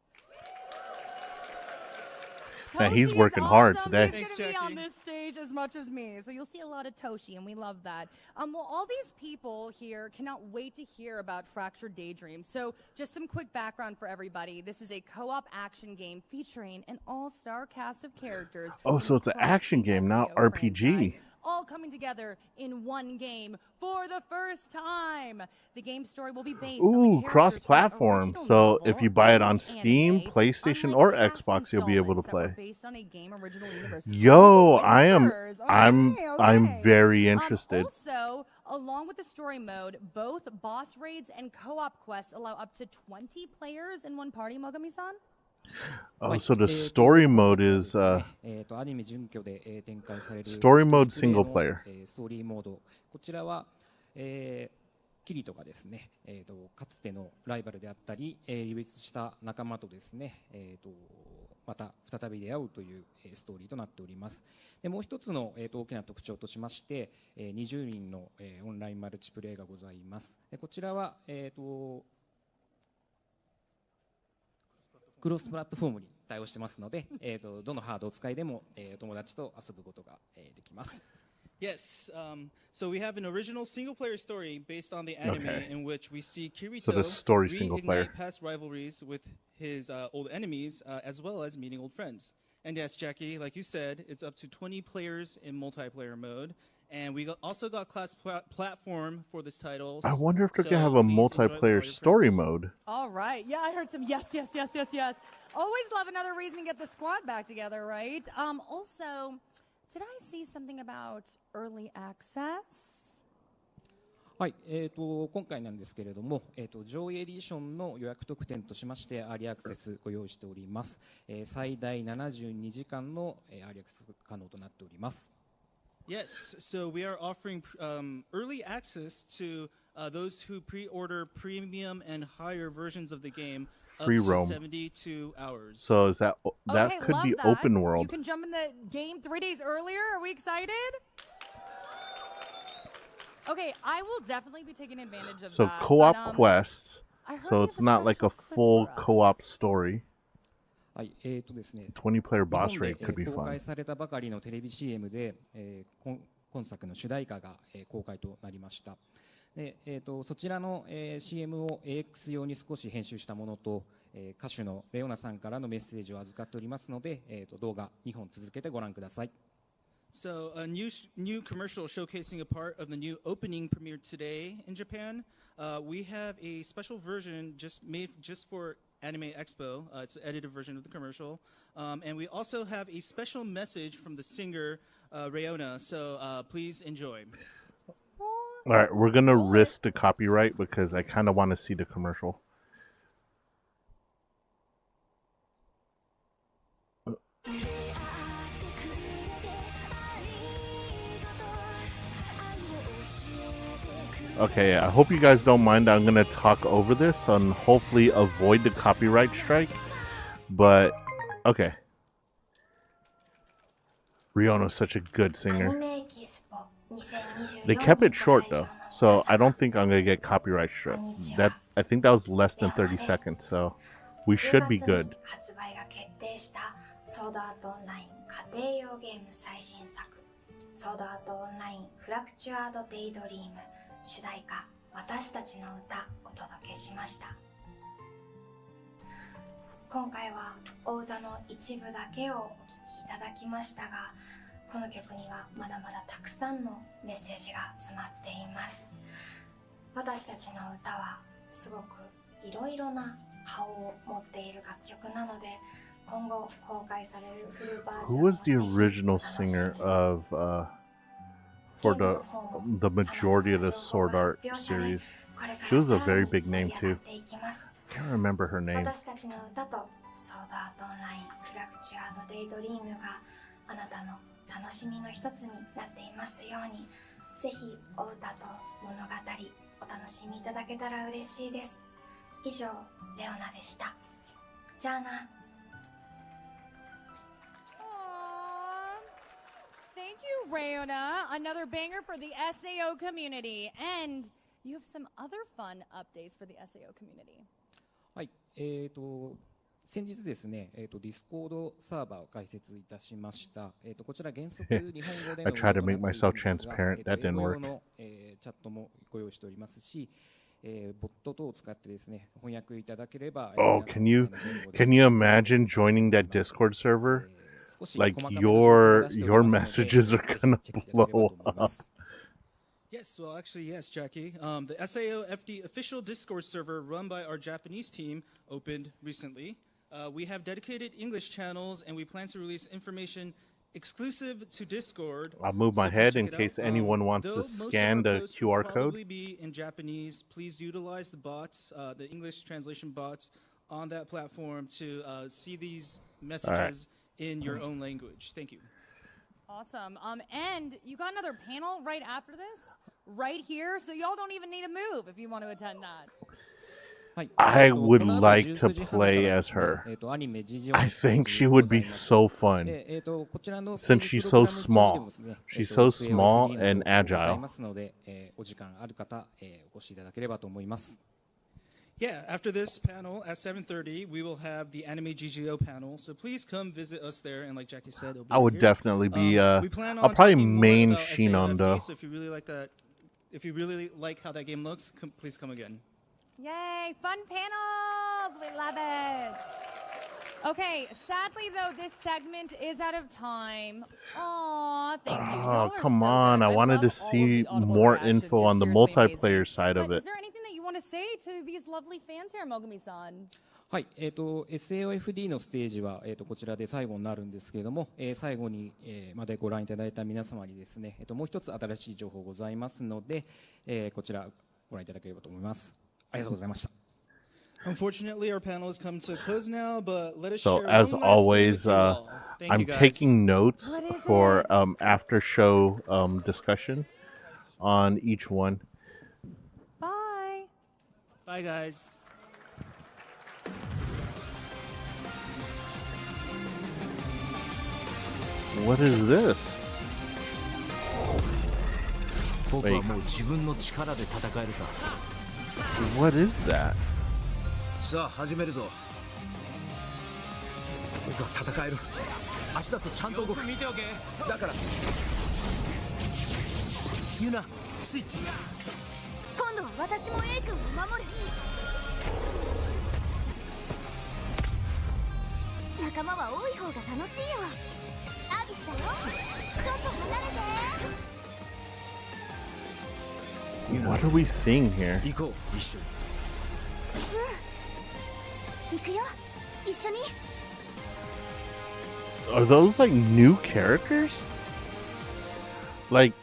Man, he's Toshi working is hard awesome. today. He's Thanks, going to be Jackie. on this stage as much as me, so you'll see a lot of Toshi, and we love that. Well, all these people here cannot wait to hear about Fractured Daydream. So, just some quick background for everybody. This is a co-op action game featuring an all-star cast of characters. Oh, so it's an across action the game, not SAO RPG. franchise, all coming together in one game for the first time. The game story will be based on the Ooh, characters cross-platform. from the So original if you novel buy it on and Steam, anime, PlayStation, or past Xbox, you'll be able to installments that were play. based on a game original universe. Yo, With I'm whispers. Okay. very interested. Also, along with the story mode, both boss raids and co-op quests allow up to 20 players in one party, Mogami-san? Oh, so the story mode is story mode single player. ストーリーモード。こちらは、キリトがですね、かつてのライバルであったり、離別した仲間とですね、また再び出会うという、ストーリーとなっております。でもう一つの、大きな特徴としまして、20人の、オンラインマルチプレイがございます。でこちらは、クロスプラットフォームに対応してますので、どのハードを使いでも、友達と遊ぶことが、できます。Yes, so we have an original single-player story based on the anime in which we see Kirito So the story single player. reignite past rivalries with his old enemies, as well as meeting old friends. And yes, Jackie, like you said, it's up to 20 players in multiplayer mode. And we also got class platform for this title. I wonder if they're going to have a multiplayer story mode. All right. Yeah, I heard some yes. Always love another reason to get the squad back together, right? Also, did I see something about early access? はい、今回なんですけれども、上映エディションの予約特典としましてアーリーアクセスご用意しております。最大72時間の、アーリーアクセス可能となっております。Yes, so we are offering early access to those who pre-order premium and higher versions of the game Free up to roam. 72 hours. So is that Okay, could love be that. open You world? can jump in the game 3 days earlier. Are we excited? Okay, I will definitely be taking advantage of So that. co-op but, quests. I heard So we it's have a not like a special clip full for us. co-op story. はいですね、 20-player 日 boss 本で raid could be 公 fun. 開されたばかりのテレビ CM で、今作の主題歌が、公開となりました。でそちらの、CM を AX 用に少し編集したものと、歌手のレオナさんからのメッセージを預かっておりますので、動画2本続けてご覧ください。So a new commercial showcasing a part of the new opening premiered today in Japan. We have a special version made just for Anime Expo. It's an edited version of the commercial. And we also have a special message from the singer Reona. So please enjoy. All right, we're going to risk the copyright because I kind of want to see the commercial. Okay, I hope you guys don't mind. I'm going to talk over this and hopefully avoid the copyright strike. But, okay. Riona's such a good singer. They kept it short though, so I don't think I'm going to get copyright struck. I think that was less than 30 seconds, so we should be good. ソードアートオンライン家庭用ゲーム最新作ソードアートオンラインフラクチュアードデイドリーム主題歌私たちの歌お届けしました。今回はお歌の一部だけをお聴きいただきましたが、この曲にはまだまだたくさんのメッセージが詰まっています。私たちの歌はすごくいろいろな顔を持っている楽曲なので、今後公開されるフルバージョン Who was the original singer of for the majority of the Sword Art series? She was a very big name too. I can't remember her name. 私たちの歌とソードアートオンラインフラクチュアードデイドリームがあなたの楽しみの一つになっていますように、ぜひお歌と物語お楽しみいただけたら嬉しいです。以上、レオナでした。じゃあな。Thank you, Reona. Another banger for the SAO community. And you have some other fun updates for the SAO community. はい、先日ですね、ディスコードサーバーを開設いたしました。こちら原則日本語での I tried to 運用 make となっている myself んですが、 transparent. That 英 didn't 語用 work. の、チャットもご用意しておりますし、ボット等を使ってですね、翻訳いただければ、Oh, 皆さんお can you imagine joining that Discord server? Like your messages are gonna blow up. Yes, well, actually, yes, Jackie. The SAO FD official Discord server run by our Japanese team opened recently. We have dedicated English channels, and we plan to release information exclusive to Discord. I'll move my So please head check in it case out. anyone wants Though to most of scan our the posts will QR code. probably be in Japanese. Please utilize the bots, the English translation bots on that platform to see these messages in your own language. Thank you. Awesome. And you got another panel right after this, right here. So y'all don't even need to move if you want to attend that. I would like to play as her. I think she would be so fun. Since she's so small. She's so small and agile. Yeah, after this panel at 7:30, we will have the Anime GGO panel. So please come visit us there. And like Jackie said, it'll be I would here. definitely be we plan I'll on probably talking more main about Shinon SAOFD, though. So if you really like that, if you really like how that game looks, please come again. Yay, fun panels! We love it. Okay, sadly though, this segment is out of time. Aw, thank you. Y'all Oh, are come so on. good. I wanted love to all of see the audible more reactions. info You're on the seriously multiplayer amazing. side of But it. is there anything that you want to say to these lovely fans here, Mogami-san? はい、SAOFD のステージは、こちらで最後になるんですけれども、最後に、までご覧いただいた皆様にですね、もう一つ新しい情報ございますので、こちらご覧いただければと思います。ありがとうございました。Unfortunately, our panel has come to a close now, but let us So share as one last thing with always, you all. Thank I'm you guys. taking notes for after show discussion on each one. Bye. Bye, guys. What is this? 僕はもう自分の力で戦えるさ。 What is that? さあ始めるぞ。僕は戦える。足だとちゃんと動く。見ておけ。だから。ユナ、スイッチ。今度は私も A 君を守る。仲間は多い方が楽しいよ。アビスだよ。ちょっと離れて。 What are we seeing here? 行こう、一緒に。行くよ。一緒に。 Are those like new characters? Like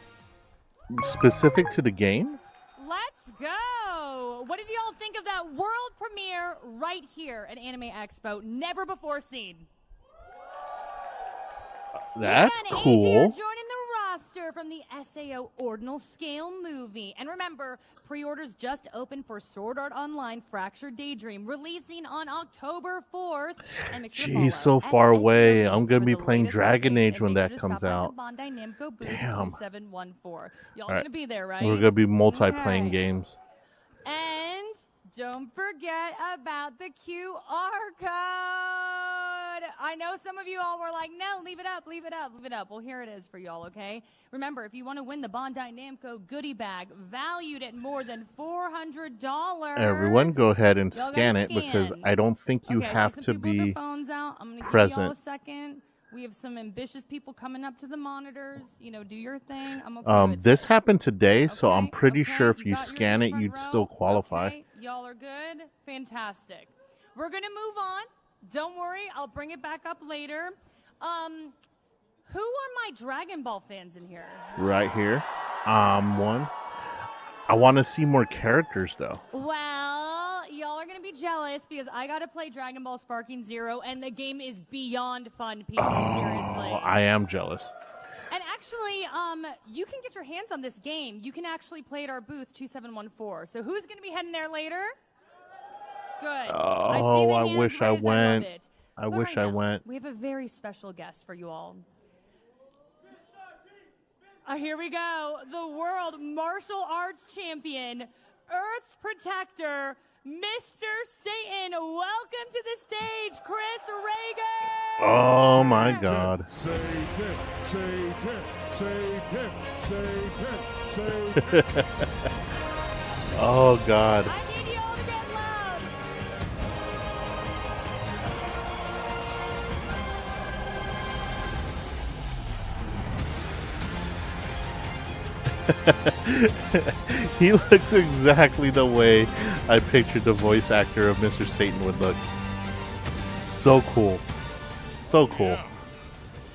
specific to the game? Let's go! What did y'all think of that world premiere right here at Anime Expo? Never before seen. That's And AJ are cool. joining the roster from the SAO Ordinal Scale movie. And remember, pre-orders just opened for Sword Art Online Fractured Daydream, releasing on October 4th. And make sure to Jeez, so follow far at SAO away. Games I'm gonna for be the playing latest Dragon updates, Age and when make sure that to comes stop out. by the Bandai Namco booth Damn. 2714. Y'all All right. gonna be there, right? We're gonna be multi-playing Okay. games. And don't forget about the QR code. I know some of you all were like, no, leave it up, leave it up, leave it up. Well, here it is for y'all, okay? Remember, if you want to win the Bandai Namco goodie bag valued at more than $400. Everyone, go ahead and y'all gotta scan it because I don't think you Okay, I see have some to people with their be phones out. I'm gonna give y'all a present. second. We have some ambitious people coming up to the monitors. You know, do your thing. I'm okay with This happened today, so I'm pretty sure if you scan it, you'd still qualify. Okay, y'all are good. Fantastic. We're gonna move on. Don't worry, I'll bring it back up later. Who are my Dragon Ball fans in here? Right here. One. I want to see more characters though. Well, y'all are gonna be jealous because I got to play Dragon Ball Sparking Zero, and the game is beyond fun, people. Seriously. I am jealous. And actually, you can get your hands on this game. You can actually play at our booth 2714. So who's gonna be heading there later? Good. Oh, I wish I went. I But wish right I now, went. We have a very special guest for you all. Here we go. The world martial arts champion, Earth's protector, Mr. Satan. Welcome to the stage, Chris Reagan. Oh my God. Satan, Satan, Satan, Satan, Satan. Oh God. I need you all to get loud. He looks exactly the way I pictured the voice actor of Mr. Satan would look. So cool. So cool. Yeah.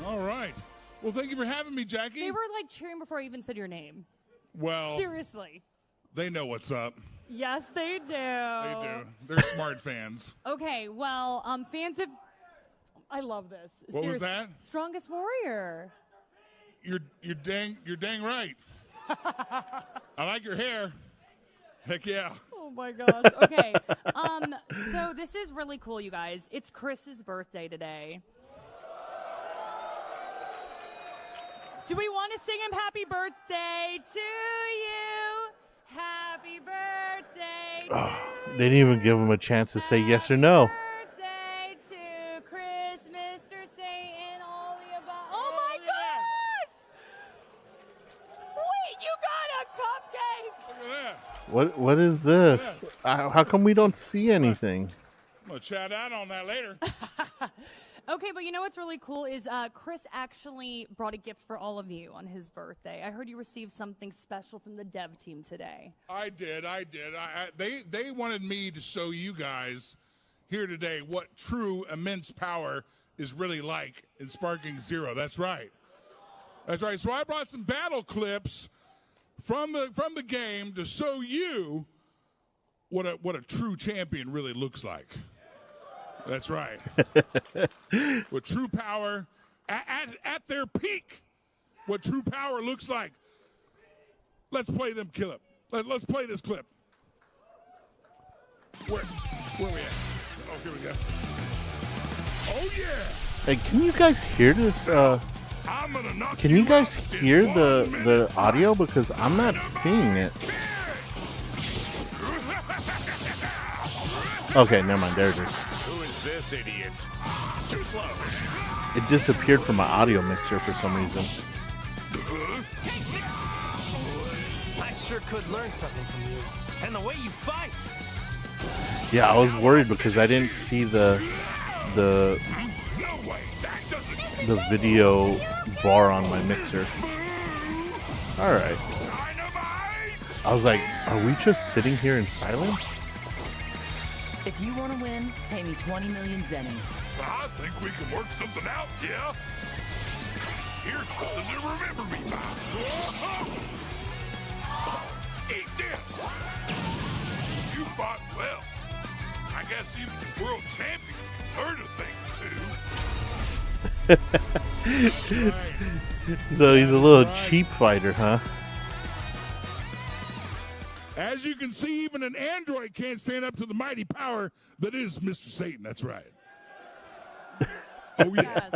All right. Well, thank you for having me, Jackie. They were like cheering before I even said your name. Well, Seriously. they know what's up. Yes, they do. They do. They're smart fans. Okay, well, fans of... I love this. What was that? Strongest Warrior. You're dang right. I like your hair. Heck yeah. Oh my gosh. Okay. So this is really cool, you guys. It's Chris's birthday today. Do we want to sing him happy birthday to you? Happy birthday to They didn't even give him a chance to say yes or no. birthday to Chris, Mr. Satan, all the above. Oh my gosh! Wait, you got a cupcake! Look at that. What is this? How come we don't see anything? I'm going to chat out on that later. Okay, but you know what's really cool is Chris actually brought a gift for all of you on his birthday. I heard you received something special from the dev team today. I did. They wanted me to show you guys here today what true immense power is really like in Sparking Zero. That's right. That's right. So I brought some battle clips from the game to show you what a true champion really looks like. That's right. With true power at their peak, what true power looks like. Let's play them clip. Let's play this clip. Where we at? Oh, here we go. Oh yeah. Hey, can you guys hear this? Can you guys hear the audio? Because I'm not seeing it. Okay, never mind. There it is. Who is this idiot? Too slow. It disappeared from my audio mixer for some reason. I sure could learn something from you. And the way you fight. Yeah, I was worried because I didn't see the video bar on my mixer. All right. I was like, are we just sitting here in silence? If you want to win, pay me 20 million zenny. I think we can work something out, yeah? Here's something to remember me by. Eat this! You fought well. I guess even the world champion can learn a thing or two. So he's a little cheap fighter, huh? As you can see, even an android can't stand up to the mighty power that is Mr. Satan. That's right. Oh, yeah.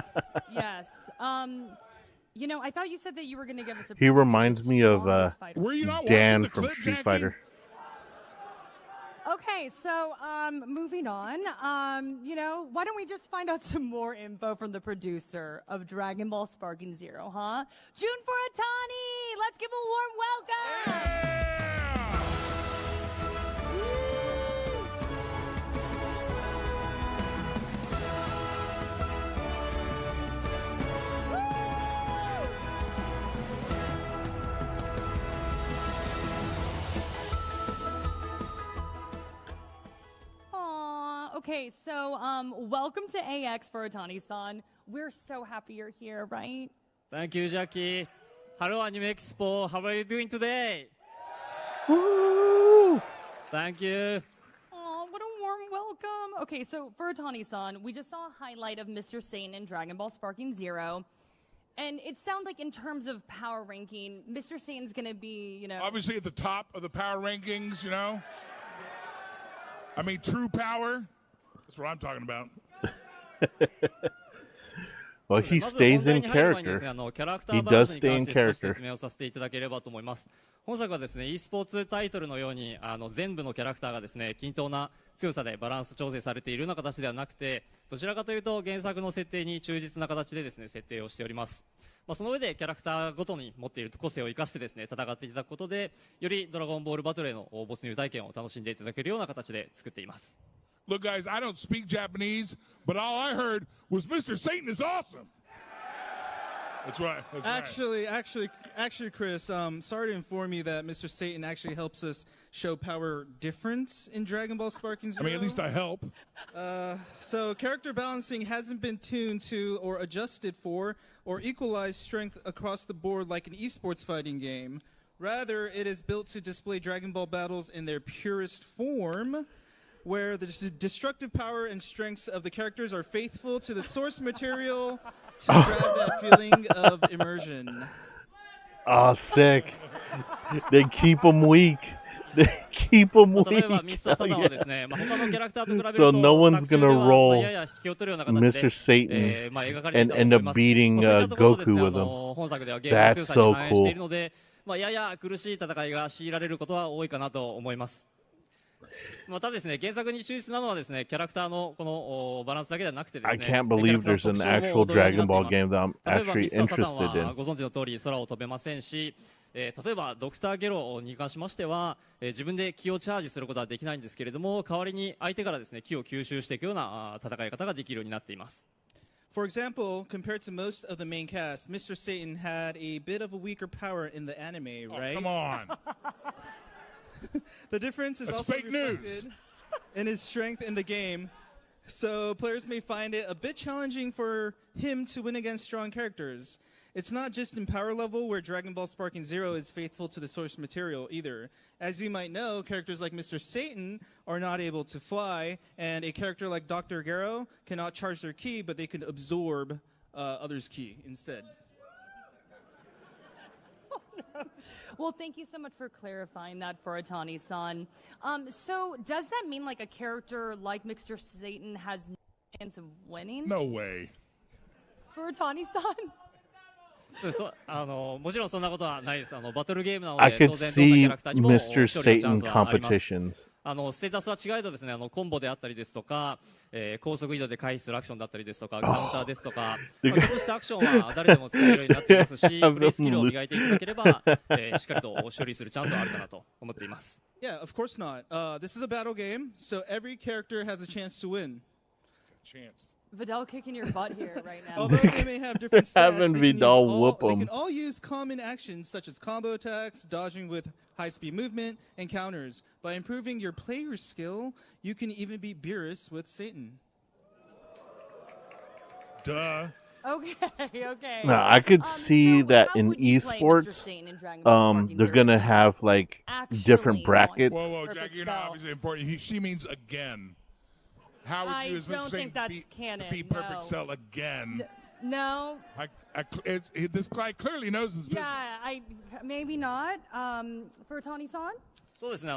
Yes. You know, I thought you said that you were going to give us a... He reminds me of Were you not Dan watching the from clip, Street Jackie? Fighter. Okay, so moving on. You know, why don't we just find out some more info from the producer of Dragon Ball Sparking Zero, huh? Jun Furatani! Let's give a warm welcome! Okay, so welcome to AX Furatani-san. We're so happy you're here, right? Thank you, Jackie. Hello, Anime Expo. How are you doing today? Woo! Thank you. Oh, what a warm welcome. Okay, so Furatani-san, we just saw a highlight of Mr. Satan in Dragon Ball Sparking Zero. And it sounds like in terms of power ranking, Mr. Satan's going to be, you know... Obviously at the top of the power rankings, you know? I mean, true power. That's what I'm talking about. Well, he stays in キャ character. ラクタ He ーバラン does スに stay 関 in して少し character. 説明をさせていただければと思います。本作はですね e スポーツタイトルのように全部のキャラクターがですね均等な強さでバランス調整されているような形ではなくて、どちらかというと原作の設定に忠実な形でですね設定をしております。その上でキャラクターごとに持っている個性を生かしてですね戦っていただくことで、よりドラゴンボールバトルへの没入体験を楽しんでいただけるような形で作っています。Look, guys, I don't speak Japanese, but all I heard was Mr. Satan is awesome. That's right. That's Actually, Chris, sorry to inform you that Mr. Satan actually helps us show power difference in Dragon Ball Sparking Zero. I mean, at least I help. So character balancing hasn't been tuned to or adjusted for or equalized strength across the board like an esports fighting game. Rather, it is built to display Dragon Ball battles in their purest form, where the destructive power and strengths of the characters are faithful to the source material to grab that feeling of immersion. Oh, sick. They keep them weak. They keep them weak. Oh, yeah. So no one's going to roll Mr. Satan and end up beating Goku with him. That's so cool. やや苦しい戦いが強いられることは多いかなと思います。またですね、原作に忠実なのはですね、キャラクターのこのバランスだけではなくてですね、 I can't believe there's an actual Dragon Ball game that I'm 例えば actually ミスターサタン interested は in. ご存知の通り空を飛べませんし、例えばドクターゲロに関しましては、自分で気をチャージすることはできないんですけれども、代わりに相手からですね気を吸収していくような戦い方ができるようになっています。For example, compared to most of the main cast, Mr. Satan had a bit of a weaker power in the anime, right? Come on. The difference is That's also fake reflected news. in his strength in the game, so players may find it a bit challenging for him to win against strong characters. It's not just in power level where Dragon Ball Sparking Zero is faithful to the source material either. As you might know, characters like Mr. Satan are not able to fly, and a character like Dr. Gero cannot charge their ki, but they can absorb others' ki instead. Well, thank you so much for clarifying that for Atani-san. So does that mean like a character like Mr. Satan has no chance of winning? No way. For Atani-san? もちろんそんなことはないです。バトルゲームなの I で could 当然どんなキ see ャラクターにも Mr. 勝利のチャン Satan スはあります。 competitions. ステータスは違えどですね、コンボであったりですとか、高速移動で回避するアクションだったりですとか、カウンターですとか、ちょっとしたアクションは誰でも使えるようになっていますし、プレイスキルを磨いていただければ、しっかりと処理するチャンスはあるかなと思っています。Yeah, of course not. This is a battle game, so every character has a chance to win. Chance. Vidal kicking your butt here right now. Although they may have different stats, Having Vidal whoop they 'em. can all use common actions such as combo attacks, dodging with high-speed movement, and counters. By improving your player's skill, you can even beat Beerus with Satan. Duh. Okay. Now, I could see that in esports, they're gonna have like different brackets. Whoa, Jackie, you're not obviously important. She means again. How would you, as I don't Mr. think Satan, that's canon. defeat Perfect No. Cell again? No. This guy clearly knows his business. Yeah, maybe not. For Atani-san? そうですね、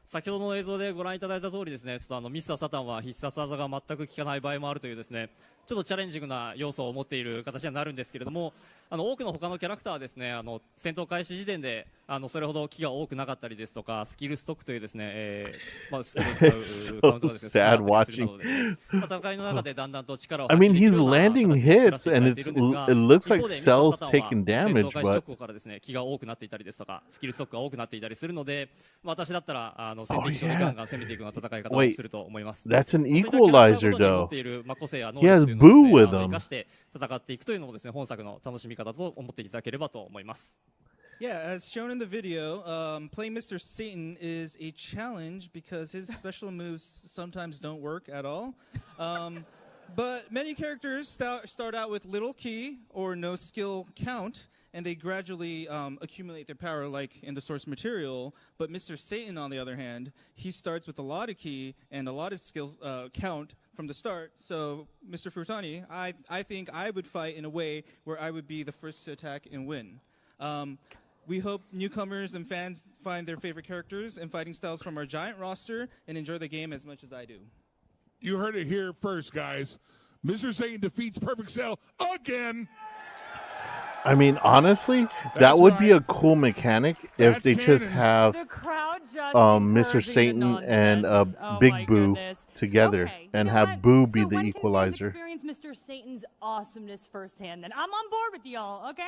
先ほどの映像でご覧いただいた通りですね、ちょっとミスターサタンは必殺技が全く効かない場合もあるというですね、ちょっとチャレンジングな要素を持っている形になるんですけれども、多くの他のキャラクターはですね、戦闘開始時点でそれほど気が多くなかったりですとか、スキルストックというですね、スキルを使うカウントがですね、 sad 少なかったりする watching. などですね、戦いの中でだんだんと力を I 発揮 mean, できる he's ような landing 形で hits, and 作られているんですが、 it looks like 一方でミスター Cell's サタンは taking 戦 damage, 闘開始直 but 後からですね、気が多くなっていたりですとか、スキルストックが多くなっていたりするので、私だったら先手必勝でガンガン攻めていくような戦い方をすると思います。 that's an そういったキャラクター equalizer, ごとに持 though. っている個性や能 He 力 has というのを Boo with ですね、 him. 生かして戦っていくというのもですね、本作の楽しみ方と思っていただければと思います。Yeah, as shown in the video, playing Mr. Satan is a challenge because his special moves sometimes don't work at all. But many characters start out with little ki or no skill count, and they gradually accumulate their power like in the source material. But Mr. Satan, on the other hand, he starts with a lot of ki and a lot of skills count from the start. So, Mr. Furutani, I think I would fight in a way where I would be the first to attack and win. We hope newcomers and fans find their favorite characters and fighting styles from our giant roster and enjoy the game as much as I do. You heard it here first, guys. Mr. Satan defeats Perfect Cell again. I mean, honestly, that would be a cool mechanic if they just have Mr. Satan and Big Boo together and have Boo be the equalizer. Experience Mr. Satan's awesomeness firsthand. Then I'm on board with y'all, okay?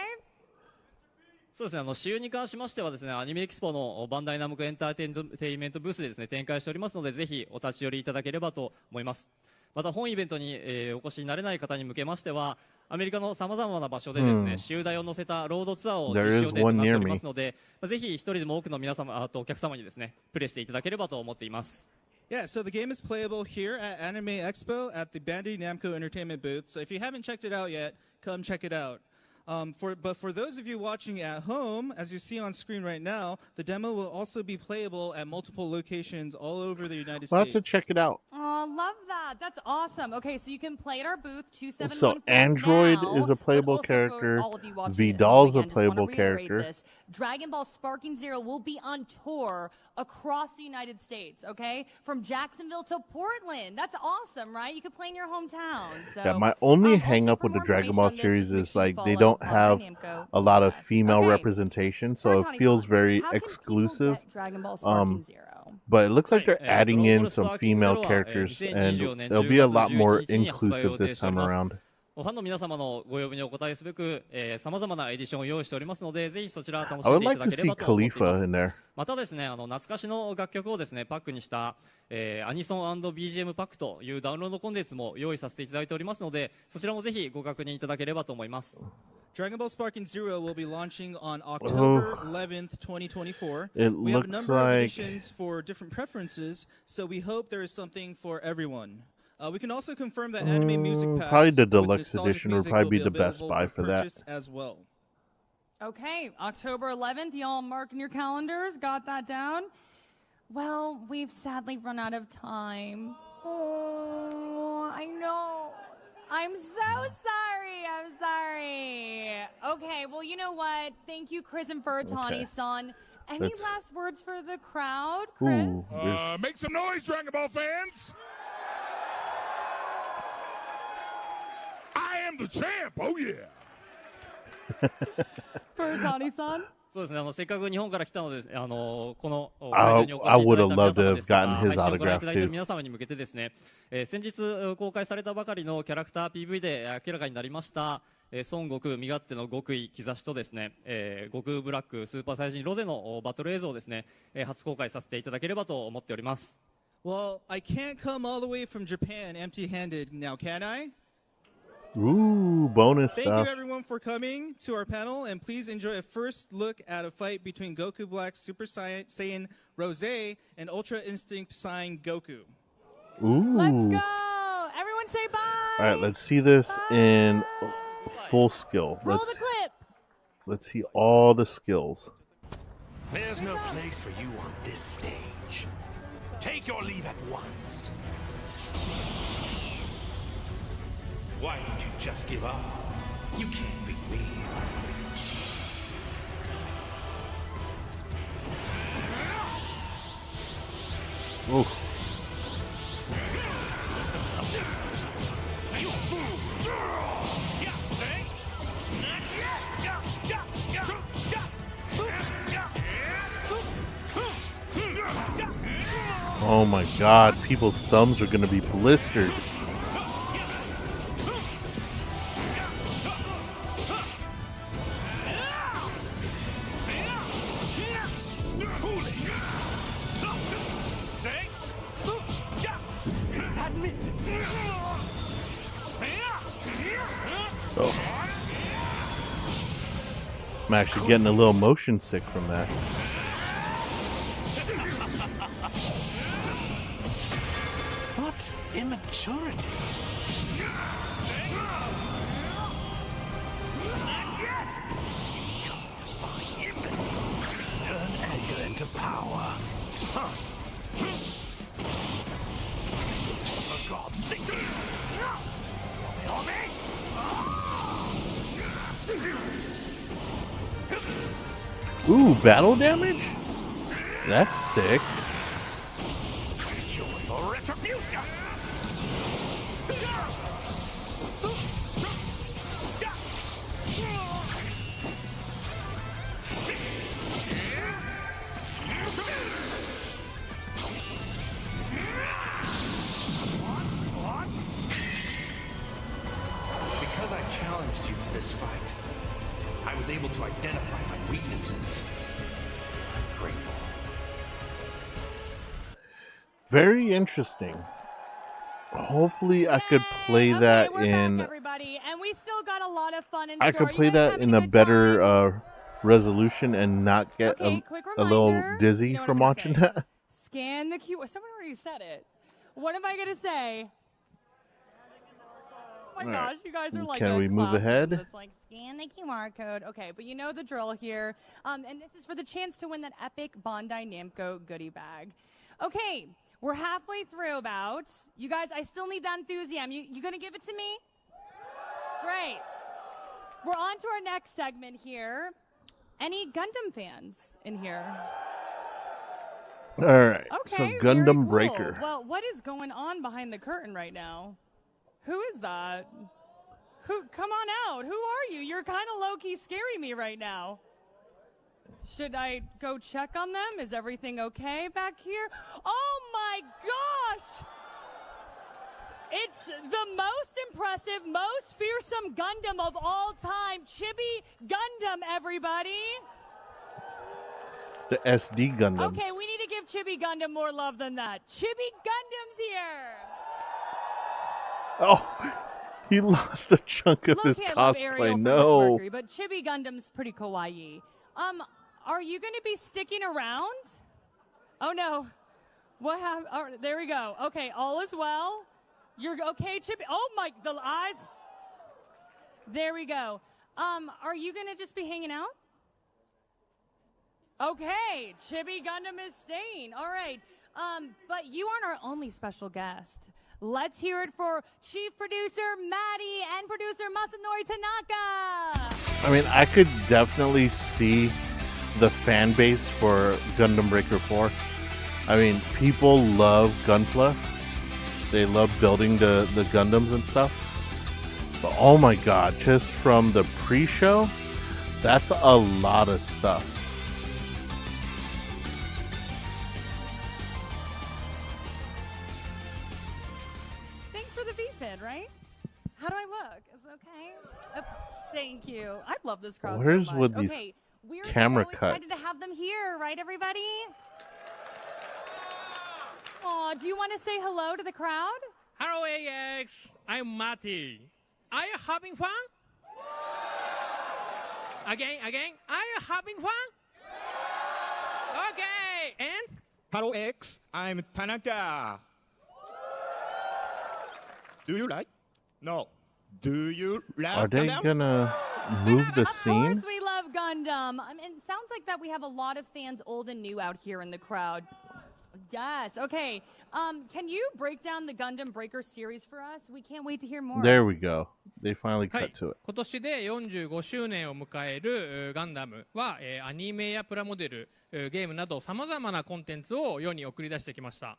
そうですね、使用に関しましてはですね、アニメエキスポのバンダイナムコエンターテインメントブースでですね、展開しておりますので、ぜひお立ち寄りいただければと思います。また本イベントに、お越しになれない方に向けましては、アメリカのさまざまな場所でですね、集台を乗せたロードツアーを実施予定となっておりますので、ぜひ一人でも多くの皆様、あとお客様にですね、プレイしていただければと思っています。Yeah, so the game is playable here at Anime Expo at the Bandai Namco Entertainment booth. So if you haven't checked it out yet, come check it out. But for those of you watching at home, as you see on screen right now, the demo will also be playable at multiple locations all over the United States. We'll have to check it out. Oh, love that. That's awesome. Okay, so you can play at our booth 271. So Android is a playable character. Vidal's a playable character. Dragon Ball Sparking Zero will be on tour across the United States, okay? From Jacksonville to Portland. That's awesome, right? You could play in your hometown. So, yeah, my only hang up with the Dragon Ball series is like they don't have a lot of female representation, so it feels very exclusive. But it looks like they're adding in some female characters, and it'll be a lot more inclusive this time around. ファンの皆様のご要望にお答えすべく、さまざまなエディションを用意しておりますので、ぜひそちら楽しんでいただければと思っています。またですね、懐かしの楽曲をですね、パックにした、アニソン &BGM パックというダウンロードコンテンツも用意させていただいておりますので、そちらもぜひご確認いただければと思います。Dragon Ball Sparking Zero will be launching on October 11th, 2024. We have a number of editions for different preferences, so we hope there is something for everyone. We can also confirm that anime music packs probably the deluxe edition would probably be the best buy for that. As well. Okay, October 11th, y'all marking your calendars. Got that down? Well, we've sadly run out of time. Oh, I know. I'm so sorry. I'm sorry. Okay, well, you know what? Thank you, Chris and Furitani-san. Any last words for the crowd, Chris? Ooh, make some noise, Dragon Ball fans! I am the champ! Oh, yeah! Furitani-san? そうですね、せっかく日本から来たので、この会場にお越しいただいた皆様ですとか、配信をご覧いただいている皆様に向けてですね、先日公開されたばかりのキャラクター PV で明らかになりました、孫悟空身勝手の極意兆しとですね、悟空ブラックスーパーサイヤ人ロゼのバトル映像をですね、初公開させていただければと思っております。Well, I can't come all the way from Japan empty-handed now, can I? Ooh, bonus Thank stuff. you everyone for coming to our panel, and please enjoy a first look at a fight between Goku Black Super Saiyan Rose and Ultra Instinct Saiyan Goku. Ooh. Let's go! Everyone say bye! Alright, let's see this in full skill. Roll the clip! Let's see all the skills. There's no place for you on this stage. Take your leave at once. Why don't you just give up? You can't beat me. Ooh. You fool! Yeah, say? Not yet! Oh my god, people's thumbs are gonna be blistered. Oh. I'm actually getting a little motion sick from that. What immaturity? Turn anger into power. Huh. For God's sake. Ooh, battle damage? That's sick. Your retribution. Very interesting. Hopefully, I could play that in. Everybody, and we still got a lot of fun in I store. could play that in a better resolution and not get a little dizzy from watching that. Scan the QR. Someone already said it. What am I gonna say? Oh my gosh, you guys are like. Can we move ahead? It's like scan the QR code. Okay, but you know the drill here. And this is for the chance to win that epic Bandai Namco goodie bag. Okay, we're halfway through about. You guys, I still need that enthusiasm. You gonna give it to me? Great. We're on to our next segment here. Any Gundam fans in here? All right. Okay, So very Gundam cool. Breaker. Well, what is going on behind the curtain right now? Who is that? Who? Come on out. Who are you? You're kind of low-key scaring me right now. Should I go check on them? Is everything okay back here? Oh my gosh! It's the most impressive, most fearsome Gundam of all time. Chibi Gundam, everybody. It's the SD Gundams. Okay, we need to give Chibi Gundam more love than that. Chibi Gundam's here. Oh, he lost a chunk of his I love cosplay. Ariel from No. Rich Mercury, but Chibi Gundam's pretty kawaii. Are you going to be sticking around? Oh no. What happened? Oh, there we go. Okay, all is well. You're okay, Chibi? Oh my, the eyes. There we go. Are you going to just be hanging out? Okay, Chibi Gundam is staying. All right. But you aren't our only special guest. Let's hear it for Chief Producer Maddie and Producer Masanori Tanaka. I mean, I could definitely see the fan base for Gundam Breaker 4. I mean, people love Gunpla. They love building the Gundams and stuff. But oh my god, just from the pre-show, that's a lot of stuff. Thanks for the VFid, right? How do I look? Is it okay? Thank you. I love this crowd Where's so much. with these Okay, we're camera so excited cuts? to have them here, right, everybody? Aw, do you want to say hello to the crowd? Hello, AX. I'm Matty. Are you having fun? Again. Are you having fun? Okay. And? Hello, X. I'm Tanaka. Do you like? No. Do you like? Are they Gundam? gonna move the Of scene? course we love Gundam. And it sounds like that we have a lot of fans old and new out here in the crowd. Yes, okay. Can you break down the Gundam Breaker series for us? We can't wait to hear more. There we go. They finally はい cut to it. 今年で45周年を迎えるガンダムは、アニメやプラモデル、ゲームなどさまざまなコンテンツを世に送り出してきました。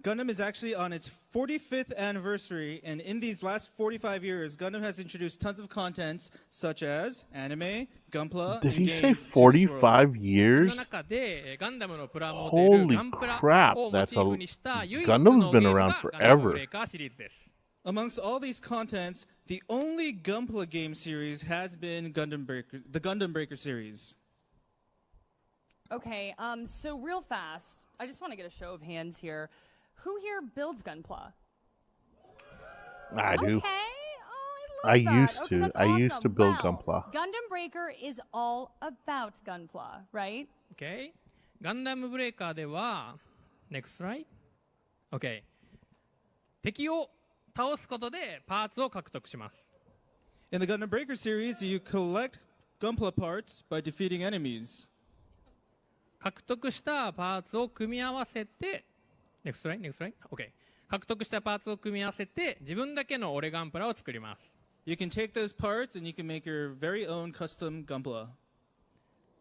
Gundam is actually on its 45th anniversary, and in these last 45 years, Gundam has introduced tons of contents such as anime, Gunpla, Did and he games say to this world. 45 その years? 中でガンダムのプラモデル Holy ガンプラ crap, をモ that's チーフにした唯一 Gundam's のゲ been ーム around がガンダムブ forever. レーカーシリーズです。 Amongst all these contents, the only Gunpla game series has been the Gundam Breaker series. Okay, so real fast, I just want to get a show of hands here. Who here builds Gunpla? I do. Okay. I that. used Okay, to. that's I used to awesome. build Well, Gunpla. Gundam Breaker is all about Gunpla, right? Okay. ガンダムブレーカーでは Next slide. Okay. 敵を倒すことでパーツを獲得します。 In the Gundam Breaker series, you collect Gunpla parts by defeating enemies. 獲得したパーツを組み合わせて Next slide. Okay. 獲得したパーツを組み合わせて自分だけのオレガンプラを作ります。 You can take those parts and you can make your very own custom Gunpla.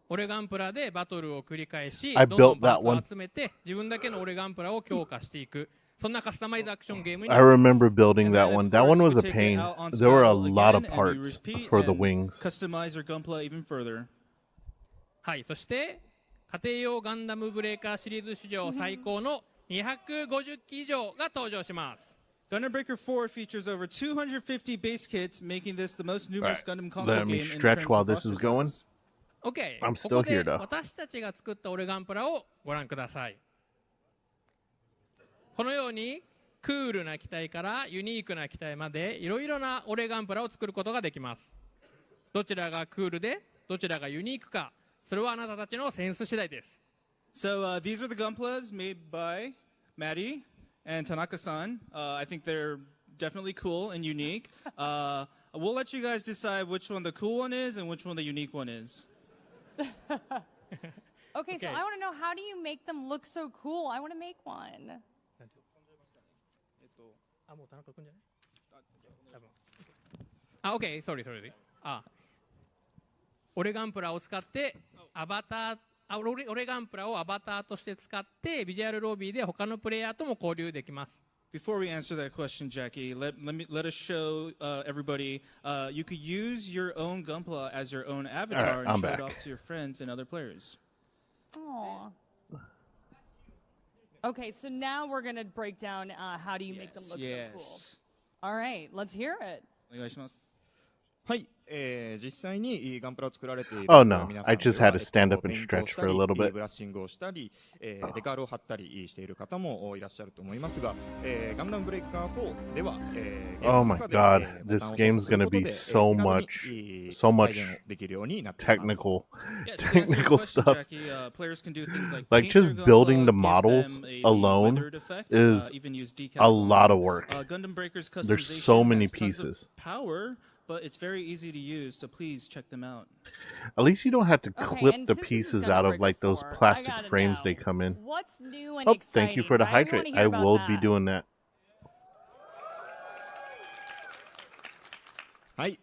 オレガンプラでバトルを繰り返し、 I どんどん built パ that ーツを one. 集めて自分だけのオレガンプラを強化していく。そんなカスタマイズアクションゲームにな I ります。 remember building that one. That one was a Take it pain. out onto There were a battle lot of again, and you parts repeat for the and wings. Customize your Gunpla even further. はい、そして家庭用ガンダムブレーカーシリーズ史上最高の250機以上が登場します。 Gundam Breaker 4 features over 250 base kits, making this the most numerous Alright, Gundam console let me game in stretch terms while of this roster is going. size. OK、 I'm こ still こで here though. 私たちが作ったオレガンプラをご覧ください。このようにクールな機体からユニークな機体までいろいろなオレガンプラを作ることができます。どちらがクールでどちらがユニークか、それはあなたたちのセンス次第です。So these are the Gunplas made by Maddie and Tanaka-san. I think they're definitely cool and unique. We'll let you guys decide which one the cool one is and which one the unique one is. Okay, so I want to know, how do you make them look so cool? I want to make one. もう田中君じゃない？ OK、sorry。オレガンプラを使ってオレガンプラをアバターとして使ってビジュアルロビーで他のプレイヤーとも交流できます。Before we answer that question, Jackie, let us show everybody. You could use your own Gunpla as your own avatar and show it off to your friends and other players. Aww. Okay, so now we're going to break down how do you make them look so cool. All right, let's hear it. お願いします。はい、実際にガンプラを作られている Oh no, I just had to stand up and stretch for a little bit. ブラッシングをしたり、デカールを貼ったりしている方もいらっしゃると思いますが、ガンダムブレイカー4では、Oh my god, this game's gonna be so much technical stuff. Like just building the models alone is a lot of work. There's so many pieces. But it's very easy to use, so please check them out. At least you don't have to clip the pieces out of like those plastic frames they come in. What's new and oh, exciting? Thank you for the hydrate. I will be doing that. はい、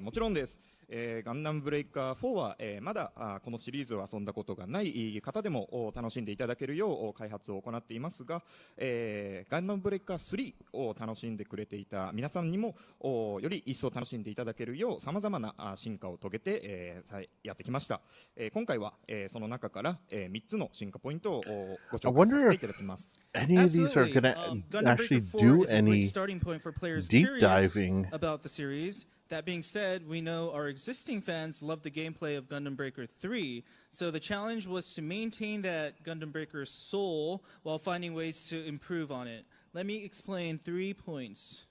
もちろんです。ガンダムブレイカー4は、まだこのシリーズを遊んだことがない方でも楽しんでいただけるよう開発を行っていますが、ガンダムブレイカー3を楽しんでくれていた皆さんにもより一層楽しんでいただけるようさまざまな進化を遂げて、やってきました。今回は、その中から、3つの進化ポイントをご紹介させていただきます。Any of these are going to actually do any deep diving. About the series. That being said, we know our existing fans love the gameplay of Gundam Breaker 3, so the challenge was to maintain that Gundam Breaker soul while finding ways to improve on it. Let me explain 3 points.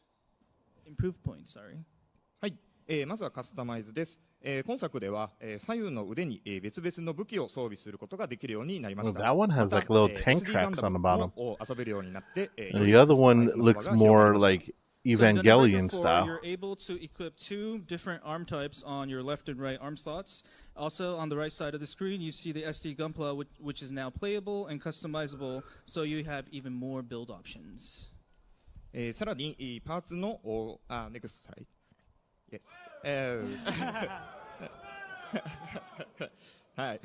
Improve points, sorry. はい、まずはカスタマイズです。今作では、左右の腕に、別々の武器を装備することができるようになりました。Well, that one has like little tank tracks on the bottom. 遊べるようになって、And the other one looks more like Evangelion style. You're able to equip 2 different arm types on your left and right arm slots. Also, on the right side of the screen, you see the SD Gunpla, which is now playable and customizable, so you have even more build options. さらにパーツのnext slide. Yes. はい。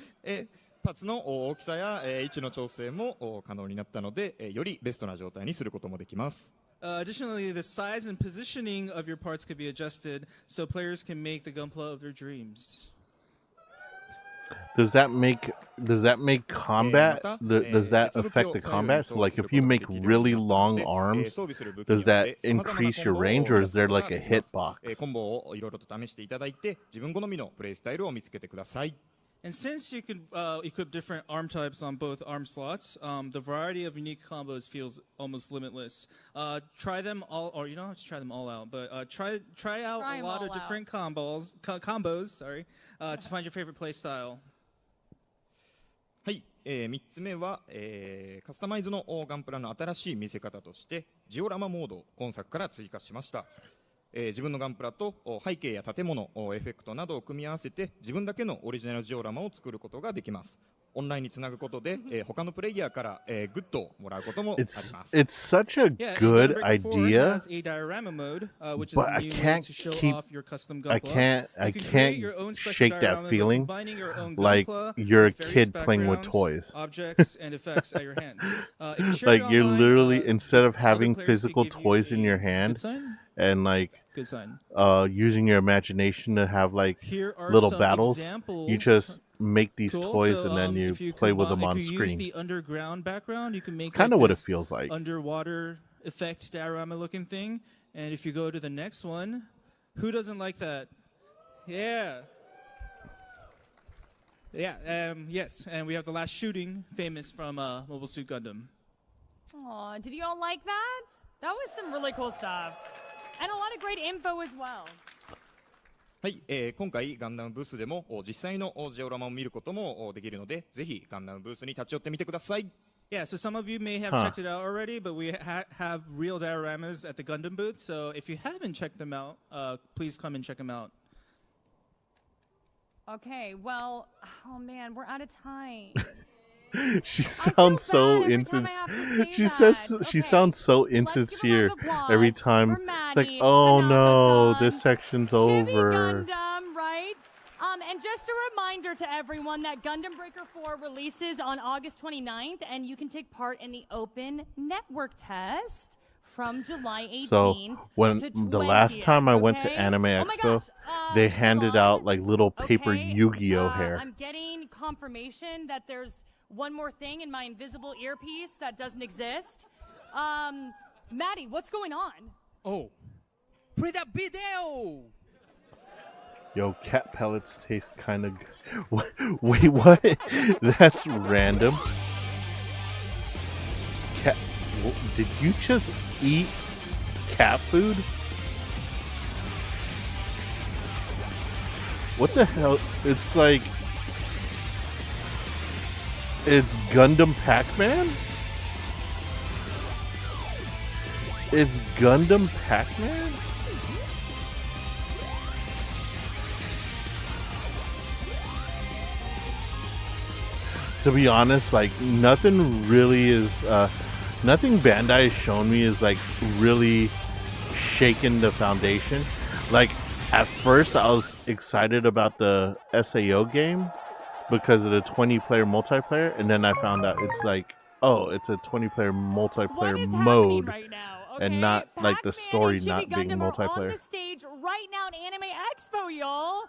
パーツの大きさや位置の調整も可能になったので、よりベストな状態にすることもできます。Additionally, the size and positioning of your parts could be adjusted so players can make the Gunpla of their dreams. Does that make combat? Does that affect the combat? So, like, if you make really long arms, does that increase your range, or is there like a hitbox? コンボをいろいろと試していただいて、自分好みのプレイスタイルを見つけてください。And since you can equip different arm types on both arm slots, the variety of unique combos feels almost limitless. Try them all, or you don't have to try them all out, but try out a lot of different combos, sorry, to find your favorite play style. はい、3つ目は、カスタマイズのガンプラの新しい見せ方としてジオラマモードを今作から追加しました。自分のガンプラと背景や建物、エフェクトなどを組み合わせて自分だけのオリジナルジオラマを作ることができます。オンラインにつなぐことで、他のプレイヤーからグッドをもらうこともあります。It's such a good idea, but I can't shake that feeling like you're a kid playing with toys. Like you're literally, instead of having physical toys in your hand and like using your imagination to have like little battles, you just make these toys and then you play with them on screen. The underground background, you can make it's kind of what it feels like. Underwater effect diorama looking thing. And if you go to the next one, who doesn't like that? Yeah. Yeah, yes, and we have the last shooting, famous from Mobile Suit Gundam. Aw, did you all like that? That was some really cool stuff. And a lot of great info as well. はい、今回ガンダムブースでも実際のジオラマを見ることもできるので、ぜひガンダムブースに立ち寄ってみてください。Yeah, so some of you may have checked it out already, but we have real dioramas at the Gundam booth. So if you haven't checked them out, please come and check them out. Okay, well, oh man, we're out of time. She sounds so insincere. She sounds so insincere every time. It's like, oh no, this section's over. Gundam, right? And just a reminder to everyone that Gundam Breaker 4 releases on August 29th, and you can take part in the open network test from July 18th. So when the last time I went to Anime Expo, they handed out like little paper Yu-Gi-Oh hair. I'm getting confirmation that there's one more thing in my invisible earpiece that doesn't exist. Maddie, what's going on? Oh, play that video. Yo, cat pellets taste kind of. Wait, what? That's random. Cat. Did you just eat cat food? What the hell? It's like. It's Gundam Pac-Man? It's Gundam Pac-Man? To be honest, like, nothing really is, nothing Bandai has shown me is, like, really shaking the foundation. Like, at first I was excited about the SAO game because of the 20-player multiplayer, and then I found out it's like, oh, it's a 20-player multiplayer mode, right now? Okay, and not like the story not being multiplayer. On the stage right now at Anime Expo, y'all.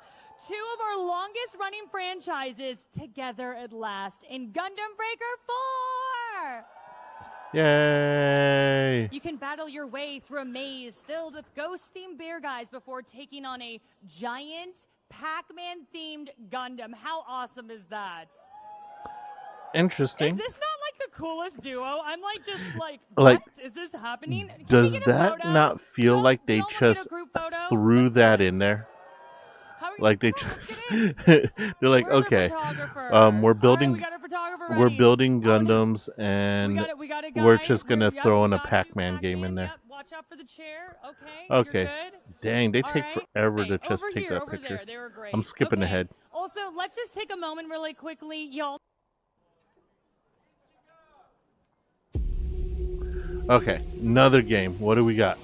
Two of our longest running franchises together at last in Gundam Breaker 4. Yay! You can battle your way through a maze filled with ghost-themed bear guys before taking on a giant Pac-Man themed Gundam. How awesome is that? Interesting. Is this not like the coolest duo? I'm like just like, like, what is this happening? Can does that not feel like they just threw that in there? Like they just they're like, okay, we're building Gundams, and we're just gonna throw in a Pac-Man game in there. Watch out for the chair. Okay. Dang, they take forever to just take that picture. I'm skipping ahead. Also, let's just take a moment really quickly, y'all. Okay, another game. What do we got?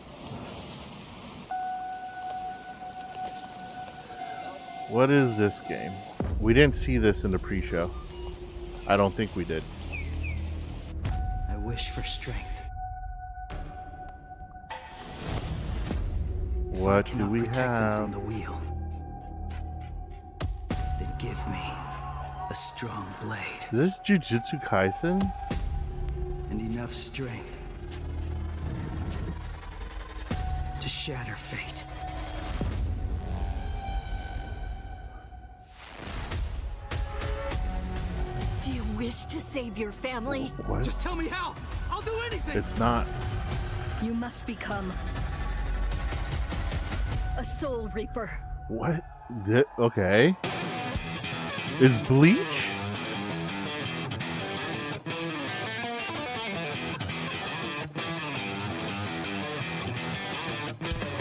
What is this game? We didn't see this in the pre-show. I don't think we did. I wish for strength. What do we have? From the wheel, then give me a strong blade. Is this Jujutsu Kaisen? And enough strength to shatter fate. Do you wish to save your family? What? Just tell me how. I'll do anything. It's not. You must become a Soul Reaper. What? Okay. Is Bleach?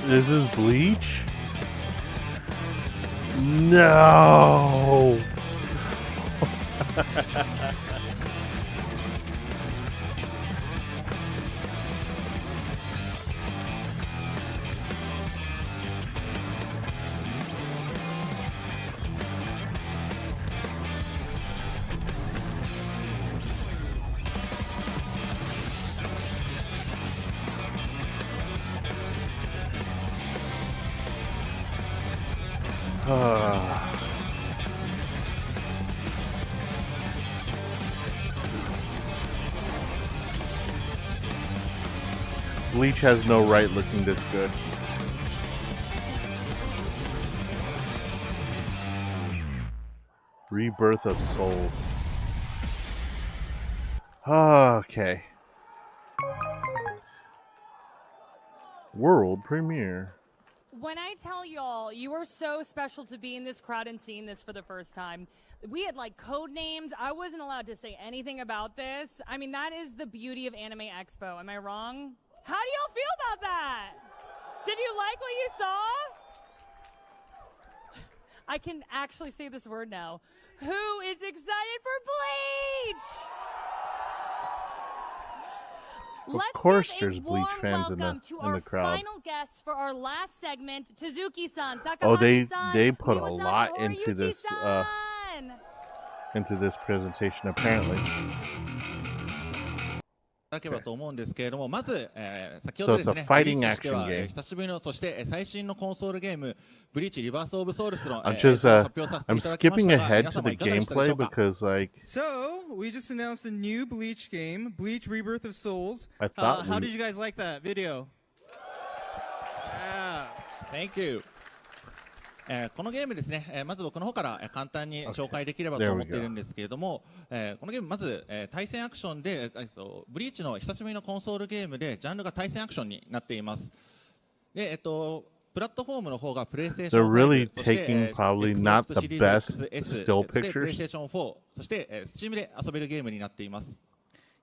This is Bleach? No. Bleach has no right looking this good. Rebirth of Souls. Okay. World premiere. When I tell y'all, you are so special to be in this crowd and seeing this for the first time. We had like code names. I wasn't allowed to say anything about this. I mean, that is the beauty of Anime Expo. Am I wrong? How do y'all feel about that? Did you like what you saw? I can actually say this word now. Who is excited for Bleach? Of course, there's Bleach fans in the crowd. Final guests for our last segment, Suzuki-san, Oh, Takahata-san, they put a Miwa-san, lot and into this presentation apparently. いただければと思うんですけれども、まず、先ほ So どですね、 it's a fighting ブリーチとしては action game. 久しぶりの、そして最新のコンソールゲーム、ブリーチリバースオブソウルスの、I'm just 発表させて I'm いただきまし skipping たが、 ahead 皆 to 様 the いかがでしたで gameplay しょうか。 because like So, we just announced a new Bleach game, Bleach Rebirth of Souls. I thought how we- did you guys like that video? Yeah. Thank you. このゲームですね、まず僕の方から簡単に紹介できればと思っているんですけれども、このゲームまず、対戦アクションで、ブリーチの久しぶりのコンソールゲームでジャンルが対戦アクションになっています。で、プラットフォームの方がプレイステーション They're really 5、そして taking probably not the best still プレイステ pictures. ーション4、そして、Steam で遊べるゲームになっています。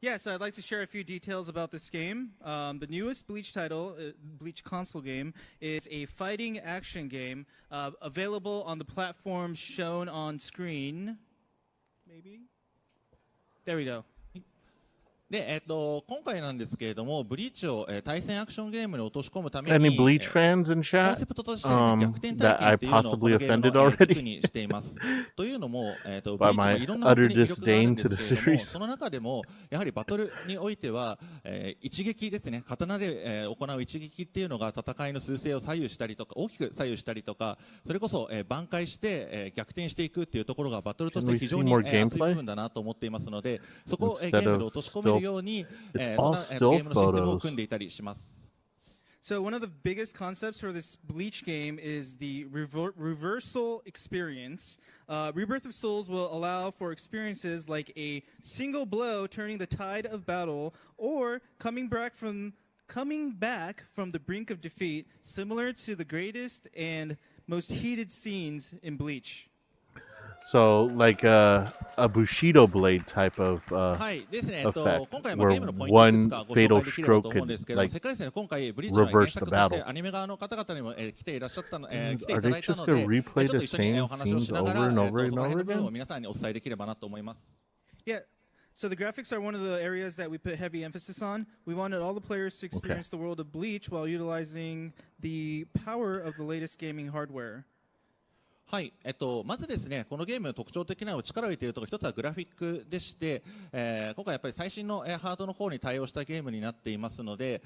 Yeah, so I'd like to share a few details about this game. The newest Bleach title, Bleach console game, is a fighting action game available on the platform shown on screen. Maybe? There we go. で、今回なんですけれども、ブリーチを、対戦アクションゲームに落とし込むため Any に、Bleach fans in コン chat セプトとして、逆転 that 体 I 験っていうのをこ possibly のゲーム offended の、軸 already にしています。というのも、ブリ by ーチも my いろんな utter 魅力があるん disdain で to す the けれども、 series. その中でも、やはりバトルにおいては、一撃ですね、刀で、行う一撃っていうのが戦いの趨勢を左右したりとか、大きく左右したりとか、それこそ、挽回して、逆転していくっていうところがバトルとして非常に、 Can we see more 熱い部分だなと思っていますので、そこを、ゲ Instead ームで of 落とし込めるように、 still- そんな、 it's all ゲームのシステムを still 組んでいたりします。So one of the biggest concepts for this Bleach game is the reversal experience. Rebirth of Souls will allow for experiences like a single blow turning the tide of battle, or coming back from the brink of defeat, similar to the greatest and most heated scenes in Bleach. So like a Bushido blade type of はいですね、 effect 今回ゲー where ムのポイントいくつ one かご紹 fatal 介できれば stroke と思うんで could すけど、 like 世界ですね、今回ブリーチの原 reverse 作 the として battle. アニメ側の方々にも、来ていらっしゃったの、来てい Are ただ they いた just の gonna で、 replay ちょっと the 一緒に same お話をし scenes なが over ら、 and over そ and の辺 over の部分を again? 皆さんにお伝えできればなと思います。Yeah. So the graphics are one of the areas that we put heavy emphasis on. We wanted all the players to experience the world of Bleach while utilizing the power of the latest gaming hardware. はい、まずですね、このゲームの特徴的な力を入れているところ、一つはグラフィックでして、今回やっぱり最新の、ハードの方に対応したゲームになっていますので、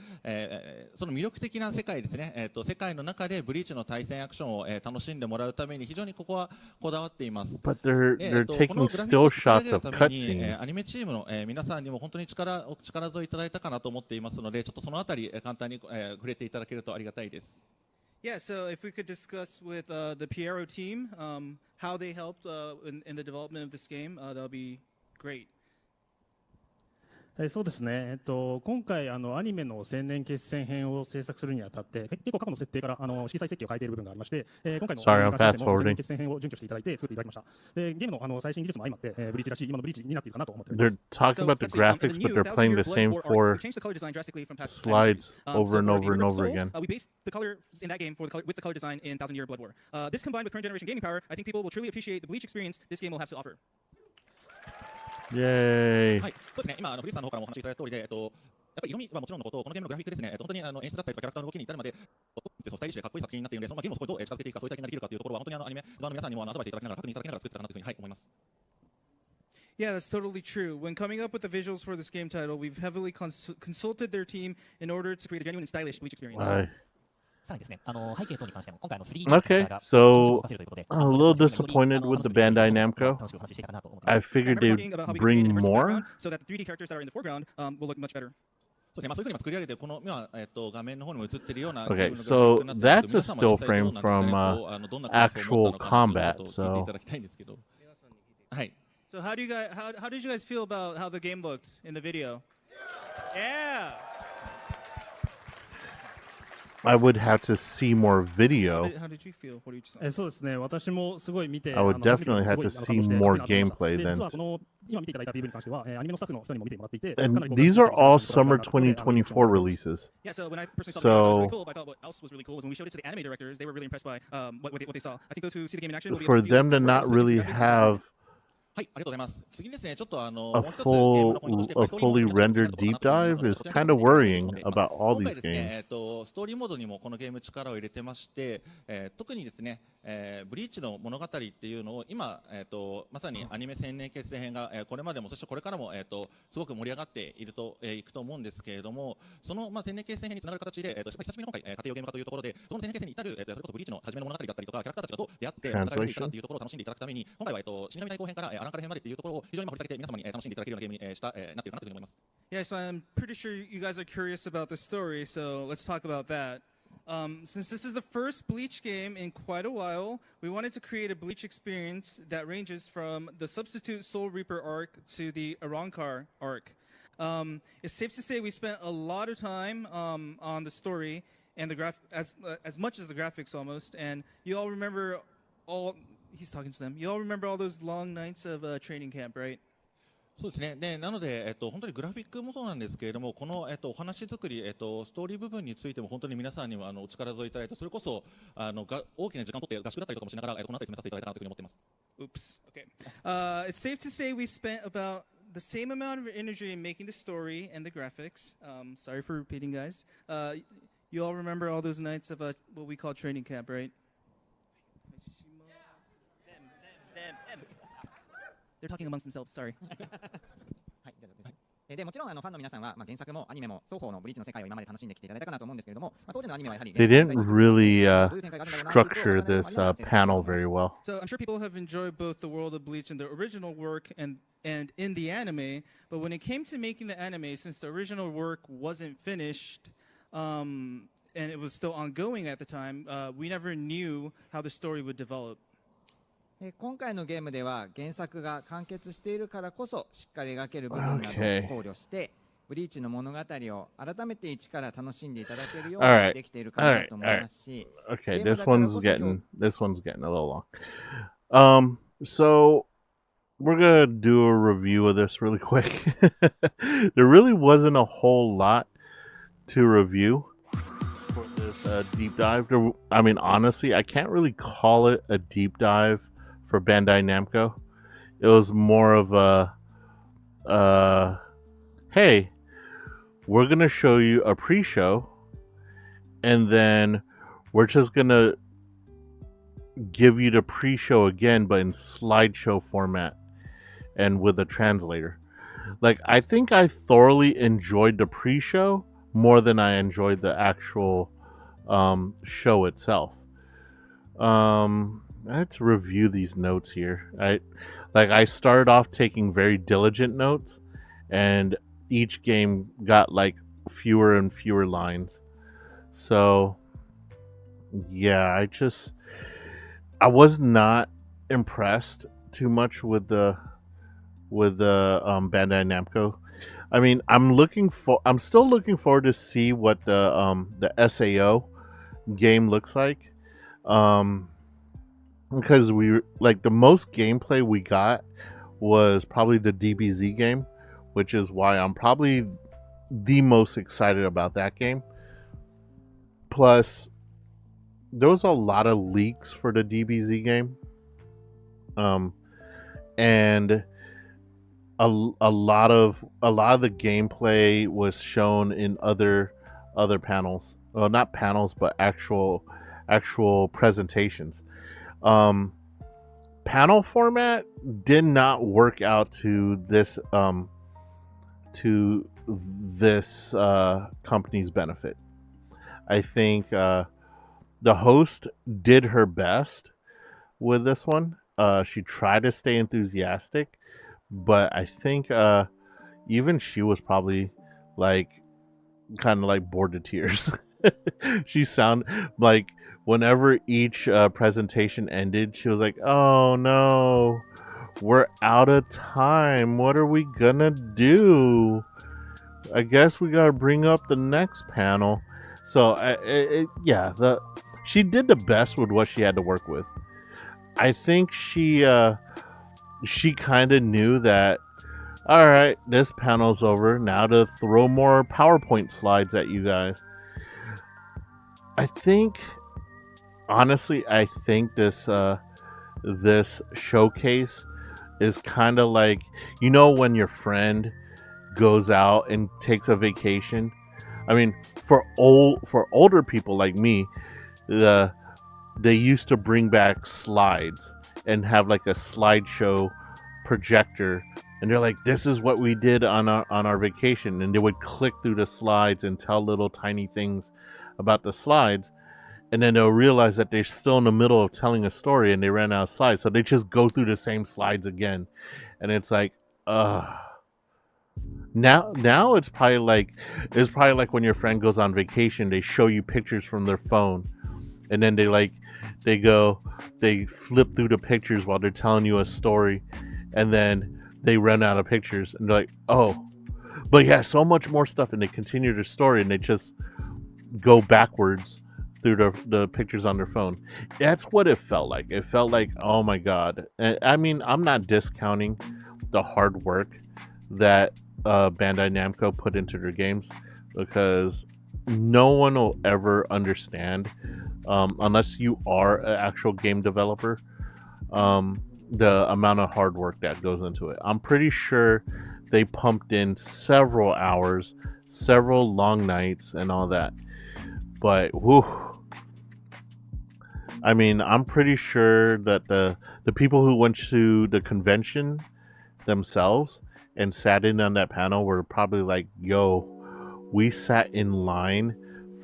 その魅力的な世界ですね、世界の中でブリーチの対戦アクションを、楽しんでもらうために非常にここはこだわっています。 But they're こ taking のグラフィッ still クを作り shots 上げる of ために、 cutscenes. アニメチームの、皆さんにも本当に力添えいただいたかなと思っていますので、ちょっとそのあたり、簡単に、触れていただけるとありがたいです。Yeah, so if we could discuss with the Piero team how they helped in the development of this game, that would be great. そうですね、今回アニメの千年決戦編を制作するにあたって結構過去の設定から色彩設計を変えている部分がありまして、今回の Sorry, I'm 千年 fast-forwarding. 決戦編を準拠していただいて作っていただきました。でゲームの最新技術も相まって、ブリーチらしい今のブリーチになっているかなと思っております。 They're talking about the graphics, but they're playing the same four slides over and over and over again. We based the colors in that game with the color design in Thousand Year Blood War. This combined with current generation gaming power, I think people will truly appreciate the Bleach experience this game will have to offer. Yay! はい、そうですね、今、ブリーチさんの方からもお話しいただいた通りで、やっぱり色味はもちろんのこと、このゲームのグラフィックですね、本当に演出だったりとかキャラクターの動きに至るまで、スタイリッシュでかっこいい作品になっているので、そのゲームをそこにどう近づけていくか、そういう体験ができるかというところは、本当にアニメ側の皆さんにもアドバイスいただきながら、確認いただきながら作ってたかなというふうに、思います。Yeah, that's totally true. When coming up with the visuals for this game title, we've heavily consulted their team in order to create a genuine and stylish Bleach experience. Okay, so I'm a little disappointed with the Bandai Namco. I figured they'd bring more. So that the 3D characters that are in the foreground will look much better. Okay, so that's a still frame from actual combat. So So how did you guys feel about how the game looked in the video? Yeah. I would have to see more video. How did you feel? What did you say? そうですね。私もすごい見て、 I would 初めて definitely す have ごい to 感 see 動して、 more かっこいいなと思い gameplay ました。で、実 then. はこの今見ていただいた PV に関しては、アニメのスタッフの人にも見てもらっていて、 And かなりこう these are all グラフィックとか summer があって、リアクションが 2024 releases. Yeah, so when I personally thought the graphics was really So cool, but I thought what else was really cool was when we showed it to the anime directors, they were really impressed by what they saw. I think those who see the game in action will be able for to feel them to more not exposed to really the graphics and the have はい、ありがとうございます。次ですね、ちょっとa もう一つゲームのポイントとして、a fully rendered deep dive is kind of worrying about all 今回 these ですね、 games. ストーリーモードにもこのゲーム力を入れてまして、特にですね、ブリーチの物語っていうのを今、まさにアニメ千年決戦編が、これまでもそしてこれからも、すごく盛り上がっていると、いくと思うんですけれども、その、千年決戦編につながる形で、久しぶりに今回、家庭用ゲーム化というところで、その千年決戦に至る、それこそブリーチの初めの物語だったりとか、キャラクターたちがどう出会って戦い抜いていくかというところを楽しんでいただくために、今回は、死神大後編から、アランカル編までっていうところを非常に掘り下げて皆様に、楽しんでいただけるようなゲームに、なっているかなというふうに思います。Yeah, so I'm pretty sure you guys are curious about the story, so let's talk about that. Since this is the first Bleach game in quite a while, we wanted to create a Bleach experience that ranges from the Substitute Soul Reaper arc to the Arrancar arc. It's safe to say we spent a lot of time on the story and the as much as the graphics almost, and you all remember all. He's talking to them. You all remember all those long nights of training camp, right? そうですね。で、なので、本当にグラフィックもそうなんですけれども、この、お話作り、ストーリー部分についても本当に皆さんにもお力添えいただいて、それこそ大きな時間を取って合宿だったりとかもしながら、この後に進めさせていただいたなというふうに思っています。Oops. Okay. It's safe to say we spent about the same amount of energy in making the story and the graphics. Sorry for repeating, guys. You all remember all those nights of what we call training camp, right? They're talking amongst themselves. Sorry. でもちろんファンの皆さんは原作もアニメも双方のブリーチの世界を今まで楽しんできていただいたかなと思うんですけれども、当時のアニメはやはり They didn't really structure this panel very well. So I'm sure people have enjoyed both the world of Bleach and the original work and in the anime, but when it came to making the anime, since the original work wasn't finished, and it was still ongoing at the time, we never knew how the story would develop. 今回のゲームでは原作が完結しているからこそしっかり描ける部分などを考慮して、ブリーチの物語を改めて一から楽しんでいただけるようにできているかなと思いますし、Okay, this one's getting a little long. So we're gonna do a review of this really quick. There really wasn't a whole lot to review for this deep dive. I mean, honestly, I can't really call it a deep dive for Bandai Namco. It was more of a hey, we're gonna show you a pre-show, and then we're just gonna give you the pre-show again, but in slideshow format and with a translator. Like, I think I thoroughly enjoyed the pre-show more than I enjoyed the actual show itself. Let's review these notes here. I started off taking very diligent notes, and each game got like fewer and fewer lines. So yeah, I was not impressed too much with the Bandai Namco. I mean, I'm still looking forward to see what the SAO game looks like. Because the most gameplay we got was probably the DBZ game, which is why I'm probably the most excited about that game. Plus, there was a lot of leaks for the DBZ game, and a lot of the gameplay was shown in other panels. Well, not panels, but actual presentations. Panel format did not work out to this company's benefit. I think the host did her best with this one. She tried to stay enthusiastic, but I think even she was probably kind of bored to tears. She sounded like whenever each presentation ended, she was like, "Oh no, we're out of time. What are we gonna do? I guess we gotta bring up the next panel." So she did the best with what she had to work with. I think she kind of knew that, all right, this panel's over, now to throw more PowerPoint slides at you guys. I think this showcase is kind of like, when your friend goes out and takes a vacation. I mean, for older people like me, they used to bring back slides and have like a slideshow projector, and they're like, this is what we did on our vacation, and they would click through the slides and tell little tiny things about the slides, and then they'll realize that they're still in the middle of telling a story and they ran out of slides, so they just go through the same slides again. And it's like, now it's probably like when your friend goes on vacation, they show you pictures from their phone, and then they flip through the pictures while they're telling you a story, and then they run out of pictures, and they're like, oh, but yeah, so much more stuff, and they continue their story, and they just go backwards through the pictures on their phone. That's what it felt like. It felt like, oh my god. I mean, I'm not discounting the hard work that Bandai Namco put into their games, because no one will ever understand, unless you are an actual game developer, the amount of hard work that goes into it. I'm pretty sure they pumped in several hours, several long nights, and all that. But whew, I mean, I'm pretty sure that the people who went to the convention themselves and sat in on that panel were probably like, yo, we sat in line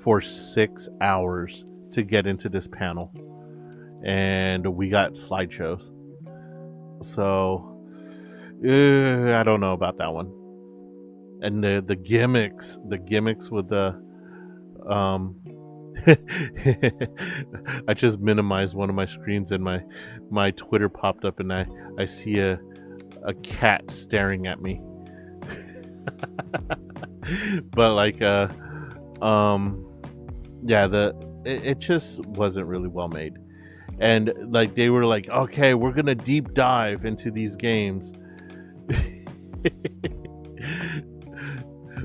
for 6 hours to get into this panel, and we got slideshows. So I don't know about that one. And the gimmicks with the I just minimized one of my screens, and my Twitter popped up, and I see a cat staring at me. But like it just wasn't really well made. And like they were like, okay, we're gonna deep dive into these games.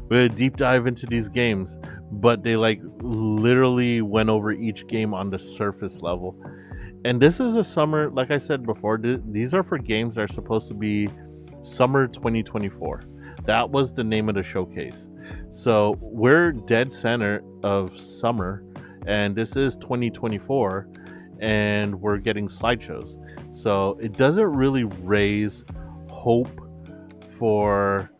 We're gonna deep dive into these games, but they like literally went over each game on the surface level. And this is a summer, like I said before, these are for games that are supposed to be summer 2024. That was the name of the showcase. So we're dead center of summer, and this is 2024, and we're getting slideshows. So it doesn't really raise hope for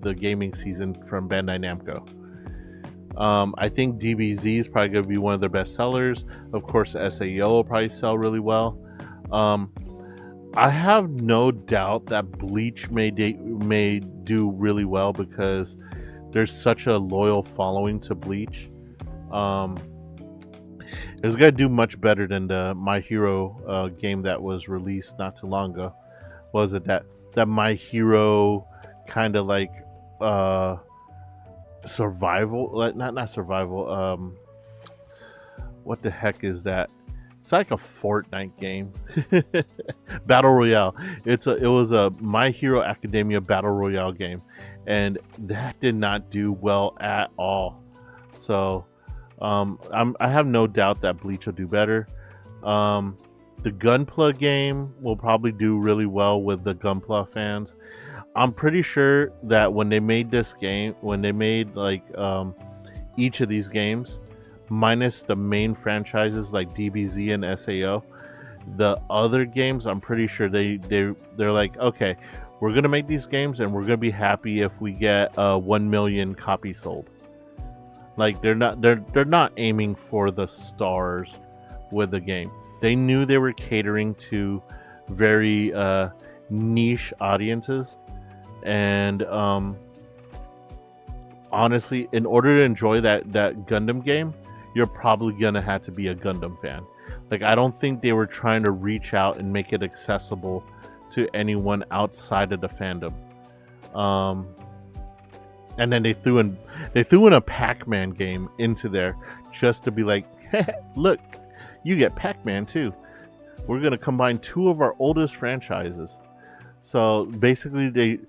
the gaming season from Bandai Namco. I think DBZ is probably going to be one of their best sellers. Of course, SAO will probably sell really well. I have no doubt that Bleach may do really well, because there's such a loyal following to Bleach. It's going to do much better than the My Hero game that was released not too long ago. What was it, that My Hero kind of like survival, like not survival, what the heck is that? It's like a Fortnite game. Battle Royale. It was a My Hero Academia Battle Royale game, and that did not do well at all. So I have no doubt that Bleach will do better. The Gunpla game will probably do really well with the Gunpla fans. I'm pretty sure that when they made this game, when they made like each of these games, minus the main franchises like DBZ and SAO, the other games, I'm pretty sure they're like, okay, we're gonna make these games and we're gonna be happy if we get 1 million copies sold. Like they're not aiming for the stars with the game. They knew they were catering to very niche audiences, and honestly, in order to enjoy that Gundam game, you're probably gonna have to be a Gundam fan. Like, I don't think they were trying to reach out and make it accessible to anyone outside of the fandom. And then they threw in a Pac-Man game into there just to be like, look, you get Pac-Man too. We're gonna combine two of our oldest franchises. So basically,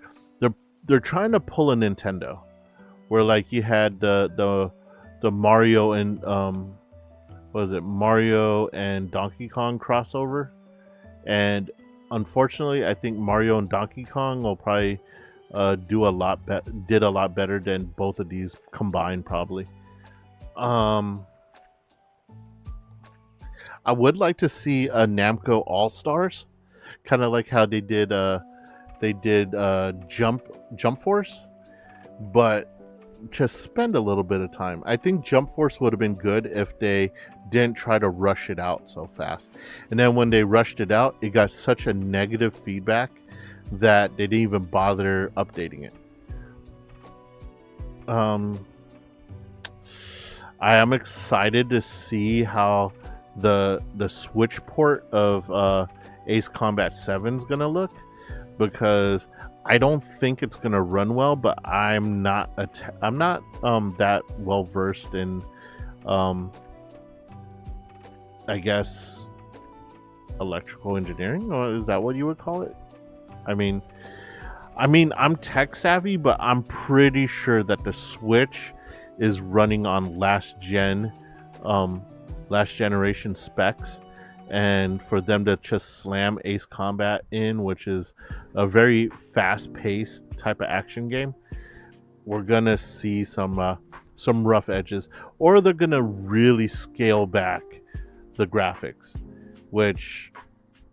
they're trying to pull a Nintendo, where like you had the Mario and what was it, Mario and Donkey Kong crossover, and unfortunately, I think Mario and Donkey Kong will probably did a lot better than both of these combined, probably. I would like to see a Namco All Stars, kind of like how they did Jump Force, but just spend a little bit of time. I think Jump Force would have been good if they didn't try to rush it out so fast. And then when they rushed it out, it got such a negative feedback that they didn't even bother updating it. I am excited to see how the Switch port of Ace Combat 7 is gonna look, because I don't think it's gonna run well, but I'm not that well versed in I guess electrical engineering, or is that what you would call it? I mean I'm tech savvy, but I'm pretty sure that the Switch is running on last generation specs, and for them to just slam Ace Combat in, which is a very fast-paced type of action game, we're gonna see some rough edges, or they're gonna really scale back the graphics, which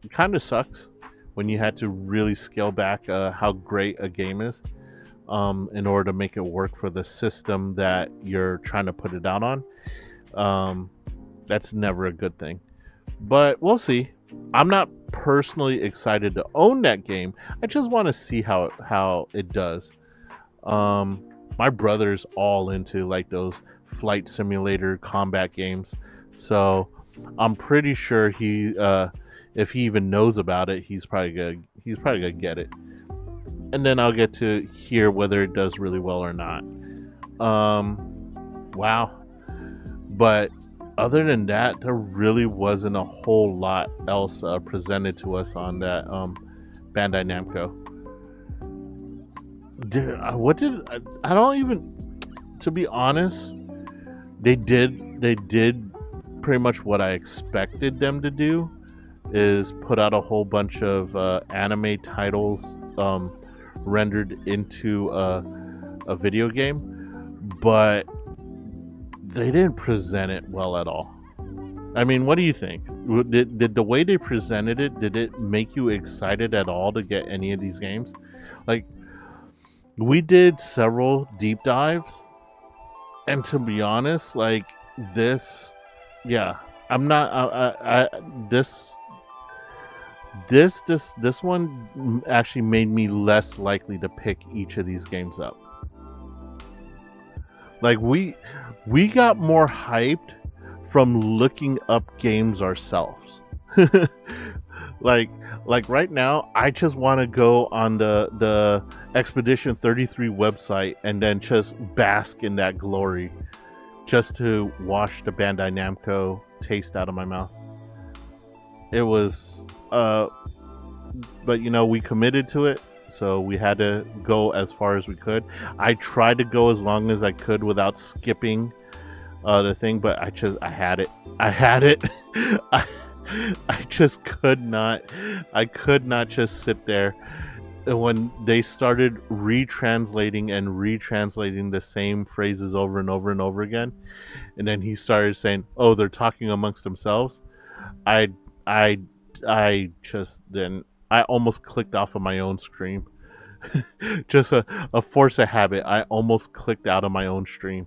kind of sucks when you had to really scale back how great a game is in order to make it work for the system that you're trying to put it out on. That's never a good thing, but we'll see. I'm not personally excited to own that game. I just want to see how it does. My brother's all into like those flight simulator combat games, so I'm pretty sure he if he even knows about it, he's probably gonna get it, and then I'll get to hear whether it does really well or not. Wow. But other than that, there really wasn't a whole lot else presented to us on that Bandai Namco. I don't even, to be honest, they did pretty much what I expected them to do, is put out a whole bunch of anime titles rendered into a video game, but they didn't present it well at all. I mean, what do you think? Did the way they presented it, did it make you excited at all to get any of these games? Like, we did several deep dives, and to be honest, like this, yeah, I'm not. This one actually made me less likely to pick each of these games up. Like we got more hyped from looking up games ourselves. like right now, I just want to go on the Expedition 33 website and then just bask in that glory, just to wash the Bandai Namco taste out of my mouth. It was, but you know, we committed to it, so we had to go as far as we could. I tried to go as long as I could without skipping the thing, but I had it. I just could not. I could not just sit there. And when they started retranslating the same phrases over and over and over again, and then he started saying, "Oh, they're talking amongst themselves," I just didn't. I almost clicked off of my own stream. Just a force of habit. I almost clicked out of my own stream.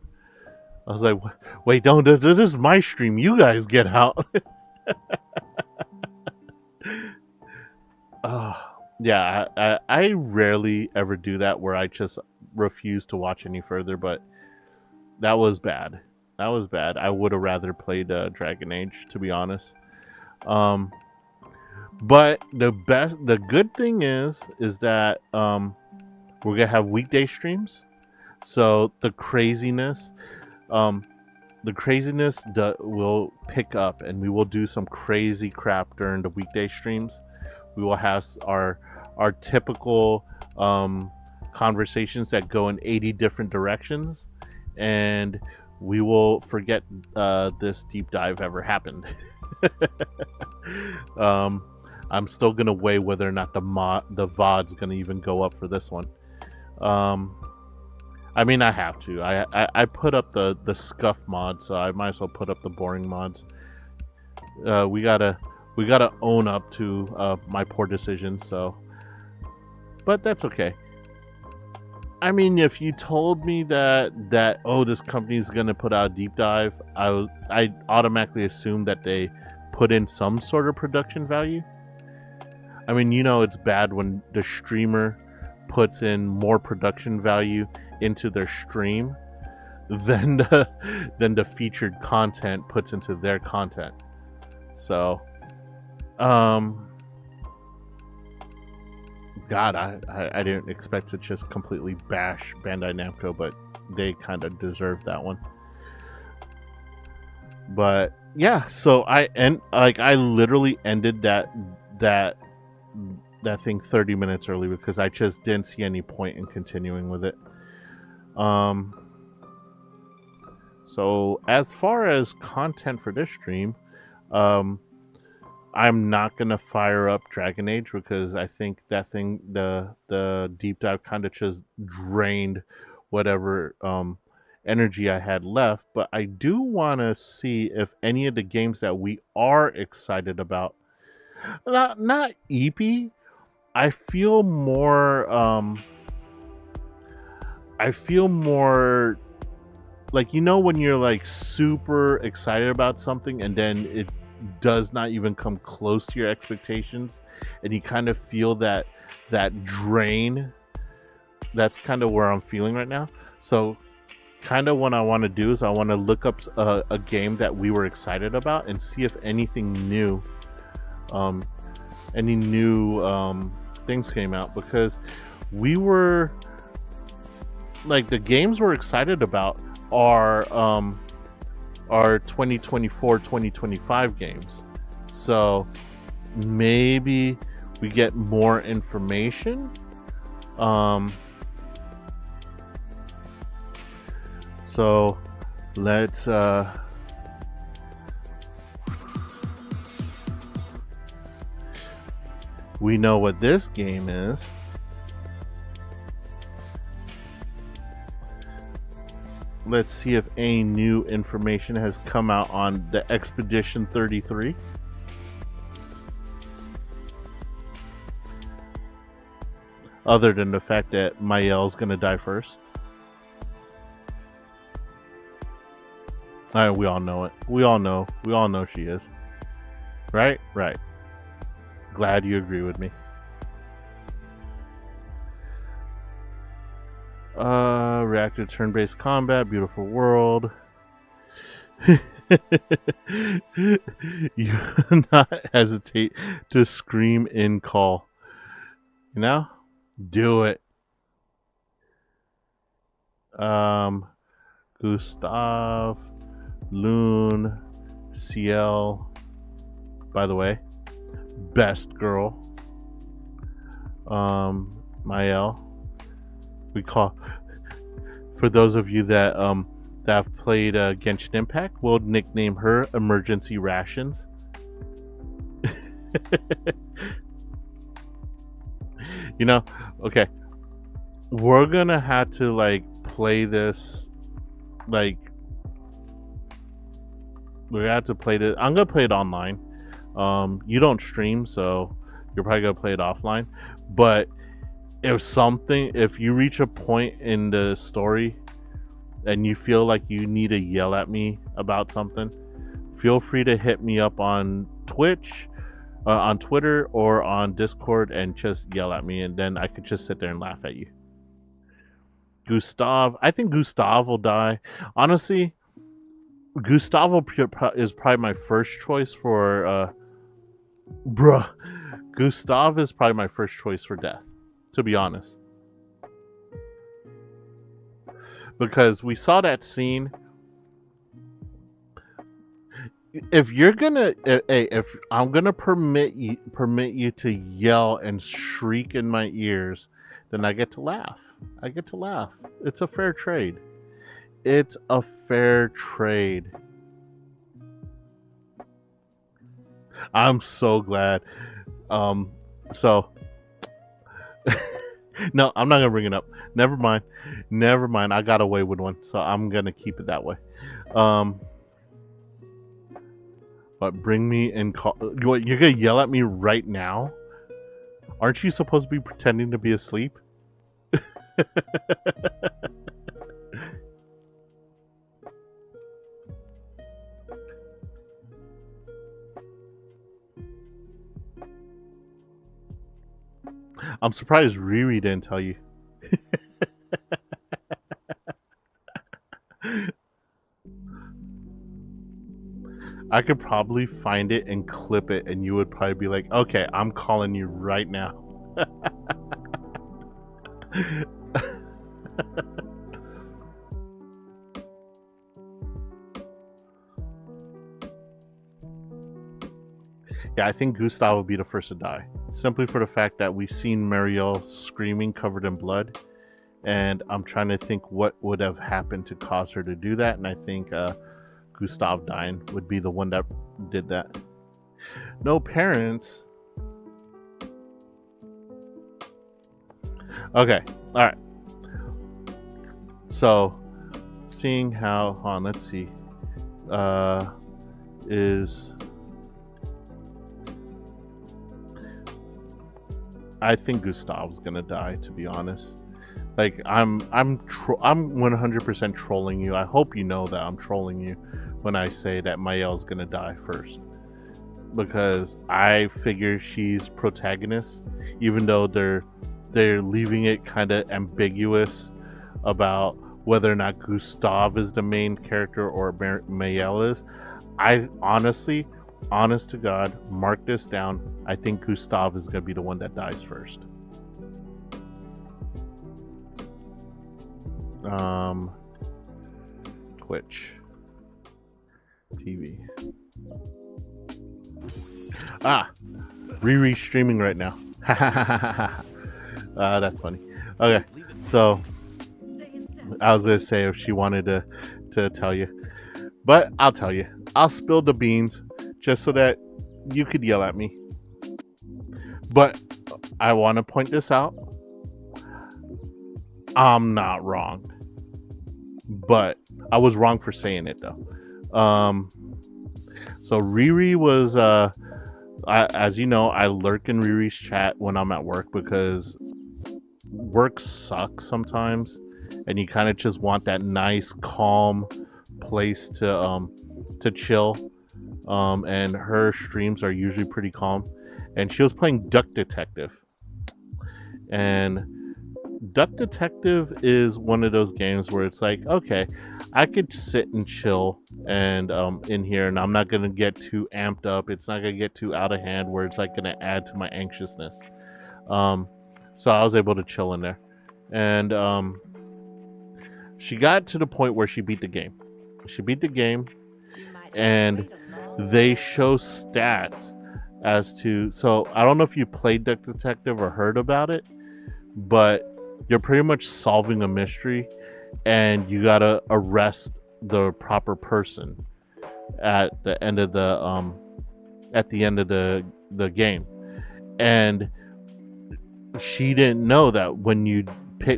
I was like, wait, don't, this is my stream. You guys get out. Yeah, I rarely ever do that, where I just refuse to watch any further, but that was bad. That was bad. I would have rather played Dragon Age, to be honest. But the good thing is that we're gonna have weekday streams, So the craziness will pick up, and we will do some crazy crap during the weekday streams. We will have our typical conversations that go in 80 different directions, and we will forget this deep dive ever happened. I'm still gonna weigh whether or not the VOD's gonna even go up for this one. I mean, I have to. I put up the scuff mod, so I might as well put up the boring mods. We gotta own up to my poor decisions. So, but that's okay. I mean, if you told me that oh, this company's gonna put out a deep dive, I automatically assumed that they put in some sort of production value. I mean, you know, it's bad when the streamer puts in more production value into their stream than the featured content puts into their content. So, God, I didn't expect to just completely bash Bandai Namco, but they kind of deserve that one. But yeah, so I literally ended that thing 30 minutes early because I just didn't see any point in continuing with it. So as far as content for this stream, I'm not gonna fire up Dragon Age because I think that thing, the deep dive kind of just drained whatever energy I had left. But I do want to see if any of the games that we are excited about, not EP. I feel more like, you know, when you're like super excited about something and then it does not even come close to your expectations and you kind of feel that drain. That's kind of where I'm feeling right now. So kind of what I want to do is I want to look up a game that we were excited about and see if anything new things came out, because we were like, the games we're excited about are 2024-2025 games. So maybe we get more information. So let's we know what this game is. Let's see if any new information has come out on the Expedition 33. Other than the fact that Mayel's gonna die first. We all know it. We all know she is. Right? Right. Glad you agree with me. Reactive turn-based combat, beautiful world. You not hesitate to scream in call. You know? Do it. Gustav, Loon, CL. By the way, best girl. Mayel. We call, for those of you that have played Genshin Impact, we'll nickname her Emergency Rations. You know, okay, we're gonna have to like play this, like we're gonna have to play this. I'm gonna play it online. You don't stream, so you're probably gonna play it offline. But if you reach a point in the story and you feel like you need to yell at me about something, feel free to hit me up on Twitch, on Twitter, or on Discord and just yell at me, and then I could just sit there and laugh at you. Gustav, I think Gustav will die. Honestly, Gustav is probably my first choice for Gustav is probably my first choice for death, to be honest. because we saw that scene. If you're gonna, if I'm gonna permit you to yell and shriek in my ears, then I get to laugh. I get to laugh. It's a fair trade. It's a fair trade. I'm so glad. So no, I'm not gonna bring it up. Never mind. Never mind. I got away with one, so I'm gonna keep it that way. But bring me and call. You're gonna yell at me right now? Aren't you supposed to be pretending to be asleep? I'm surprised Riri didn't tell you. I could probably find it and clip it, and you would probably be like, okay, I'm calling you right now. Yeah, I think Gustav will be the first to die. Simply for the fact that we've seen Marielle screaming covered in blood. And I'm trying to think what would have happened to cause her to do that. And I think Gustav dying would be the one that did that. No parents. Okay, alright. So, seeing how, hold on, let's see. I think Gustav's gonna die, to be honest. Like, I'm 100% trolling you. I hope you know that I'm trolling you when I say that Mayel's gonna die first, because I figure she's protagonist, even though they're leaving it kind of ambiguous about whether or not Gustav is the main character or Mayel is. I honestly, honest to God, mark this down. I think Gustav is gonna be the one that dies first. Twitch TV. Riri streaming right now. That's funny. Okay, so I was gonna say if she wanted to tell you, but I'll tell you. I'll spill the beans just so that you could yell at me. But I want to point this out. I'm not wrong, but I was wrong for saying it though. So Riri was, as you know, I lurk in Riri's chat when I'm at work because work sucks sometimes, and you kind of just want that nice, calm place to chill. And her streams are usually pretty calm. And she was playing Duck Detective. And Duck Detective is one of those games where it's like, okay, I could sit and chill and in here, and I'm not gonna get too amped up. It's not gonna get too out of hand where it's like gonna add to my anxiousness. So I was able to chill in there, and she got to the point where she beat the game. She beat the game, and they show stats as to. So I don't know if you played Duck Detective or heard about it, but you're pretty much solving a mystery, and you gotta arrest the proper person at the end of the game. And she didn't know that when you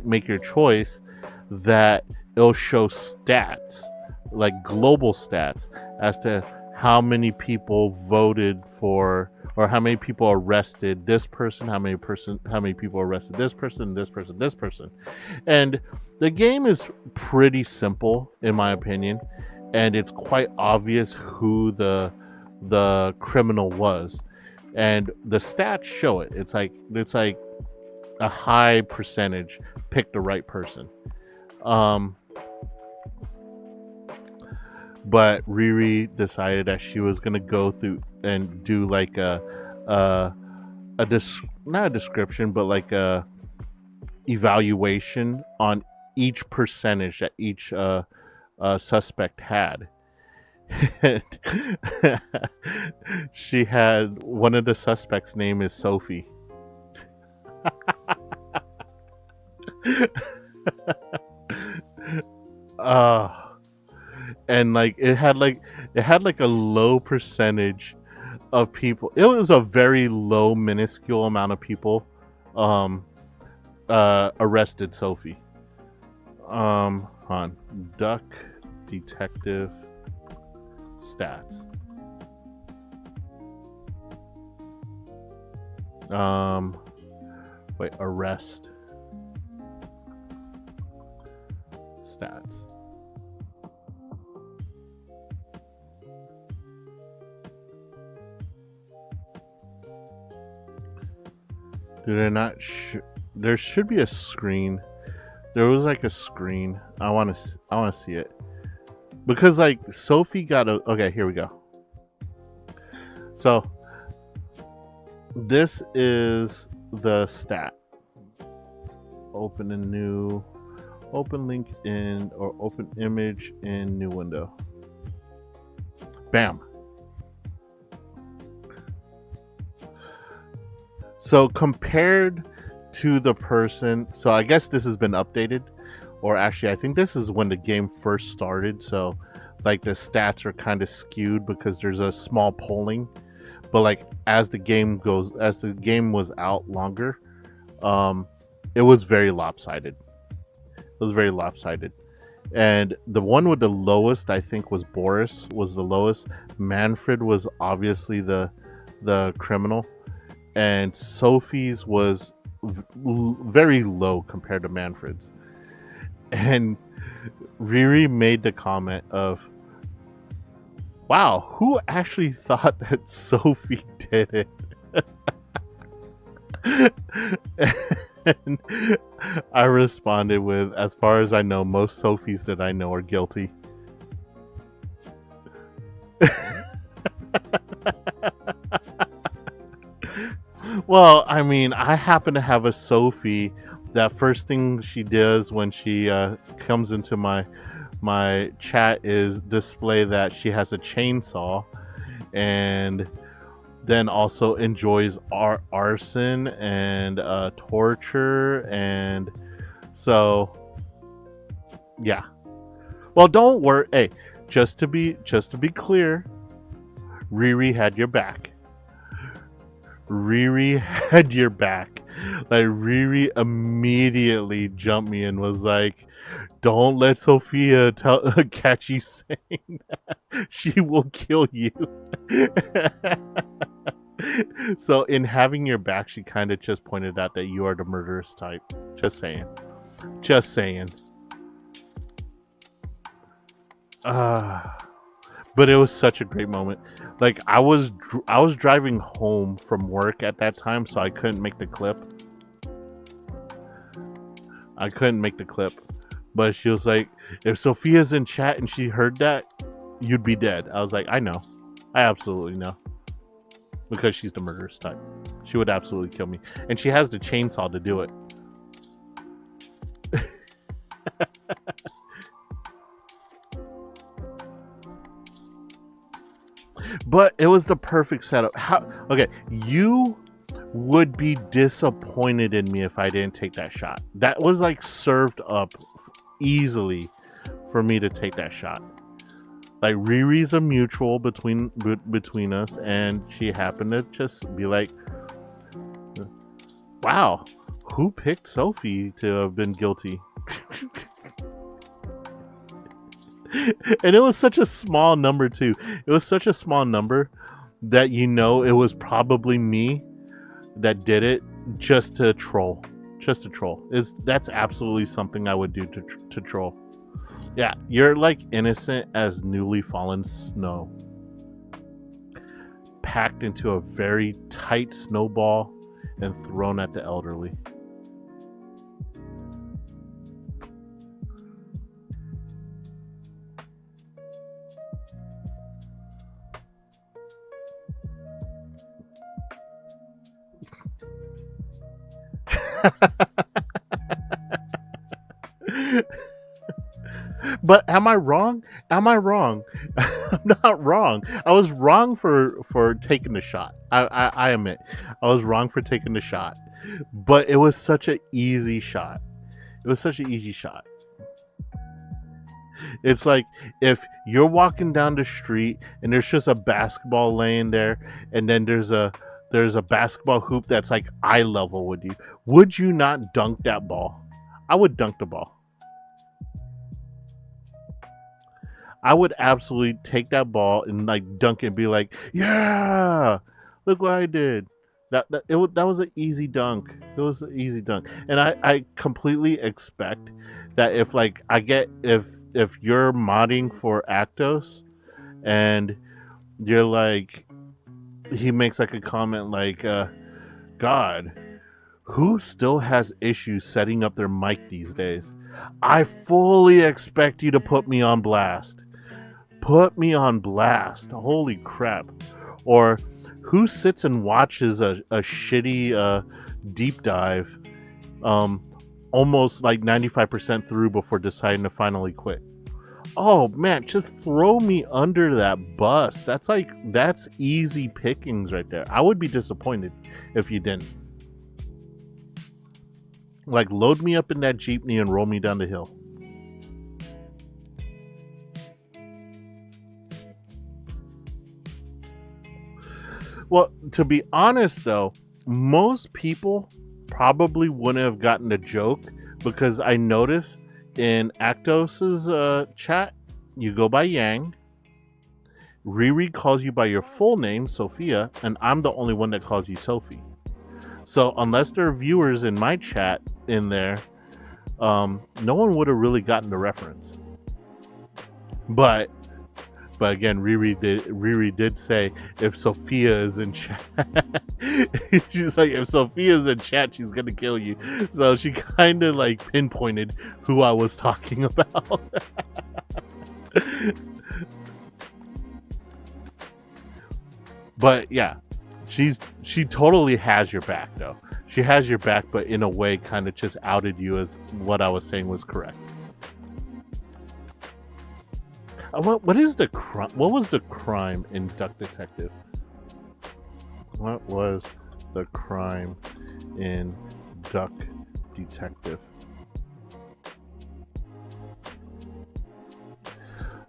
make your choice, that it'll show stats, like global stats, as to how many people voted for, or how many people arrested this person, how many people arrested this person. And the game is pretty simple, in my opinion, and it's quite obvious who the criminal was, and the stats show it. It's like a high percentage picked the right person. But Riri decided that she was gonna go through and do like not a description, but like a evaluation on each percentage that each suspect had. And she had one of the suspects' name is Sophie. And like it had like a low percentage of people. It was a very low, minuscule amount of people arrested Sophie. On Duck Detective stats. Wait, arrest stats. Do they not? There should be a screen. There was like a screen. I want to see it because like Sophie got a. Okay, here we go. So this is the stat. Open a new. Open link in or open image in new window. Bam. So compared to the person, so I guess this has been updated, or actually I think this is when the game first started, so like the stats are kind of skewed because there's a small polling, but like as the game was out longer, it was very lopsided. And the one with the lowest, I think, was Boris was the lowest. Manfred was obviously the criminal, and Sophie's was very low compared to Manfred's. And Riri made the comment of, wow, who actually thought that Sophie did it? And I responded with, as far as I know, most Sophies that I know are guilty. Well, I mean, I happen to have a Sophie that first thing she does when she comes into my chat is display that she has a chainsaw, and then also enjoys arson and torture, and so yeah. Well, don't worry. Hey, just to be clear, Riri had your back. Riri had your back. Like, Riri immediately jumped me and was like, don't let Sophia catch you saying that. She will kill you. So in having your back, she kind of just pointed out that you are the murderous type. Just saying. But it was such a great moment. Like, I was driving home from work at that time, so I couldn't make the clip. But she was like, if Sophia's in chat and she heard that, you'd be dead. I was like, I know. I absolutely know. Because she's the murderous type. She would absolutely kill me. And she has the chainsaw to do it. But it was the perfect setup. Okay, you would be disappointed in me if I didn't take that shot. That was like served up easily for me to take that shot. Like, Riri's a mutual between us, and she happened to just be like, wow, who picked Sophie to have been guilty? And it was such a small number too. It was such a small number that, you know, it was probably me that did it just to troll. That's absolutely something I would do to troll. Yeah, you're like innocent as newly fallen snow, packed into a very tight snowball and thrown at the elderly. But am I wrong? Am I wrong? I'm not wrong. I was wrong for taking the shot. I admit, I was wrong for taking the shot. But it was such an easy shot. It was such an easy shot. It's like if you're walking down the street and there's just a basketball laying there, and then there's a basketball hoop that's like eye level with you. Would you not dunk that ball? I would dunk the ball. I would absolutely take that ball and like dunk it and be like, yeah, look what I did. That was an easy dunk. It was an easy dunk. And I completely expect that if like if you're modding for Actos and you're like, he makes like a comment like, God, who still has issues setting up their mic these days? I fully expect you to put me on blast. Put me on blast. Holy crap. Or who sits and watches a shitty deep dive almost like 95% through before deciding to finally quit? Oh man, just throw me under that bus. That's easy pickings right there. I would be disappointed if you didn't. Like, load me up in that jeepney and roll me down the hill. Well, to be honest though, most people probably wouldn't have gotten the joke, because I noticed in Actos's chat, you go by Yang. Riri calls you by your full name, Sophia, and I'm the only one that calls you Sophie. So unless there are viewers in my chat in there, no one would have really gotten the reference. But again, Riri did say if Sophia is in chat, she's like, if Sophia's in chat, she's gonna kill you. So she kind of like pinpointed who I was talking about. But yeah, she totally has your back though. She has your back, but in a way, kind of just outed you as what I was saying was correct. What is the crime? What was the crime in Duck Detective? What was the crime in Duck Detective?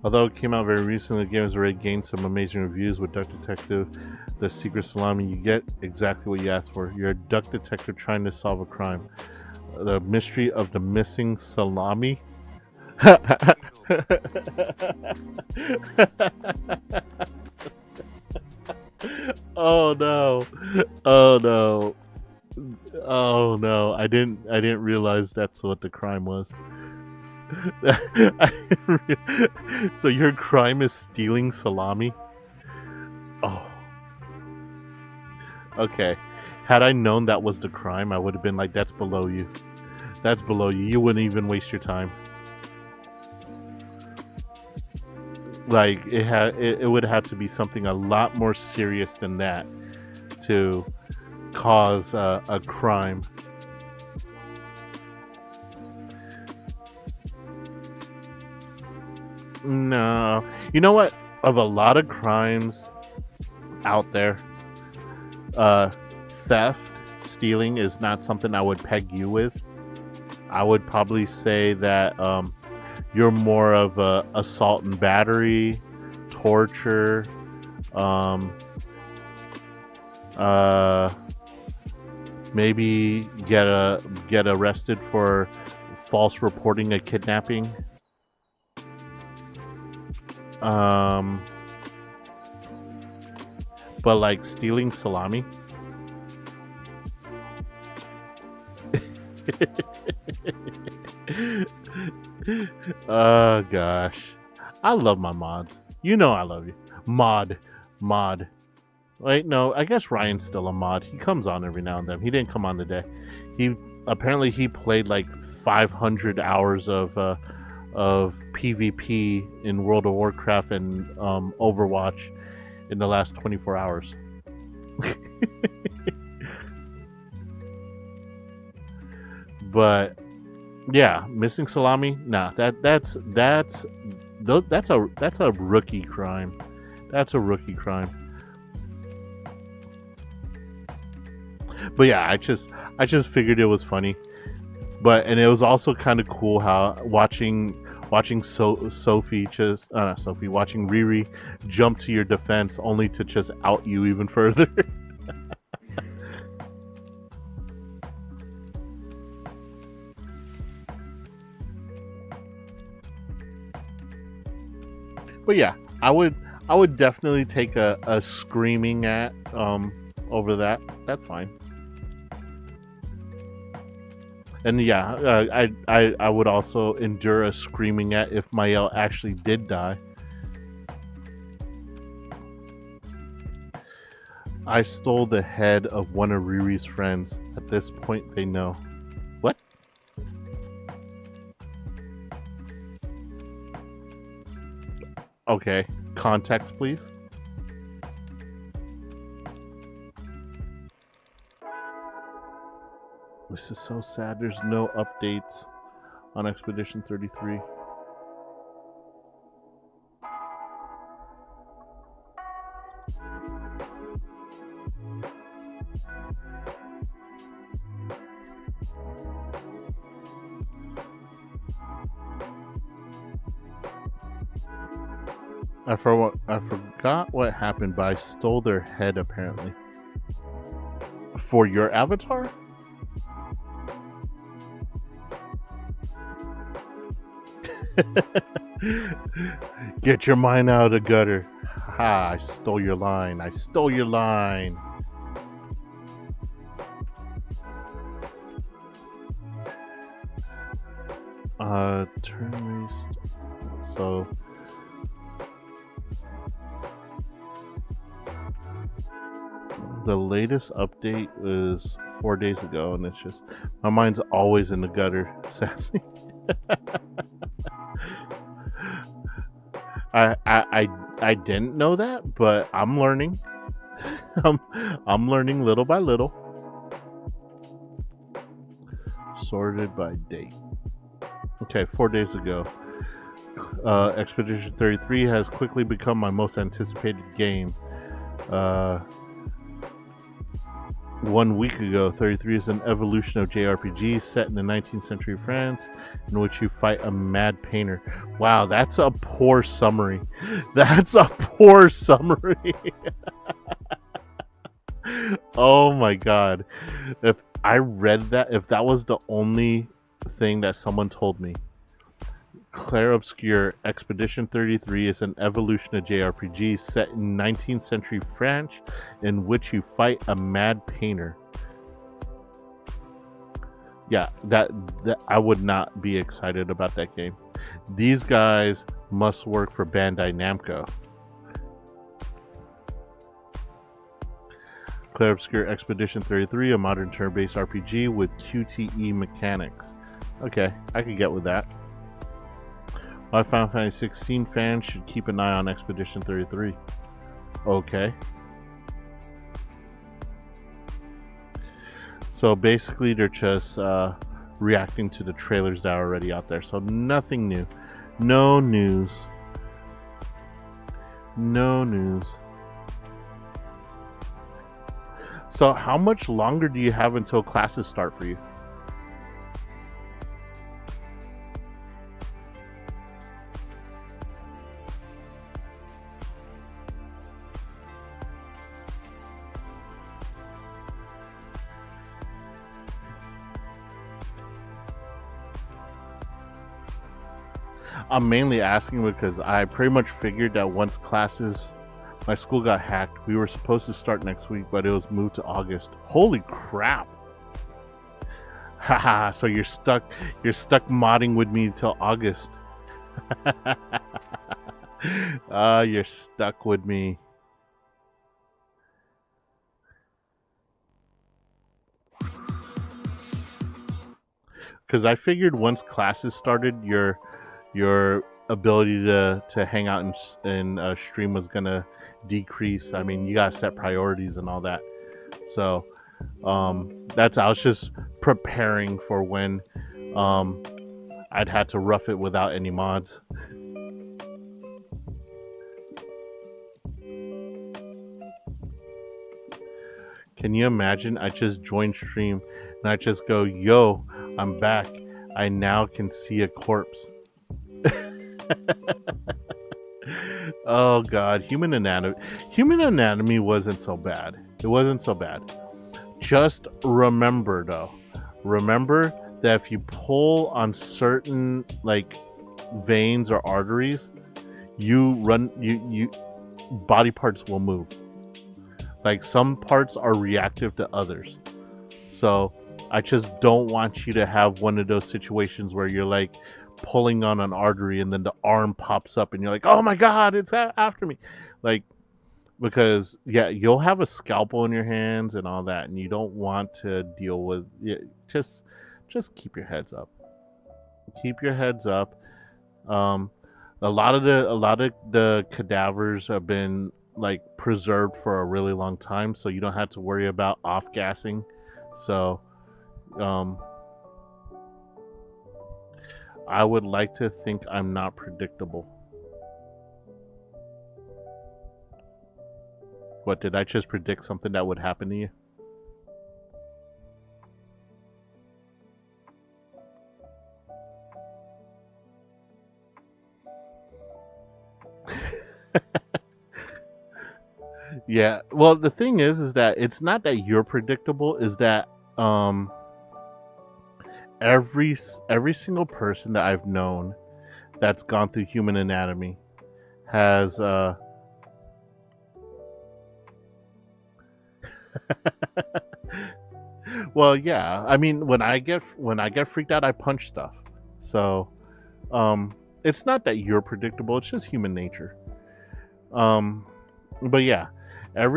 Although it came out very recently, the game has already gained some amazing reviews. With Duck Detective, The Secret Salami, you get exactly what you asked for. You're a duck detective trying to solve a crime. The mystery of the missing salami. Oh no. Oh no. Oh no. I didn't realize that's what the crime was. So your crime is stealing salami? Oh. Okay. Had I known that was the crime, I would have been like, that's below you. That's below you. You wouldn't even waste your time. Like, it would have to be something a lot more serious than that to cause a crime. No. You know what? Of a lot of crimes out there, theft, stealing is not something I would peg you with. I would probably say that you're more of a assault and battery, torture, maybe get arrested for false reporting a kidnapping. But like stealing salami. Oh gosh, I love my mods. You know I love you. Mod. Wait, no, I guess Ryan's still a mod. He comes on every now and then. He didn't come on today. He played like 500 hours of PvP in World of Warcraft and Overwatch in the last 24 hours. But Yeah, missing salami. Nah, that's a rookie crime. That's a rookie crime. But yeah, I just figured it was funny. And it was also kind of cool how watching Sophie just not Sophie, watching Riri jump to your defense only to just out you even further. But yeah, I would definitely take a screaming at over that. That's fine. And yeah, I would also endure a screaming at if Mael actually did die. I stole the head of one of Riri's friends. At this point, they know. What? Okay, context, please. This is so sad. There's no updates on Expedition 33. I forgot what happened, but I stole their head apparently. For your avatar? Get your mind out of the gutter. Ha, I stole your line. I stole your line. Turn race. So the latest update was 4 days ago, and it's just my mind's always in the gutter, sadly. I didn't know that, but I'm learning. I'm learning little by little. Sorted by date. Okay, 4 days ago. Expedition 33 has quickly become my most anticipated game. 1 week ago, 33 is an evolution of JRPG set in the 19th century France, in which you fight a mad painter. Wow, that's a poor summary. That's a poor summary. Oh my god. If I read that, if that was the only thing that someone told me, Claire Obscure Expedition 33 is an evolution of JRPG set in 19th century France in which you fight a mad painter. Yeah, that I would not be excited about that game. These guys must work for Bandai Namco. Claire Obscure Expedition 33, a modern turn-based RPG with QTE mechanics. Okay, I could get with that. My Final Fantasy 16 fans should keep an eye on Expedition 33. Okay. So basically they're just reacting to the trailers that are already out there. So nothing new. No news. No news. So how much longer do you have until classes start for you? I'm mainly asking because I pretty much figured that once classes, my school got hacked, we were supposed to start next week, but it was moved to August. Holy crap. Haha, so you're stuck modding with me until August. You're stuck with me. Because I figured once classes started, your ability to hang out and stream was gonna decrease. I mean, you gotta set priorities and all that. So I was just preparing for when I'd had to rough it without any mods. Can you imagine? I just joined stream and I just go, yo, I'm back. I now can see a corpse. Oh God, human anatomy wasn't so bad. It wasn't so bad. Just remember though, that if you pull on certain like veins or arteries, you body parts will move. Like some parts are reactive to others. So I just don't want you to have one of those situations where you're like pulling on an artery and then the arm pops up and you're like, oh my God, it's after me. Like, because yeah, you'll have a scalpel in your hands and all that, and you don't want to deal with just keep your heads up. Keep your heads up. A lot of the cadavers have been like preserved for a really long time, so you don't have to worry about off gassing. So I would like to think I'm not predictable. What, did I just predict something that would happen to you? Yeah, well, the thing is that it's not that you're predictable, is that every single person that I've known that's gone through human anatomy has well, yeah, I mean, when I get freaked out, I punch stuff. So it's not that you're predictable, it's just human nature. But yeah, I've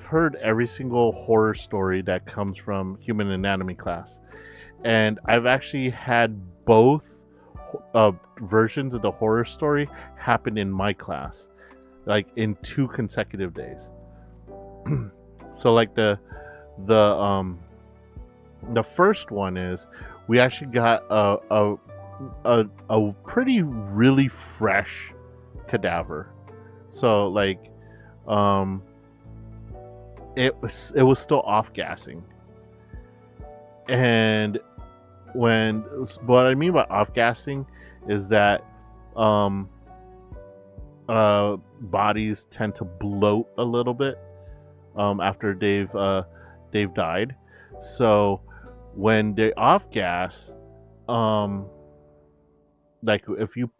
heard every single horror story that comes from human anatomy class. And I've actually had both versions of the horror story happen in my class, like in 2 consecutive days. So like the first one is we actually got a pretty really fresh cadaver. So like it was still off gassing. And what I mean by off gassing is that bodies tend to bloat a little bit after they've died. So when they off gas, like if you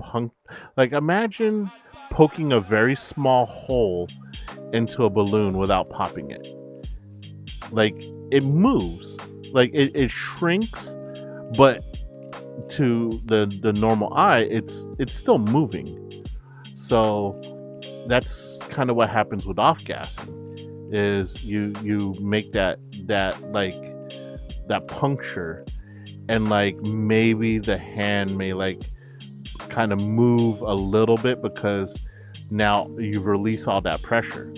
imagine poking a very small hole into a balloon without popping it. Like it moves, like it shrinks, but to the normal eye, it's still moving. So that's kind of what happens with off gassing, is you make that puncture, and like maybe the hand may like kind of move a little bit because now you've released all that pressure,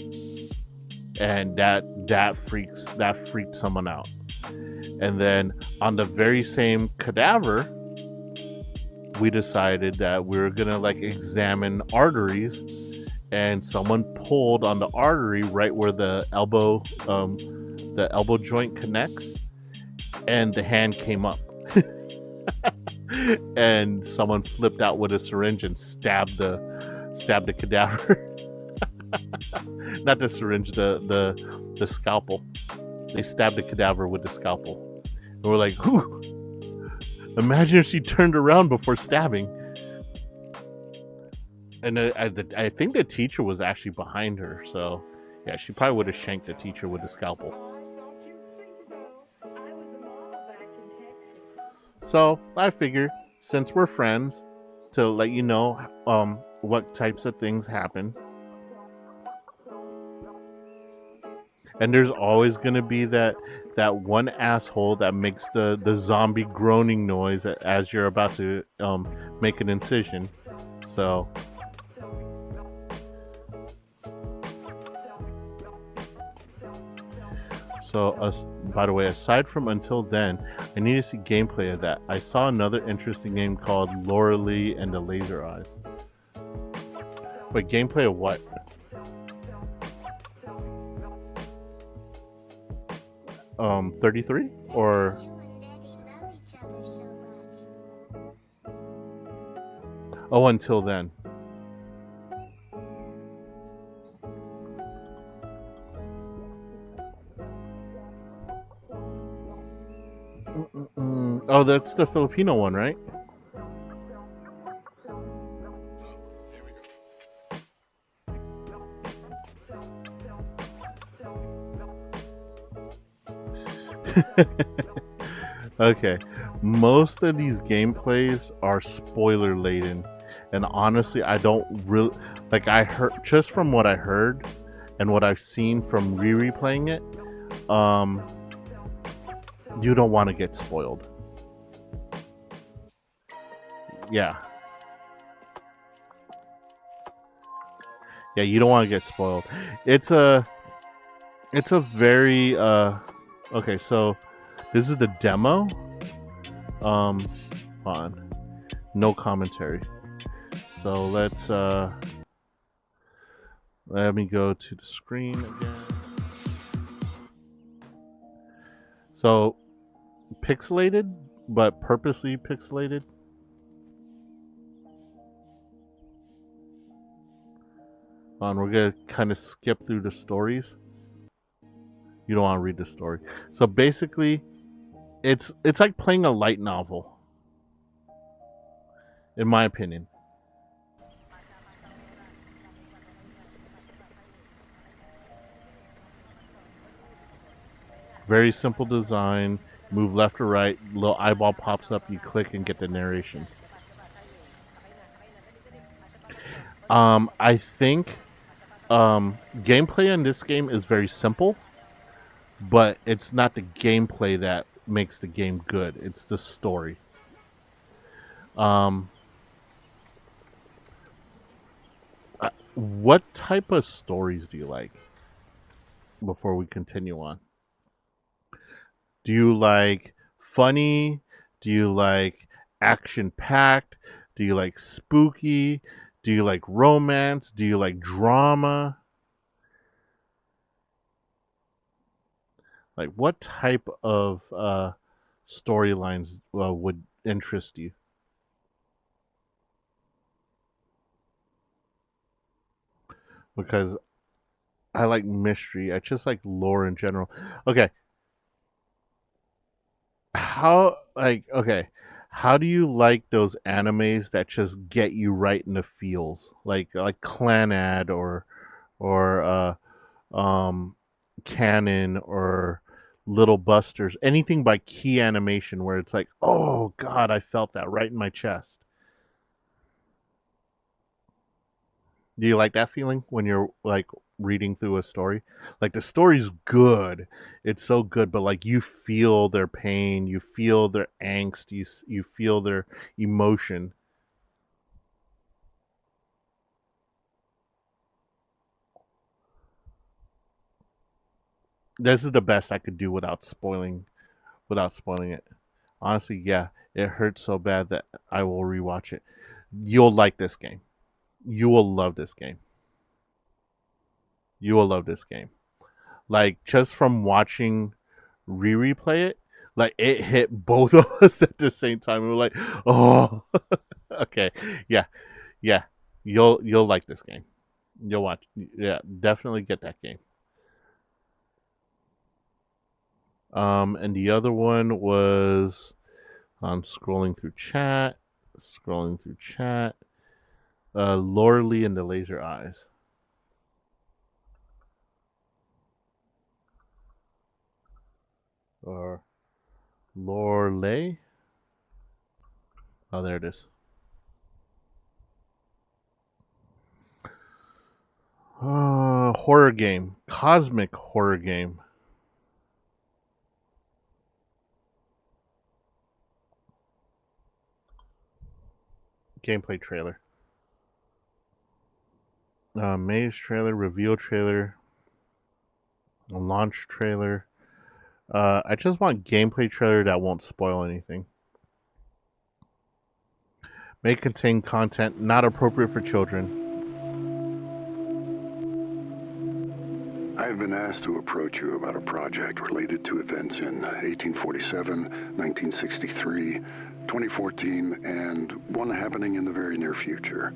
and that freaked someone out. And then on the very same cadaver, we decided that we were gonna like examine arteries, and someone pulled on the artery right where the elbow joint connects, and the hand came up. And someone flipped out with a syringe and stabbed the cadaver. Not the syringe, the scalpel. They stabbed the cadaver with the scalpel. And we're like, whew, imagine if she turned around before stabbing. And I think the teacher was actually behind her, so yeah, she probably would have shanked the teacher with the scalpel. So I figured, since we're friends, to let you know what types of things happen. And there's always going to be that one asshole that makes the zombie groaning noise as you're about to make an incision. So So, by the way, aside from Until Then, I need to see gameplay of that. I saw another interesting game called Laura and the Laser Eyes. But gameplay of what? Um, 33 or oh, Until Then. Oh, that's the Filipino one, right? Okay, most of these gameplays are spoiler laden, and honestly, I don't really like. I heard just from what I heard and what I've seen from replaying it. You don't want to get spoiled. Yeah, you don't want to get spoiled. It's a very okay. So this is the demo. Hold on, no commentary. So let's let me go to the screen again. So pixelated, but purposely pixelated. We're gonna kind of skip through the stories. You don't want to read the story. So basically, it's like playing a light novel, in my opinion. Very simple design. Move left or right. Little eyeball pops up. You click and get the narration. I think gameplay in this game is very simple, but it's not the gameplay that makes the game good. It's the story. What type of stories do you like? Before we continue on, do you like funny? Do you like action-packed? Do you like spooky? Do you like romance? Do you like drama? Like, what type of storylines would interest you? Because I like mystery. I just like lore in general. Okay. How do you like those animes that just get you right in the feels? Like Clanad or Canon or Little Busters, anything by Key Animation where it's like, oh god, I felt that right in my chest. Do you like that feeling when you're like reading through a story? Like the story's good, it's so good, but like you feel their pain, you feel their angst, you feel their emotion. This is the best I could do without spoiling it. Honestly, yeah, it hurts so bad that I will rewatch it. You'll like this game. You will love this game. You will love this game. Like, just from watching replay it, like it hit both of us at the same time. We were like, oh, okay, yeah. You'll like this game. You'll watch. Yeah, definitely get that game. And the other one was, I'm scrolling through chat. Laura and the Laser Eyes. Or Lorelei. Oh, there it is. Horror game. Cosmic horror game. Gameplay trailer. Maze trailer, reveal trailer, a launch trailer, I just want gameplay trailer that won't spoil anything. May contain content not appropriate for children. I have been asked to approach you about a project related to events in 1847, 1963, 2014, and one happening in the very near future.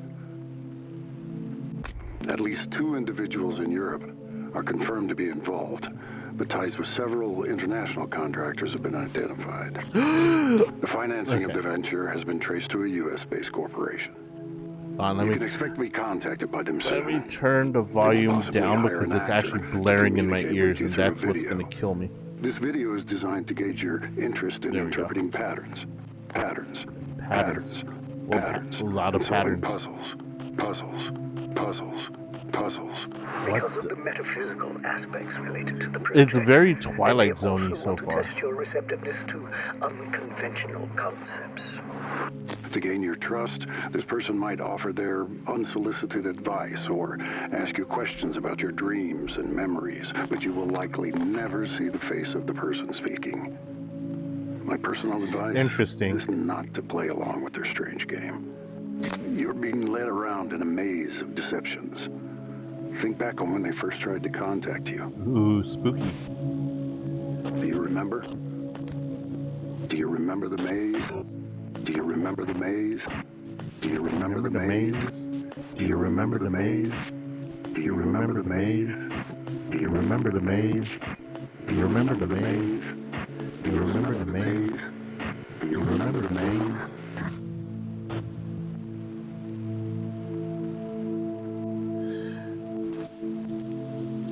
At least 2 individuals in Europe are confirmed to be involved, but ties with several international contractors have been identified. The financing of the venture has been traced to a U.S.-based corporation. You can expect to be contacted by them soon. Let me turn the volume down because it's actually blaring in my ears, and that's what's going to kill me. This video is designed to gauge your interest in interpreting patterns. Patterns. A lot of patterns. Puzzles. Because of the metaphysical aspects related to the project, It's very Twilight Zone-y so far. test your receptiveness to unconventional concepts. To gain your trust, this person might offer their unsolicited advice or ask you questions about your dreams and memories, but you will likely never see the face of the person speaking. My personal advice is not to play along with their strange game. You're being led around in a maze of deceptions. Think back on when they first tried to contact you. Ooh, spooky. Do you remember? Do you remember the maze? Do you remember the maze? Do you remember the maze? Do you remember the maze? Do you remember the maze? Do you remember the maze? Do you remember the maze? Do you remember the maze? Do you remember the maze?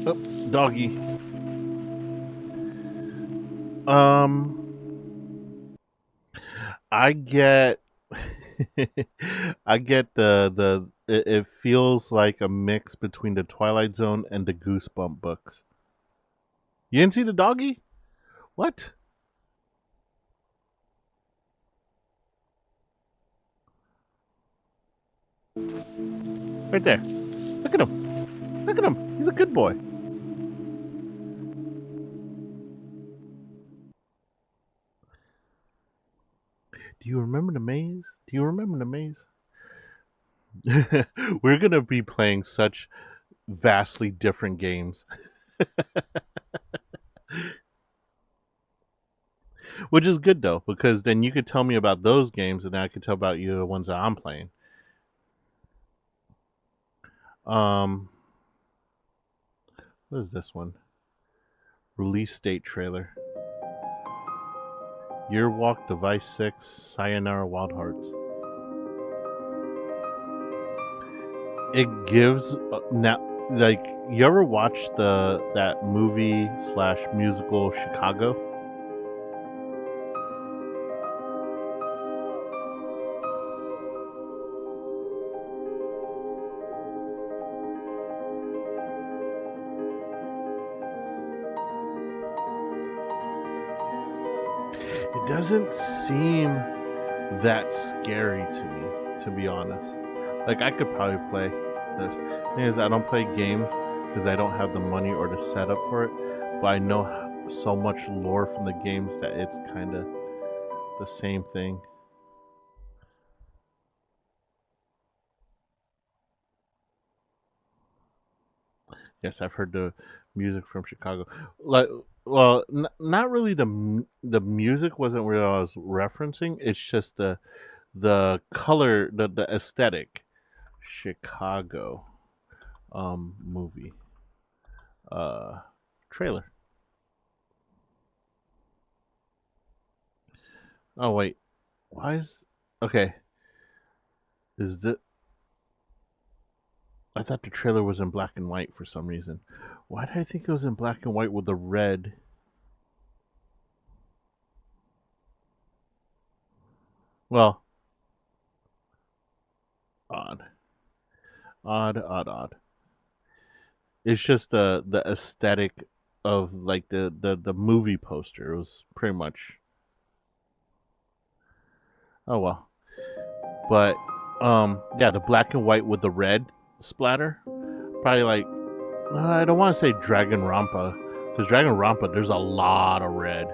Oh, doggy. I get I get it feels like a mix between the Twilight Zone and the Goosebump books. You didn't see the doggy? What? Right there. Look at him. Look at him. He's a good boy. Do you remember the maze? Do you remember the maze? We're going to be playing such vastly different games. Which is good, though, because then you could tell me about those games, and then I could tell about you the ones that I'm playing. What is this one? Release date trailer. Year Walk Device 6 Sayonara Wild Hearts. It gives now, like, you ever watch that movie / musical Chicago? It doesn't seem that scary to me, to be honest. Like, I could probably play this. The thing is, I don't play games because I don't have the money or the setup for it, but I know so much lore from the games that it's kind of the same thing. Yes, I've heard the music from Chicago. Like, well, not really. The music wasn't what I was referencing. It's just the color, the aesthetic. Chicago, movie, trailer. Oh wait, why is okay? Is the I thought the trailer was in black and white for some reason. Why did I think it was in black and white with the red? Well, odd. It's just the aesthetic of like the movie poster. It was pretty much. Oh well, but yeah, the black and white with the red splatter. Probably like I don't want to say Dragon Rampa, Because Dragonrampa, there's a lot of red.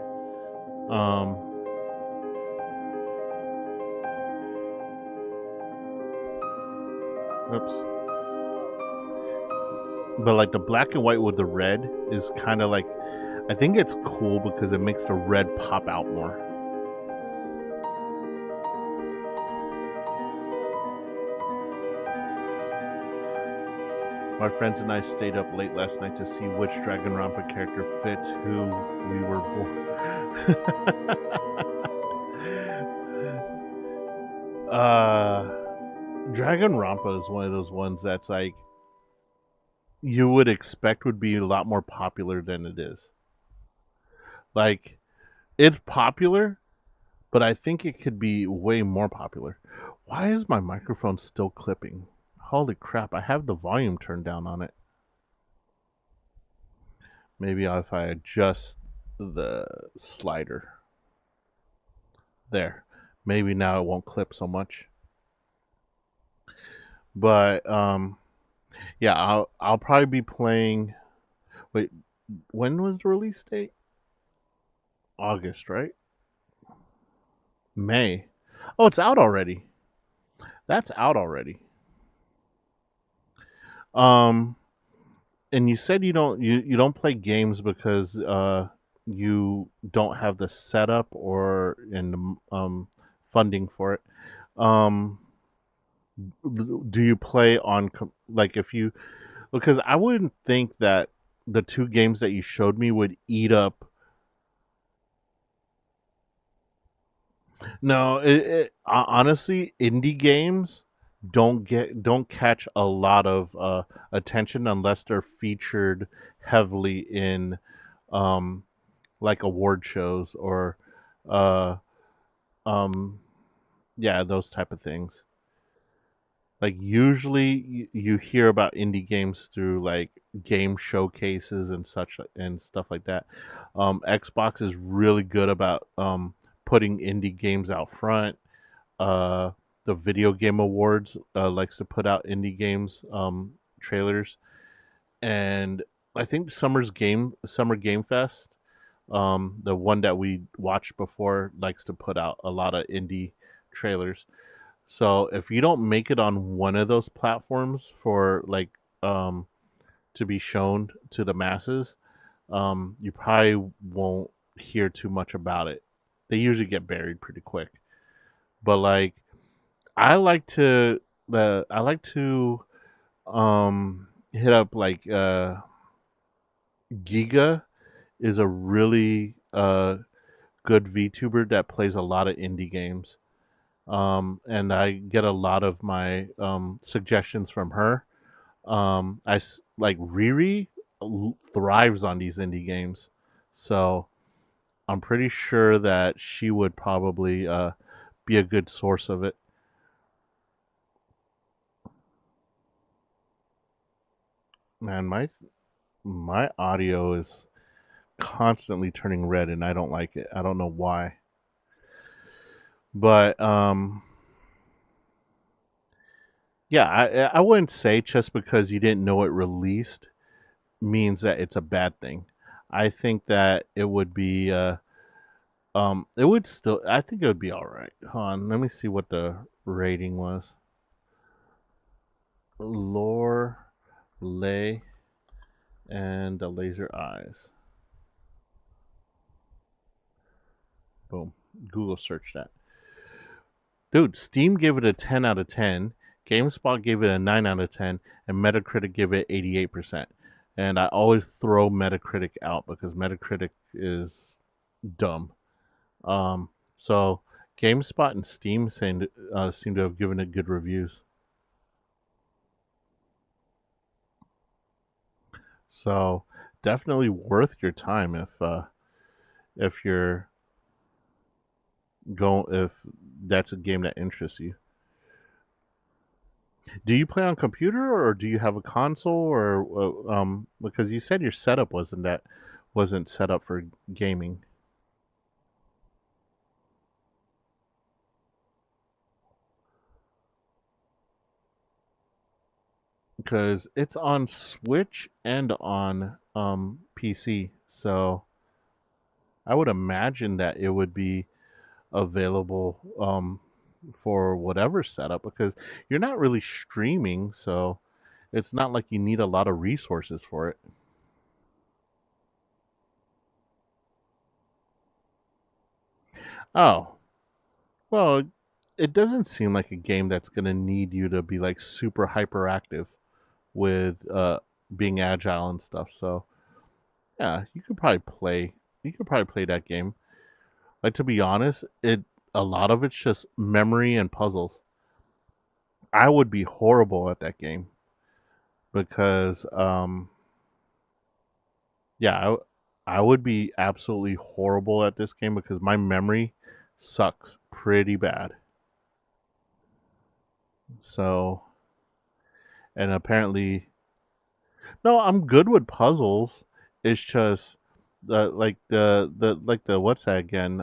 Oops. But like the black and white with the red is kind of like, I think it's cool because it makes the red pop out more. My friends and I stayed up late last night to see which Dragonrampa character fits who we were born. Dragonrampa is one of those ones that's like you would expect would be a lot more popular than it is. Like, it's popular, but I think it could be way more popular. Why is my microphone still clipping? Holy crap, I have the volume turned down on it. Maybe if I adjust the slider. There. Maybe now it won't clip so much. But yeah, I'll probably be playing. Wait, when was the release date? August, right? May. Oh, it's out already. That's out already. And you said you don't play games because you don't have the setup or in funding for it. Do you play on like if you, because I wouldn't think that the two games that you showed me would eat up. No, honestly, indie games don't catch a lot of attention unless they're featured heavily in like award shows or yeah, those type of things. Like usually you hear about indie games through like game showcases and such and stuff like that. Xbox is really good about putting indie games out front. The Video Game Awards likes to put out indie games trailers, and I think Summer Game Fest, the one that we watched before, likes to put out a lot of indie trailers. So if you don't make it on one of those platforms for like to be shown to the masses, you probably won't hear too much about it. They usually get buried pretty quick. But like I like to hit up like Giga is a really good VTuber that plays a lot of indie games. And I get a lot of my suggestions from her. Like Riri thrives on these indie games, so I'm pretty sure that she would probably be a good source of it. Man, my audio is constantly turning red, and I don't like it. I don't know why. But yeah, I wouldn't say just because you didn't know it released means that it's a bad thing. I think that it would be it would still, I think it would be all right. Hold on, let me see what the rating was. Lore, Lay, and the Laser Eyes. Boom. Google search that. Dude, Steam gave it a 10 out of 10. GameSpot gave it a 9 out of 10. And Metacritic gave it 88%. And I always throw Metacritic out because Metacritic is dumb. So GameSpot and Steam seem to have given it good reviews. So definitely worth your time if you're if that's a game that interests you. Do you play on computer or do you have a console or because you said your setup wasn't set up for gaming? Because it's on Switch and on PC. So I would imagine that it would be available for whatever setup, because you're not really streaming, so it's not like you need a lot of resources for it. Oh, well, it doesn't seem like a game that's going to need you to be like super hyperactive with being agile and stuff. So yeah, you could probably play that game. Like, to be honest, a lot of it's just memory and puzzles. I would be horrible at that game because yeah, I would be absolutely horrible at this game because my memory sucks pretty bad. So, and apparently, no, I'm good with puzzles. It's just the what's that again?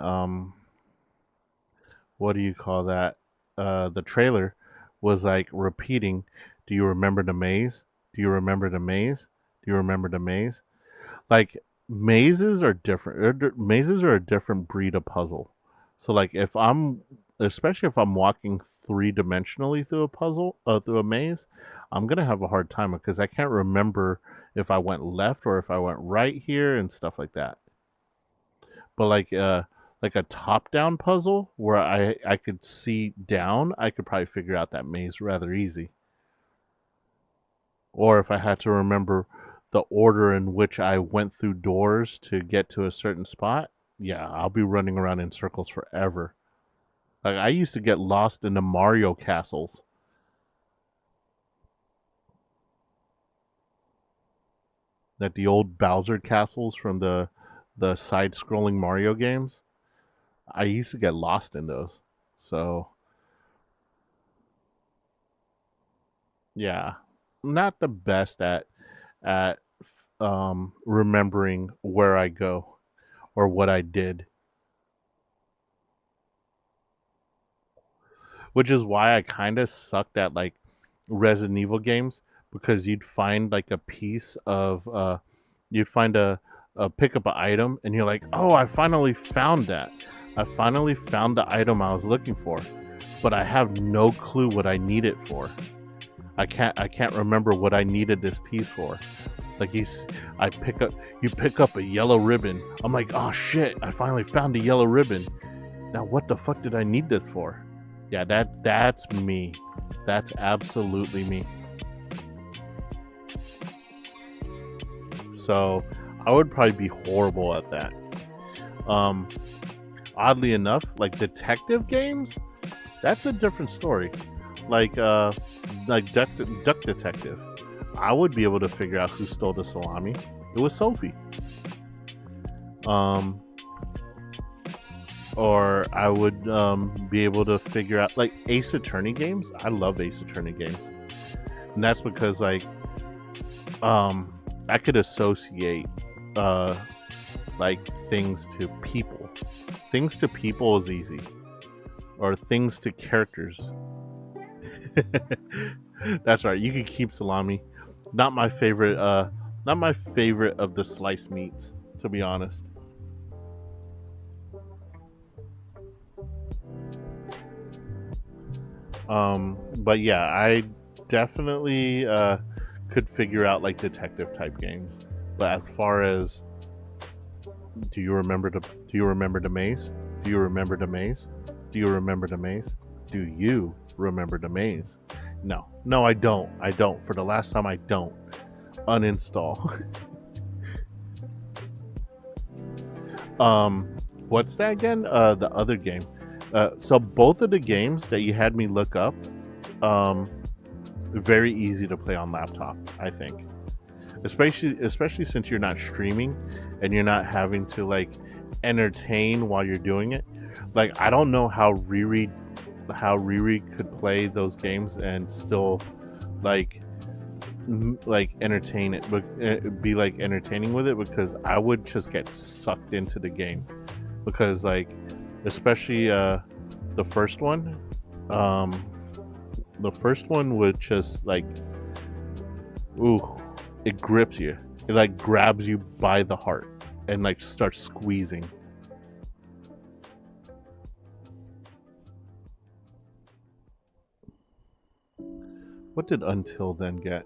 What do you call that? The trailer was like repeating, "Do you remember the maze? Do you remember the maze? Do you remember the maze?" Like, mazes are different. Mazes are a different breed of puzzle. So like especially if I'm walking 3-dimensionally through a puzzle, through a maze, I'm gonna have a hard time because I can't remember if I went left or if I went right here and stuff like that. But like a top-down puzzle where I could see down, I could probably figure out that maze rather easy. Or if I had to remember the order in which I went through doors to get to a certain spot, yeah, I'll be running around in circles forever. Like, I used to get lost in the Mario castles. Like the old Bowser castles from the side-scrolling Mario games. I used to get lost in those. So, yeah, not the best at remembering where I go or what I did. Which is why I kind of sucked at like Resident Evil games, because you'd find like a piece of you'd find a pick up an item and you're like, "Oh, I finally found that. I finally found the item I was looking for." But I have no clue what I need it for. I can't remember what I needed this piece for. Like you pick up a yellow ribbon. I'm like, "Oh shit, I finally found the yellow ribbon. Now what the fuck did I need this for?" Yeah, that's me. That's absolutely me. So I would probably be horrible at that. Oddly enough, like detective games, that's a different story. Like Duck Detective, I would be able to figure out who stole the salami. It was Sophie. Or I would be able to figure out, like, Ace Attorney games. I love Ace Attorney games, and that's because like I could associate like things to people. Things to people is easy, or things to characters. That's right. You can keep salami. Not my favorite. Not my favorite of the sliced meats, to be honest. But yeah, I definitely could figure out like detective type games. But as far as do you remember the maze? Do you remember the maze? Do you remember the maze? Do you remember the maze? No, I don't. I don't. For the last time, I don't. Uninstall. What's that again? The other game. So both of the games that you had me look up, very easy to play on laptop, I think. Especially since you're not streaming and you're not having to like entertain while you're doing it. Like, I don't know how Riri could play those games and still like entertain it, but be like entertaining with it, because I would just get sucked into the game. Because like, especially the first one would just like, ooh, it grips you. It like grabs you by the heart and like starts squeezing. What did Until Then get?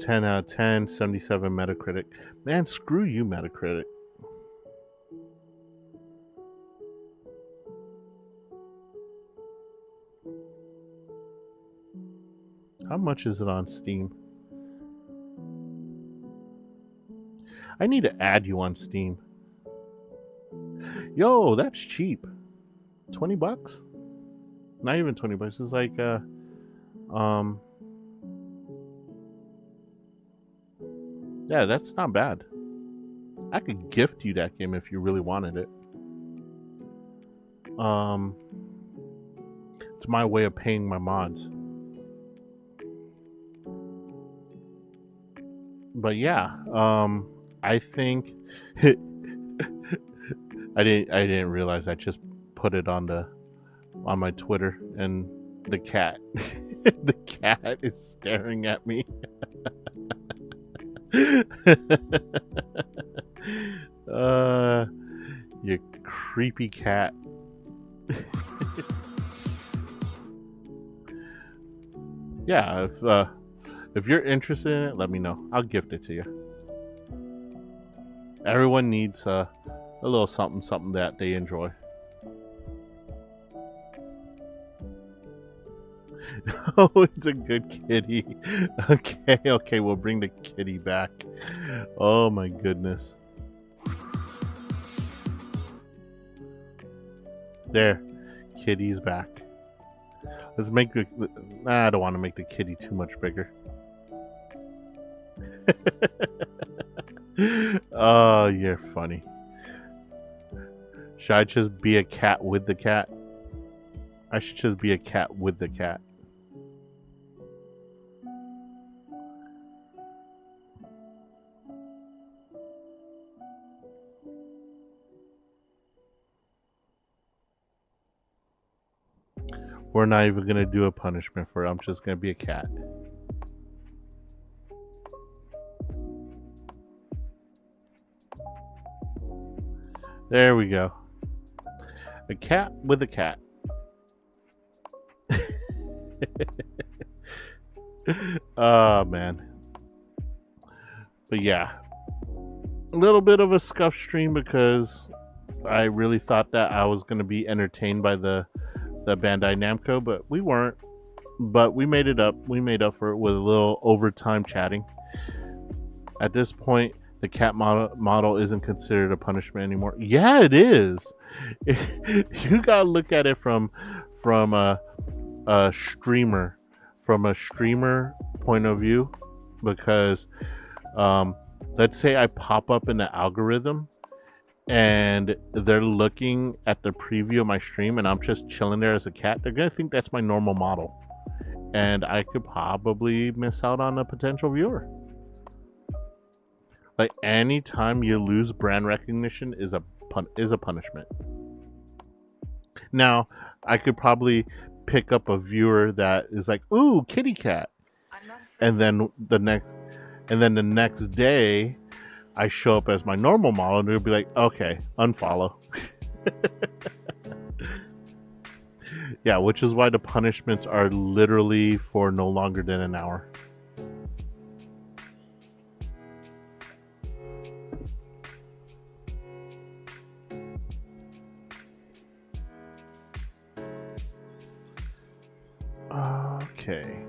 $10 out of 10, 77 Metacritic. Man, screw you, Metacritic. How much is it on Steam? I need to add you on Steam. Yo, that's cheap. $20? Not even $20. It's like yeah, that's not bad. I could gift you that game if you really wanted it. It's my way of paying my mods. But yeah, I think I didn't realize I just put it on my Twitter, and the cat the cat is staring at me. You creepy cat. Yeah, if you're interested in it, let me know. I'll gift it to you. Everyone needs a little something that they enjoy. Oh, it's a good kitty. Okay, we'll bring the kitty back. Oh my goodness. There, kitty's back. Let's make the... I don't want to make the kitty too much bigger. Oh, you're funny. Should I just be a cat with the cat? I should just be a cat with the cat. We're not even gonna do a punishment for it. I'm just gonna be a cat. There we go. A cat with a cat. Oh man. But yeah, a little bit of a scuff stream because I really thought that I was going to be entertained by the Bandai Namco, but we weren't. But we made it up. We made up for it with a little overtime chatting. At this point, the cat model isn't considered a punishment anymore. Yeah, it is. You gotta look at it from a streamer point of view, because let's say I pop up in the algorithm and they're looking at the preview of my stream and I'm just chilling there as a cat, they're gonna think that's my normal model, and I could probably miss out on a potential viewer. Like, anytime you lose brand recognition is a punishment. Now, I could probably pick up a viewer that is like, "Ooh, kitty cat," and then the next day, I show up as my normal model, and they'll be like, "Okay, unfollow." Yeah, which is why the punishments are literally for no longer than an hour. Okay.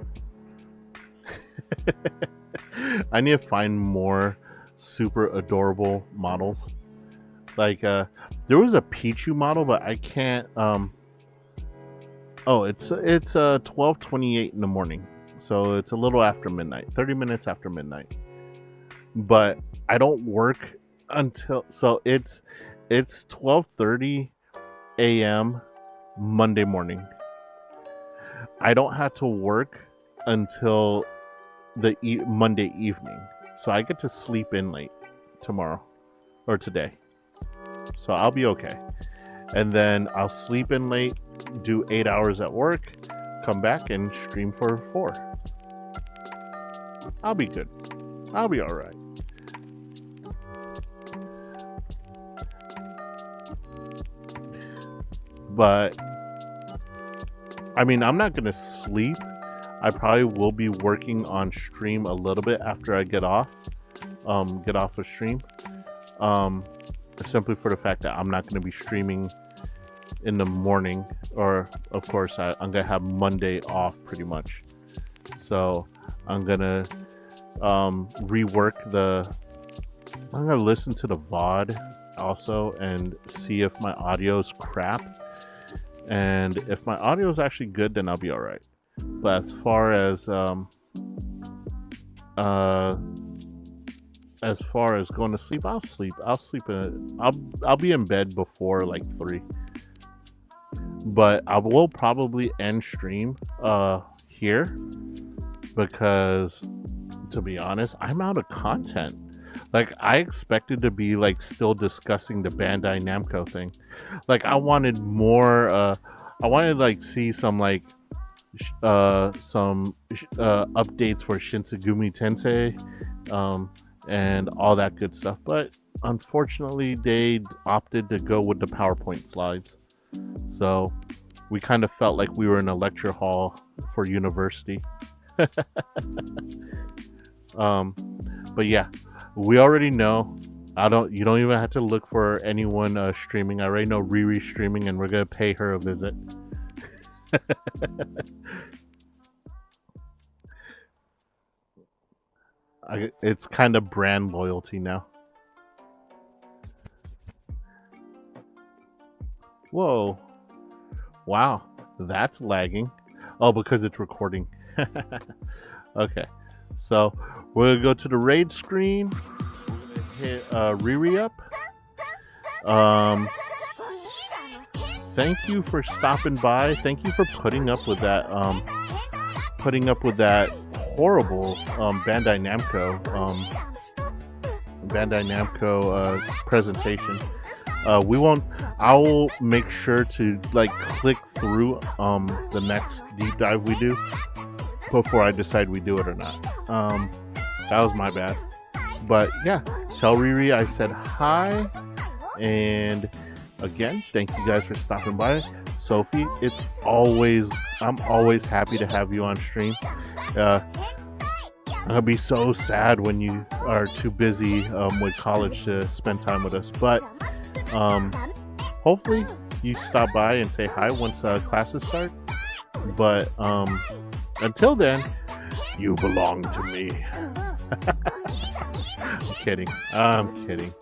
I need to find more super adorable models. Like, there was a Pichu model, but I can't. Oh, it's 12:28 in the morning, so it's a little after midnight, 30 minutes after midnight. But I don't work until, so it's 12:30 a.m. Monday morning. I don't have to work until the Monday evening, so I get to sleep in late tomorrow or today, so I'll be okay. And then I'll sleep in late, do 8 hours at work, come back and stream for 4. I'll be good. I'll be all right. But I mean, I'm not gonna sleep. I probably will be working on stream a little bit after I get off of stream. Simply for the fact that I'm not gonna be streaming in the morning, or of course I'm gonna have Monday off pretty much. So I'm gonna I'm gonna listen to the VOD also and see if my audio is crap. And if my audio is actually good, then I'll be all right. But as far as going to sleep, I'll sleep. I'll be in bed before like 3. But I will probably end stream here because, to be honest, I'm out of content. Like, I expected to be like still discussing the Bandai Namco thing. Like, I wanted more. I wanted to like see some like updates for Shinsengumi Tensei, and all that good stuff. But unfortunately, they opted to go with the PowerPoint slides. So we kind of felt like we were in a lecture hall for university. But yeah, we already know. You don't even have to look for anyone streaming. I already know Riri streaming, and we're gonna pay her a visit. It's kind of brand loyalty now. Whoa. Wow, that's lagging. Oh, because it's recording. Okay, so we're gonna go to the raid screen. Hit Riri up. Thank you for stopping by. Thank you for putting up with that horrible Bandai Namco presentation. I'll make sure to like click through the next deep dive we do before I decide we do it or not. That was my bad. But yeah, tell Riri I said hi, and again, thank you guys for stopping by. Sophie, I'm always happy to have you on stream. I'm gonna be so sad when you are too busy with college to spend time with us, but hopefully you stop by and say hi once classes start. But until then, you belong to me. I'm kidding.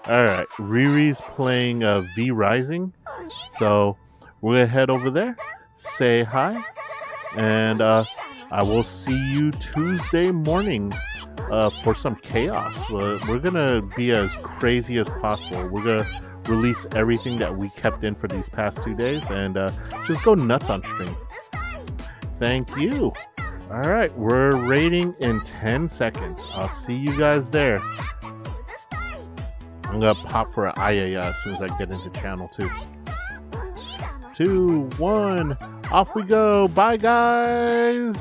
Alright, Riri's playing V Rising, so we're gonna head over there, say hi, and I will see you Tuesday morning for some chaos. We're gonna be as crazy as possible. We're gonna release everything that we kept in for these past 2 days and just go nuts on stream. Thank you. Alright, we're raiding in 10 seconds. I'll see you guys there. I'm gonna pop for an Ayaya as soon as I get into channel 2. 2, 1, off we go. Bye, guys.